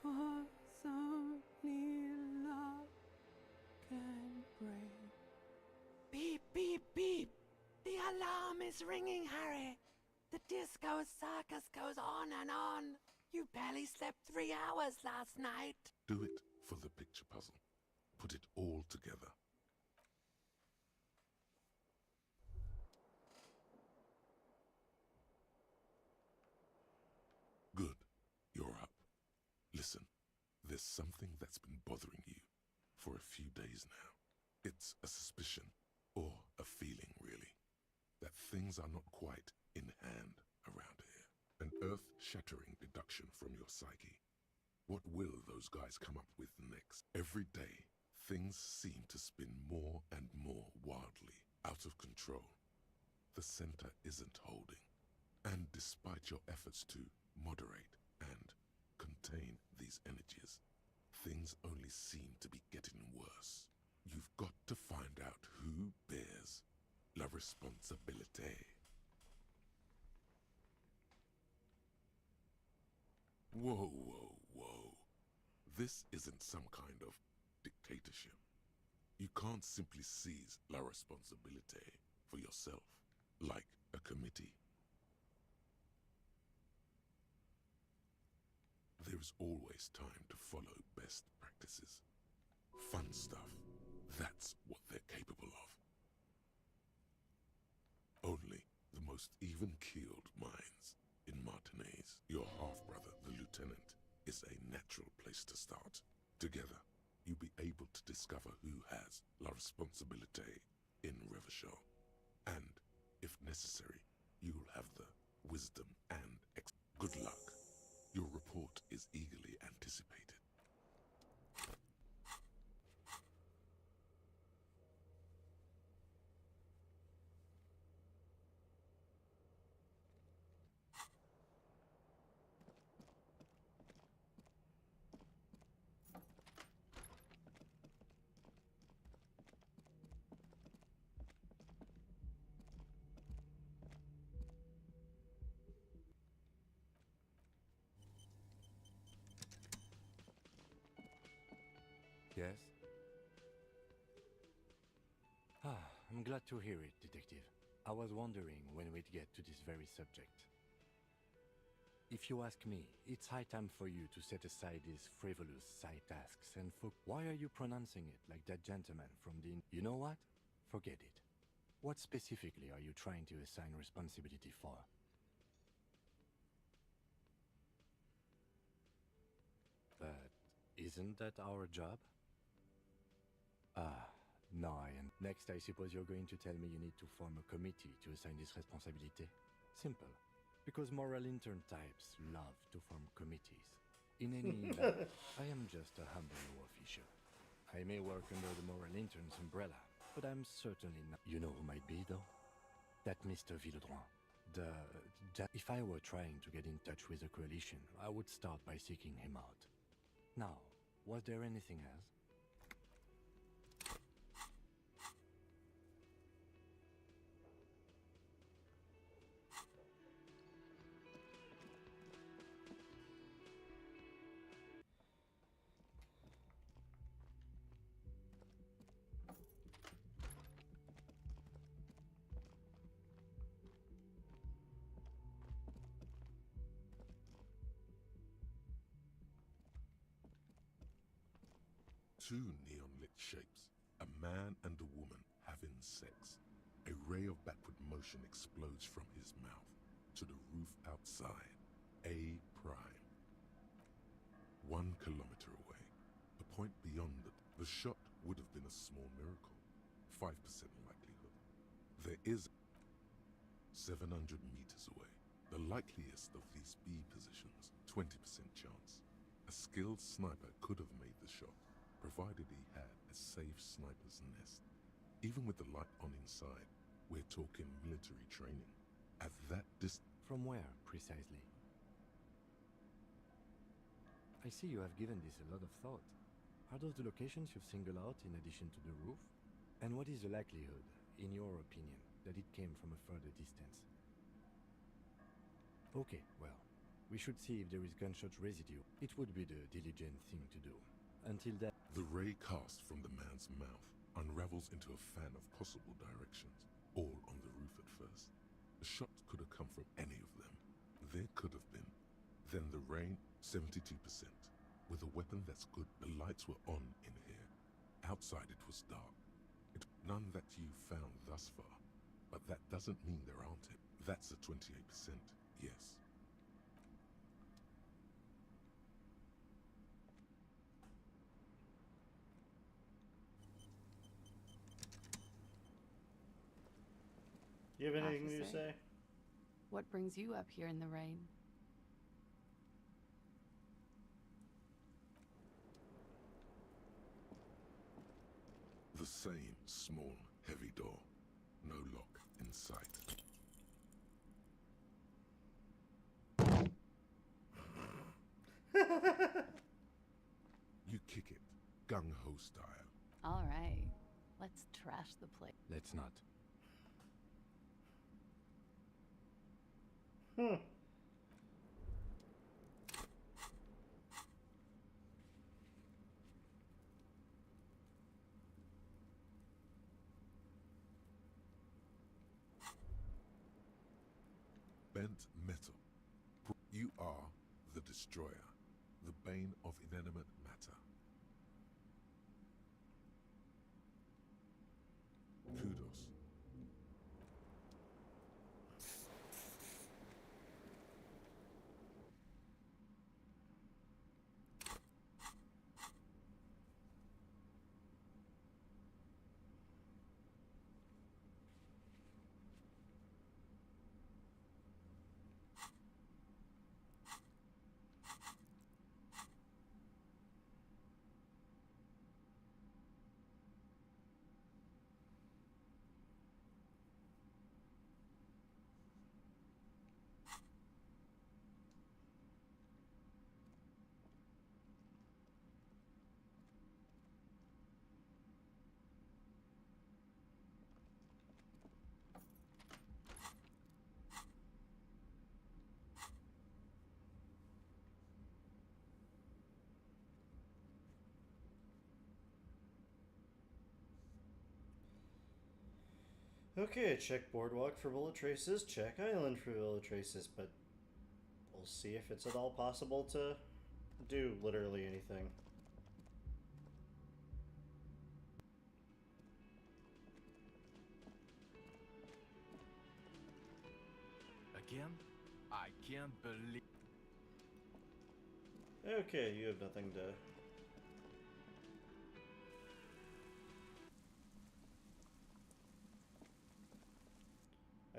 'Cause only love can break. Beep, beep, beep. The alarm! alarm is ringing, Harry. The disco circus goes on and on. You barely slept 3 hours last night. Do it for the picture puzzle. Put it all together. Good. You're up. Listen, there's something that's been bothering you for a few days now. It's a suspicion, or a feeling really, that things are not quite in hand around here. An earth-shattering deduction from your psyche. What will those guys come up with next? Every day, things seem to spin more and more wildly, out of control. The center isn't holding. And despite your efforts to moderate and contain these energies, things only seem to be getting worse. You've got to find out who bears la responsabilité. Whoa, whoa, whoa. This isn't some kind of dictatorship. You can't simply seize la responsabilité for yourself, like a committee. There's always time to follow best practices. Fun stuff. That's what they're capable of. Only the most even-keeled minds in Martinez. Your half-brother, the lieutenant, is a natural place to start. Together, you'll be able to discover who has la responsabilité in Revachol. And, if necessary, you'll have the wisdom and good luck. Your report is eagerly anticipated. Yes? I'm glad to hear it, Detective. I was wondering when we'd get to this very subject. If you ask me, it's high time for you to set aside these frivolous side tasks and why are you pronouncing it like that gentleman from the... You know what? Forget it. What specifically are you trying to assign responsibility for? But isn't that our job? No, next I suppose you're going to tell me you need to form a committee to assign this responsibility. Simple. Because moral intern types love to form committees. In any event, I am just a humble law official. I may work under the moral intern's umbrella, but I'm certainly not... You know who might be, though? That Mr. Villeudroit. If I were trying to get in touch with the coalition, I would start by seeking him out. Now, was there anything else? Two neon-lit shapes, a man and a woman having sex. A ray of backward motion explodes from his mouth to the roof outside. A prime. 1 kilometer away, a point beyond it. The shot would have been a small miracle. 5% likelihood. There is 700 meters away. The likeliest of these B positions, 20% chance. A skilled sniper could have made the shot, provided he had a safe sniper's nest. Even with the light on inside, we're talking military training. At that distance... From where, precisely? I see you have given this a lot of thought. Are those the locations you've singled out in addition to the roof? And what is the likelihood, in your opinion, that it came from a further distance? Okay, well, we should see if there is gunshot residue. It would be the diligent thing to do. Until then... The ray cast from the man's mouth unravels into a fan of possible directions, all on the roof at first. The shots could have come from any of them. There could have been. Then the rain, 72%. With a weapon that's good, the lights were on in here. Outside it was dark. None that you've found thus far. But that doesn't mean there aren't it. That's a 28%, yes. You have anything new to Officer? say? What brings you up here in the rain? The same small, heavy door. No lock in sight. You kick it, gung-ho style. All right. Let's trash the place. Let's not. Bent metal. You are the destroyer, the bane of inanimate matter. Kudos. Okay, check boardwalk for bullet traces, check island for bullet traces, but we'll see if it's at all possible to do literally anything. Again? I can't believe... Okay, you have nothing to...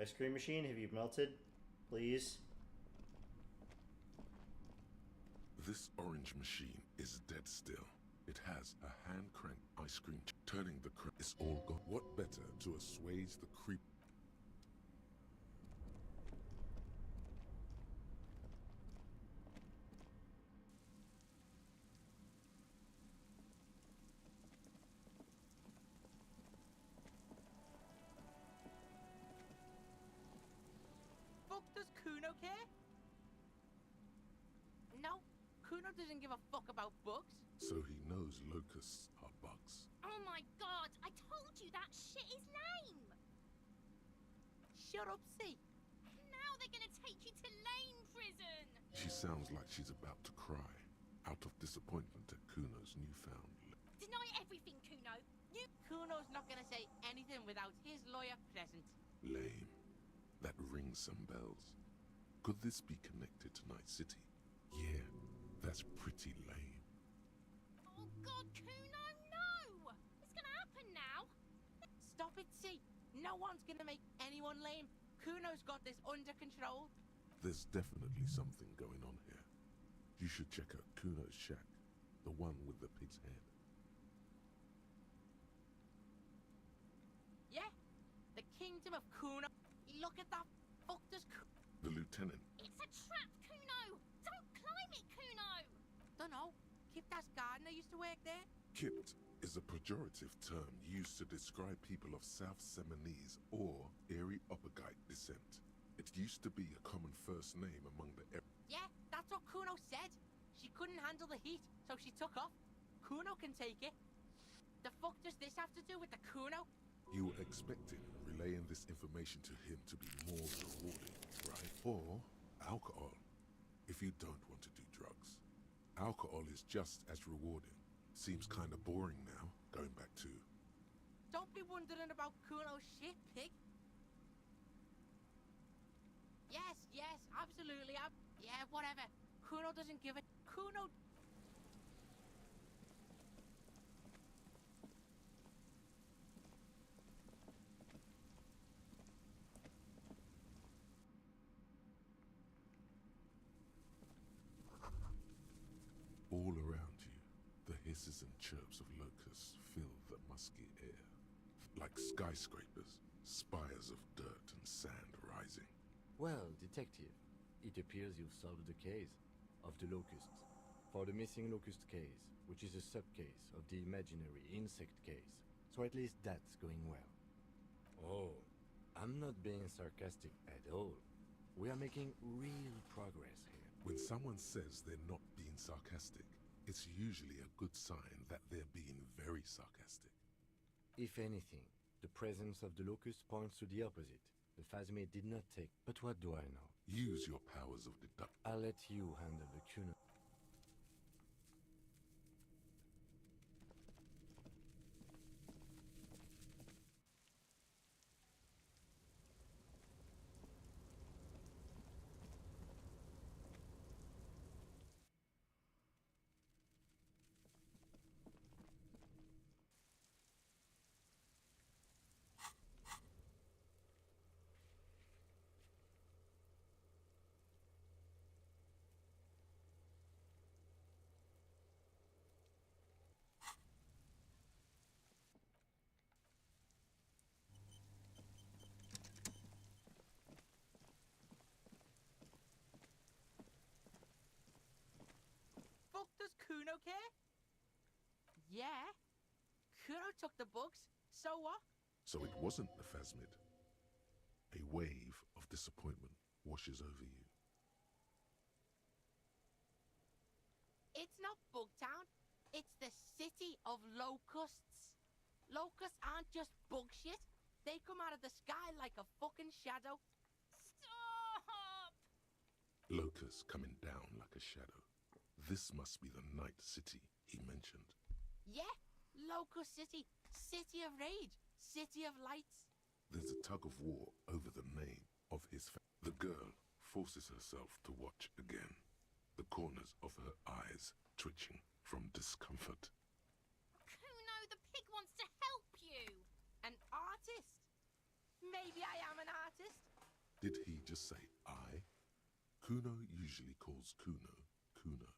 Ice cream machine, have you melted? Please? This orange machine is dead still. It has a hand crank ice cream. Turning the crank is all gone. What better to assuage the creep? Fuck does Kuno care? No, Kuno doesn't give a fuck about bugs. So he knows locusts are bugs. Oh my god, I told you that shit is lame! Shut up, see. Now they're gonna take you to lame prison! She sounds like she's about to cry, out of disappointment at Kuno's newfound. Deny everything, Kuno! You... Kuno's not gonna say anything without his lawyer present. Lame. That rings some bells. Could this be connected to Night City? Yeah, that's pretty lame. Oh god, Kuno, no! It's gonna happen now! Stop it, see. No one's gonna make anyone lame. Kuno's got this under control. There's definitely something going on here. You should check out Kuno's shack, the one with the pig's head. Yeah, the kingdom of Kuno. Look at that. Fuck does The lieutenant. It's a trap, Kuno! Don't climb it, Kuno! Dunno. Kiptas gardener used to work there. Kipt is a pejorative term used to describe people of South Seminese or Erie Opagite descent. It used to be a common first name among the... Yeah, that's what Kuno said. She couldn't handle the heat, so she took off. Kuno can take it. The fuck does this have to do with the Kuno? You were expecting relaying this information to him to be more rewarding, right? Or alcohol, if you don't want to do drugs. Alcohol is just as rewarding. Seems kinda boring now, going back to... Don't be wondering about Kuno's shit, pig. Yes, absolutely. Yeah, whatever. Kuno doesn't give a... Kuno... All around you, the hisses and chirps of locusts fill the musky air. Like skyscrapers, spires of dirt and sand rising. Well, detective, it appears you've solved the case of the locusts. For the missing locust case, which is a sub-case of the imaginary insect case. So at least that's going well. Oh, I'm not being sarcastic at all. We are making real progress here. When someone says they're not being sarcastic, it's usually a good sign that they're being very sarcastic. If anything, the presence of the locust points to the opposite. The Phasmid did not take, but what do I know? Use your powers of deduction. I'll let you handle the Kuno. Fuck does Kuno care? Yeah. Kuno took the books. So what? So it wasn't the Phasmid. A wave of disappointment washes over you. It's not Bugtown. It's the city of locusts. Locusts aren't just bug shit. They come out of the sky like a fucking shadow. Stop! Locusts coming down like a shadow. This must be the night city he mentioned. Yeah, Locust City. City of rage. City of lights. There's a tug of war over the name of his The girl forces herself to watch again, the corners of her eyes twitching from discomfort. Kuno, the pig wants to help you. An artist? Maybe I am an artist. Did he just say I? Kuno usually calls Kuno, Kuno.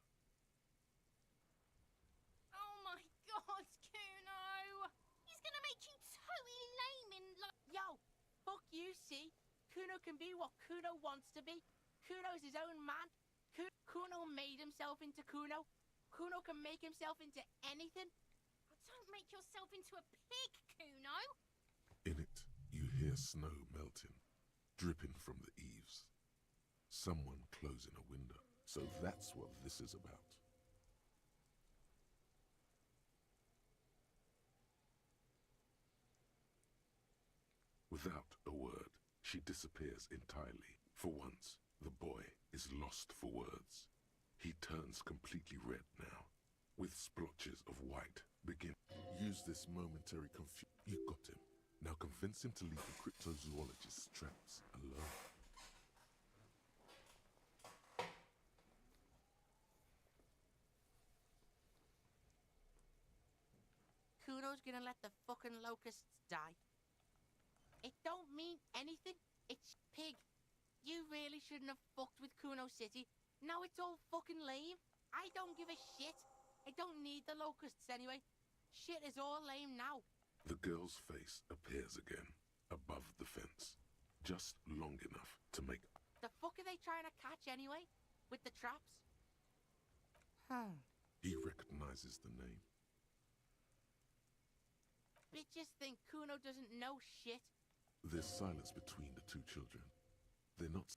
Oh my god, Kuno! He's gonna make you totally lame in Yo, fuck you, see? Kuno can be what Kuno wants to be. Kuno's his own man. Kuno made himself into Kuno. Kuno can make himself into anything. Don't make yourself into a pig, Kuno! In it, you hear snow melting, dripping from the eaves. Someone closing a window. So that's what this is about. Without a word, she disappears entirely. For once, the boy is lost for words. He turns completely red now, with splotches of white begin. Use this momentary confusion. You got him. Now convince him to leave the cryptozoologist's traps alone. Kuno's gonna let the fucking locusts die. It don't mean anything. It's pig. You really shouldn't have fucked with Kuno City. Now it's all fucking lame. I don't give a shit. I don't need the locusts anyway. Shit is all lame now. The girl's face appears again, above the fence. Just long enough to make... The fuck are they trying to catch anyway? With the traps? He recognizes the name. Bitches think Kuno doesn't know shit. There's silence between the two children. They're not...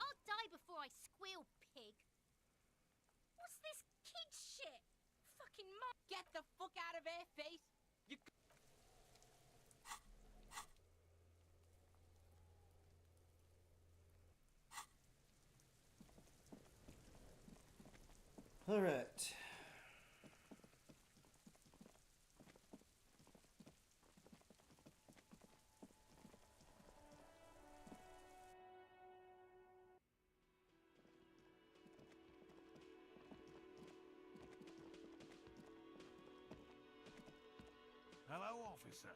I'll die before I squeal, pig. What's this kid shit? Fucking Get the fuck out of her face! You. All right. Hello, officer.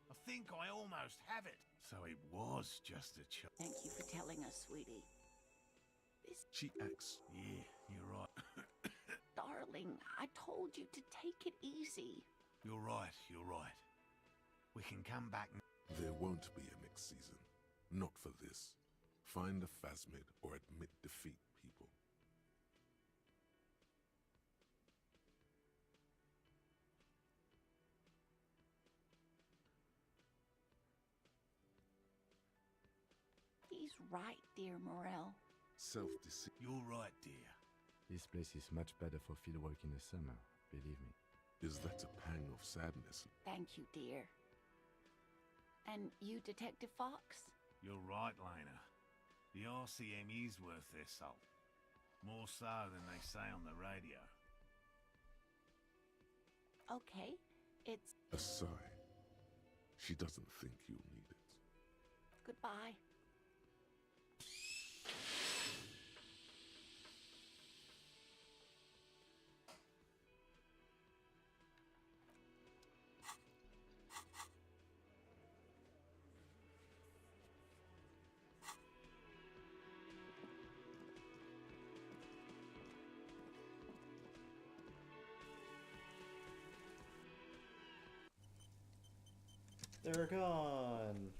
I think I almost have it. So it was just a Thank you for telling us, sweetie. She acts. Yeah, you're right. Darling, I told you to take it easy. You're right, you're right. We can come back. There won't be a next season. Not for this. Find the Phasmid or admit defeat, people. He's right, dear Morel. Self-deceit. You're right, dear. This place is much better for fieldwork in the summer, believe me. Is that a pang of sadness? Thank you, dear. And you, Detective Fox? You're right, Lena. The RCM is worth their salt. More so than they say on the radio. Okay, it's... A sigh. She doesn't think you'll need it. Goodbye. They're gone.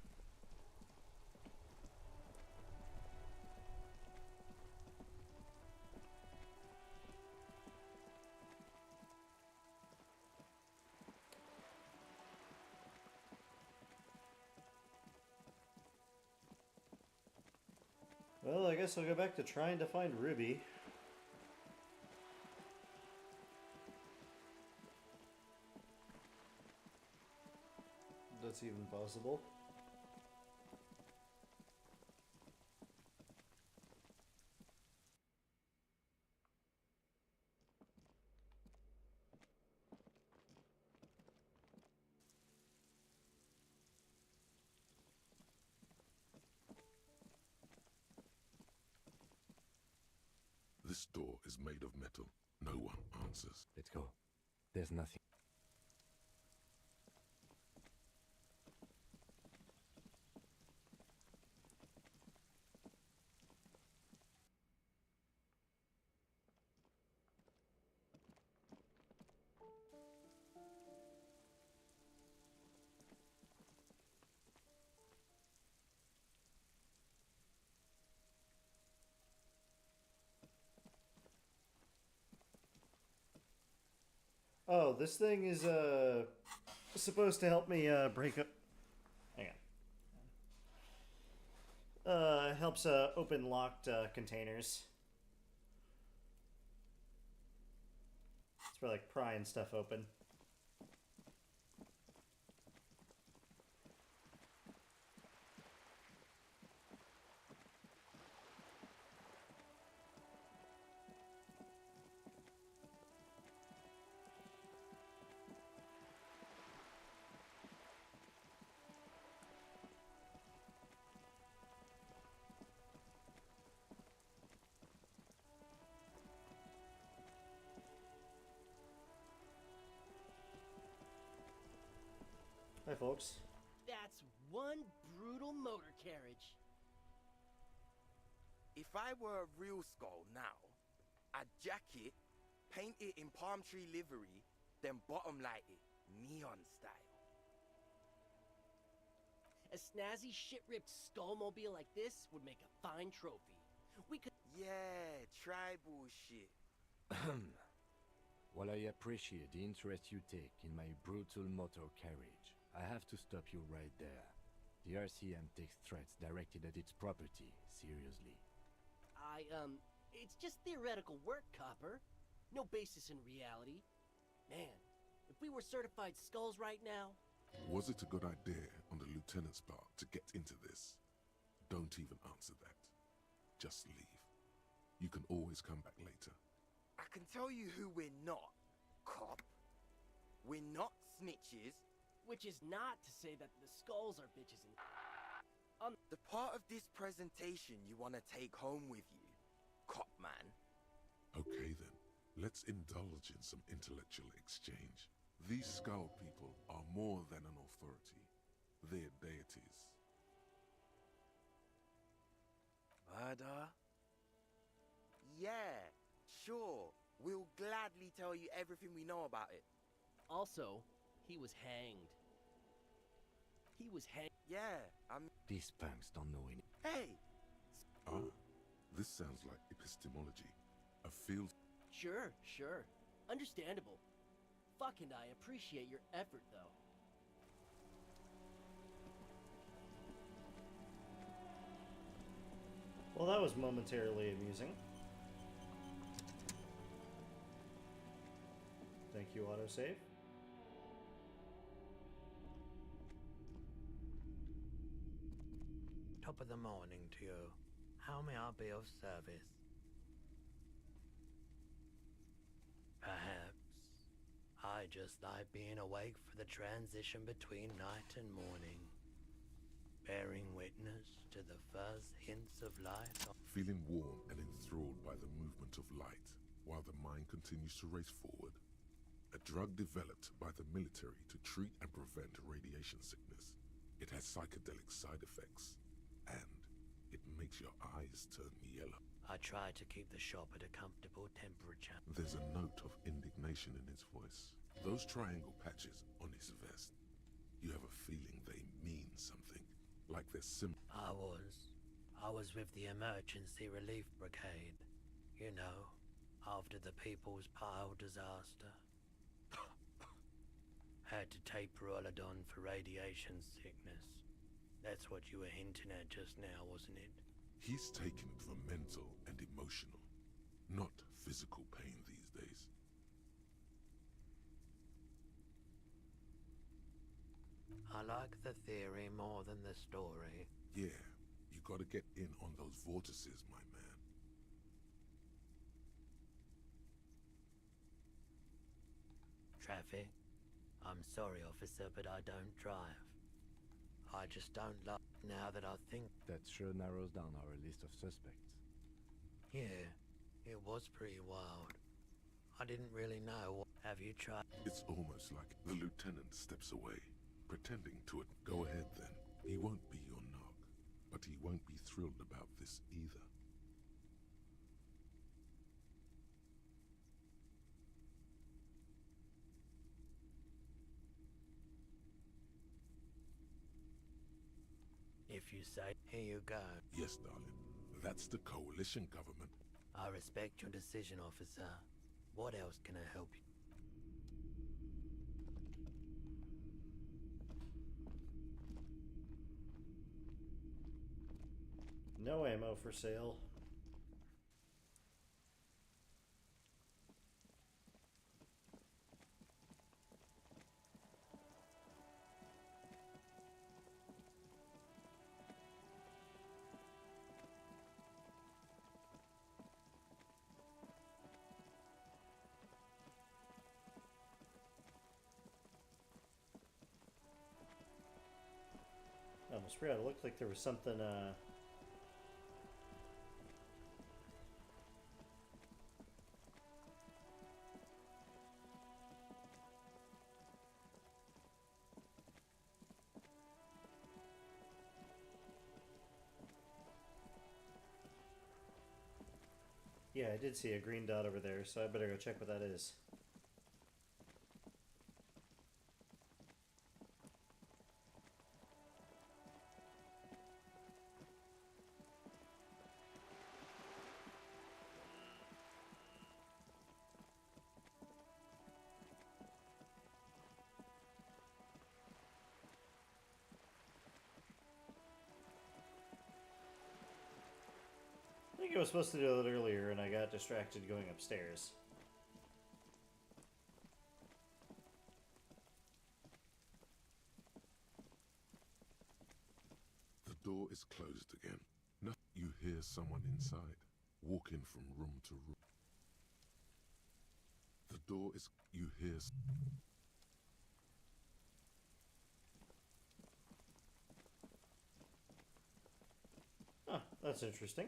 Well, I guess I'll go back to trying to find Ruby. That's even possible. This door is made of metal. No one answers. Let's go. There's nothing. Oh, this thing is supposed to help me break up. Hang on. Helps open locked containers. It's for like prying stuff open. Hi, folks. That's one brutal motor carriage. If I were a real skull now, I'd jack it, paint it in palm tree livery, then bottom light it, neon style. A snazzy shit-ripped skullmobile like this would make a fine trophy. We could... Yeah, tribal shit. While I appreciate the interest you take in my brutal motor carriage, I have to stop you right there. The RCM takes threats directed at its property seriously. It's just theoretical work, Copper. No basis in reality. Man, If we were certified skulls right now... Was it a good idea on the lieutenant's part to get into this? Don't even answer that. Just leave. You can always come back later. I can tell you who we're not, cop. We're not snitches. Which is not to say that the skulls are bitches and... The part of this presentation you want to take home with you, cop man. Okay then, let's indulge in some intellectual exchange. These skull people are more than an authority. They're deities. Murder? Yeah, sure. We'll gladly tell you everything we know about it. Also, he was hanged. He was hanged. Yeah, These punks don't know any. Hey! Ah, this sounds like epistemology. A field... Sure. Understandable. Fuck, and I appreciate your effort, though. Well, that was momentarily amusing. Thank you, autosave. Top of the morning to you. How may I be of service? Perhaps I just like being awake for the transition between night and morning, bearing witness to the first hints of life. Feeling warm and enthralled by the movement of light, while the mind continues to race forward. A drug developed by the military to treat and prevent radiation sickness. It has psychedelic side effects, and it makes your eyes turn yellow. I try to keep the shop at a comfortable temperature. There's a note of indignation in his voice. Those triangle patches on his vest, you have a feeling they mean something, like they're I was with the Emergency Relief Brigade. You know, after the People's Pile disaster. Had to take Perolidon for radiation sickness. That's what you were hinting at just now, wasn't it? He's taken it for mental and emotional, not physical pain these days. I like the theory more than the story. Yeah, you gotta get in on those vortices, my man. Traffic? I'm sorry, officer, but I don't drive. I just don't like now that I think... That sure narrows down our list of suspects. Yeah, it was pretty wild. I didn't really know what... Have you tried... It's almost like the lieutenant steps away, pretending to it. Go ahead then. He won't be your nog, but he won't be thrilled about this either. If you say, here you go. Yes, darling. That's the coalition government. I respect your decision, officer. What else can I help you? No ammo for sale. I almost forgot. It looked like there was something, yeah, I did see a green dot over there, so I better go check what that is. I think I was supposed to do that earlier, and I got distracted going upstairs. door is closed again. No, you hear someone inside, walking from room to room. The door is... You hear... Huh, that's interesting.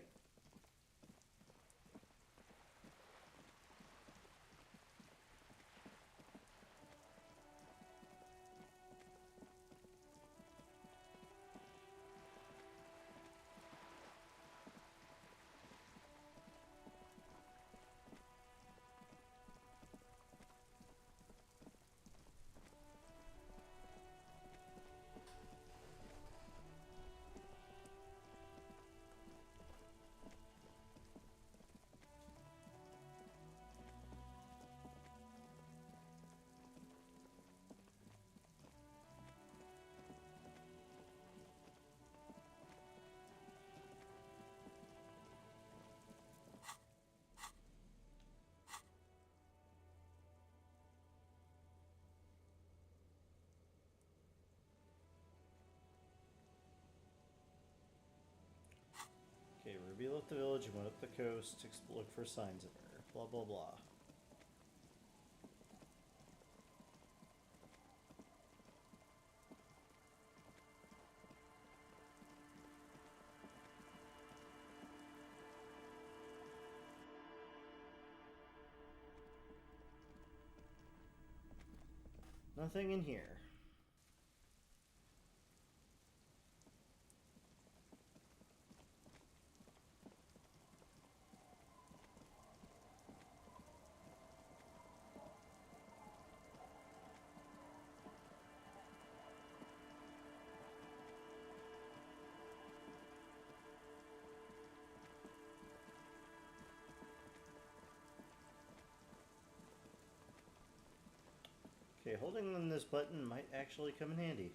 Okay, Ruby left the village and went up the coast to look for signs of her. Blah, blah, blah. Nothing in here. Okay, holding on this button might actually come in handy.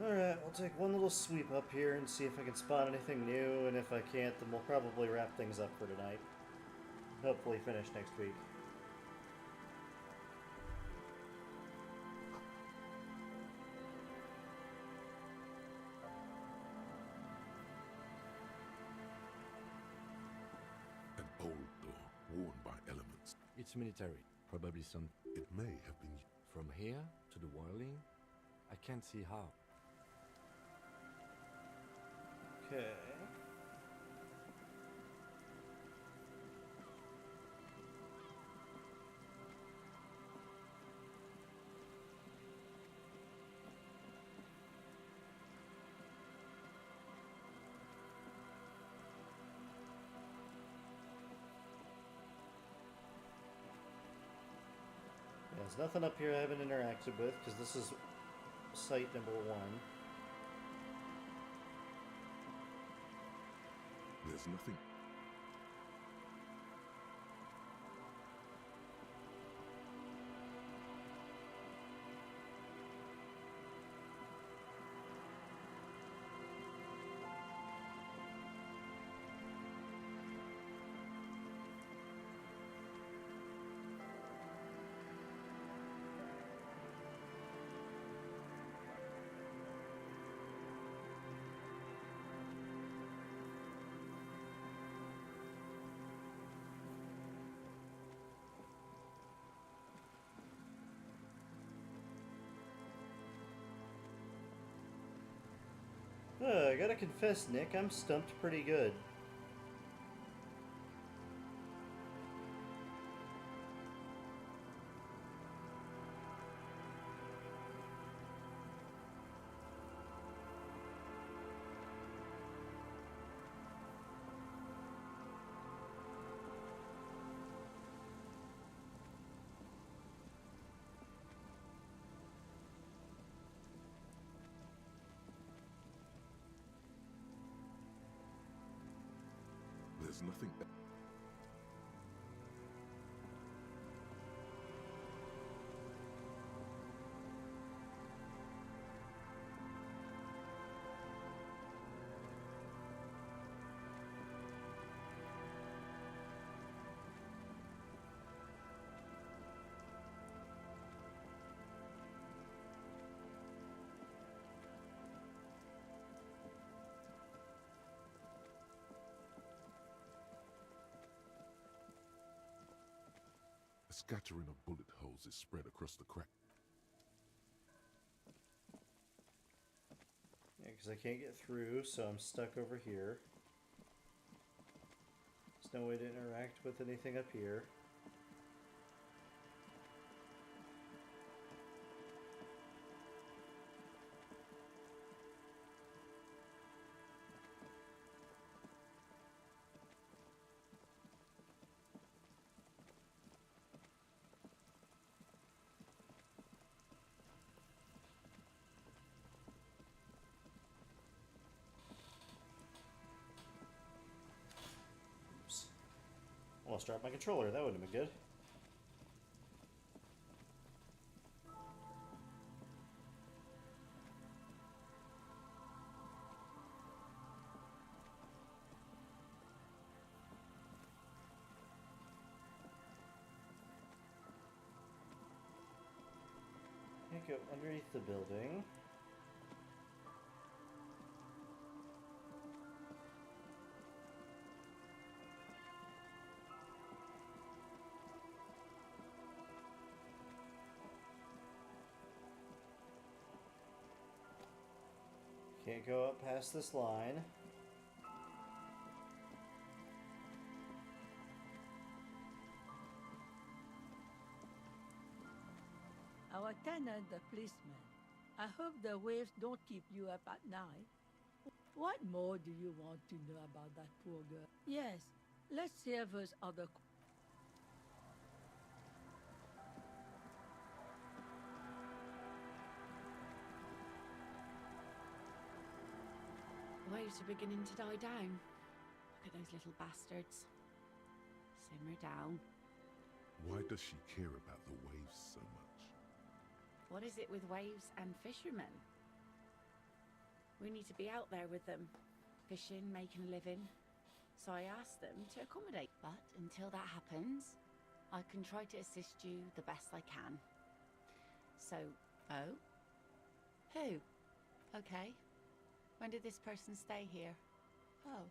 Alright, we'll take one little sweep up here and see if I can spot anything new, and if I can't, then we'll probably wrap things up for tonight. Hopefully finish next week. An old door, worn by elements. It's military. Probably some... It may have been... From here to the whirling, I can't see how. Okay. There's nothing up here I haven't interacted with, because this is site number 1. There's nothing. I gotta confess, Nick, I'm stumped pretty good. There's nothing. A scattering of bullet holes is spread across the crack. Yeah, because I can't get through, so I'm stuck over here. There's no way to interact with anything up here. Almost dropped my controller. That wouldn't have been good. Can't go underneath the building. Can't go up past this line. Our tenant, the policeman. I hope the waves don't keep you up at night. What more do you want to know about that poor girl? Yes, let's hear those other... The waves are beginning to die down. Look at those little bastards. Simmer down. Why does she care about the waves so much? What is it with waves and fishermen? We need to be out there with them, fishing, making a living. So I asked them to accommodate. But until that happens, I can try to assist you the best I can. So, oh? Who? Okay. When did this person stay here? Oh.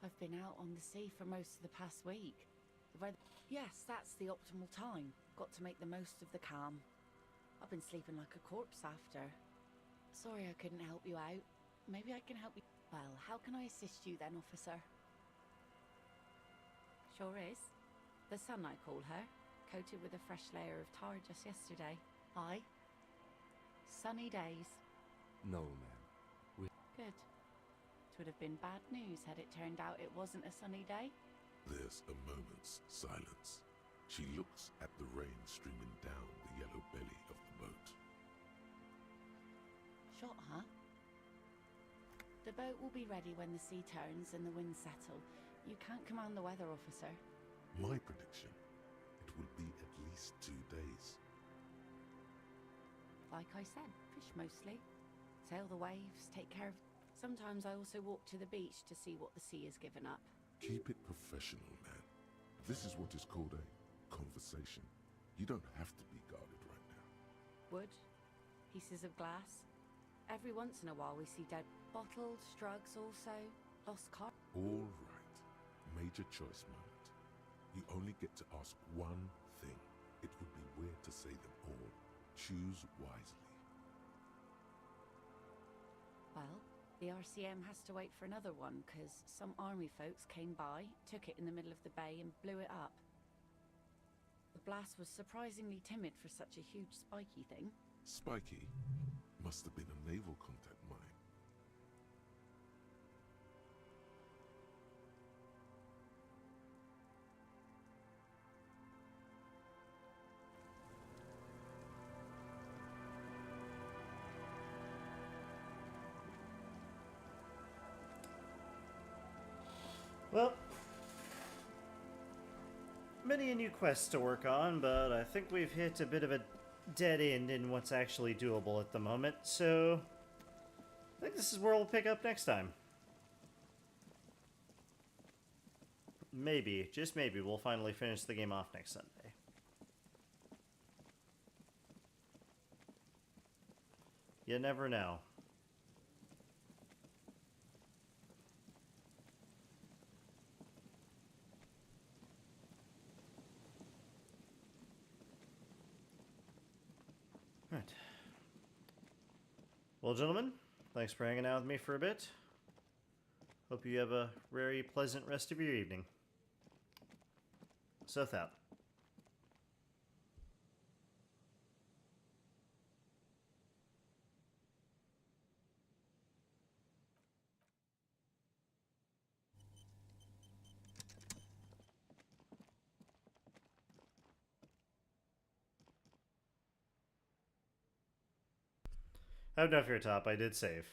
I've been out on the sea for most of the past week. The weather... Yes, that's the optimal time. Got to make the most of the calm. I've been sleeping like a corpse after. Sorry I couldn't help you out. Maybe I can help you. Well, how can I assist you then, officer? Sure is. The sun, I call her. Coated with a fresh layer of tar just yesterday. Aye. Sunny days. No, ma'am. Good. It would have been bad news had it turned out it wasn't a sunny day. There's a moment's silence. She looks at the rain streaming down the yellow belly of the boat. Shot, huh? The boat will be ready when the sea turns and the winds settle. You can't command the weather, officer. My prediction, it will be at least 2 days. Like I said, fish mostly. Sail the waves, take care of... Sometimes I also walk to the beach to see what the sea has given up. Keep it professional, man. This is what is called a conversation. You don't have to be guarded right now. Wood, pieces of glass. Every once in a while we see dead bottles, drugs also, lost car. All right. Major choice moment. You only get to ask one thing. It would be weird to say them all. Choose wisely. Well, The RCM has to wait for another one, because some army folks came by, took it in the middle of the bay, and blew it up. The blast was surprisingly timid for such a huge spiky thing. Spiky? Must have been a naval contact mine. Well, many new quests to work on, but I think we've hit a bit of a dead end in what's actually doable at the moment, so I think this is where we'll pick up next time. Maybe, just maybe, we'll finally finish the game off next Sunday. You never know. Right. Well, gentlemen, thanks for hanging out with me for a bit. Hope you have a very pleasant rest of your evening. Sothe out. Have enough of your top. I did save.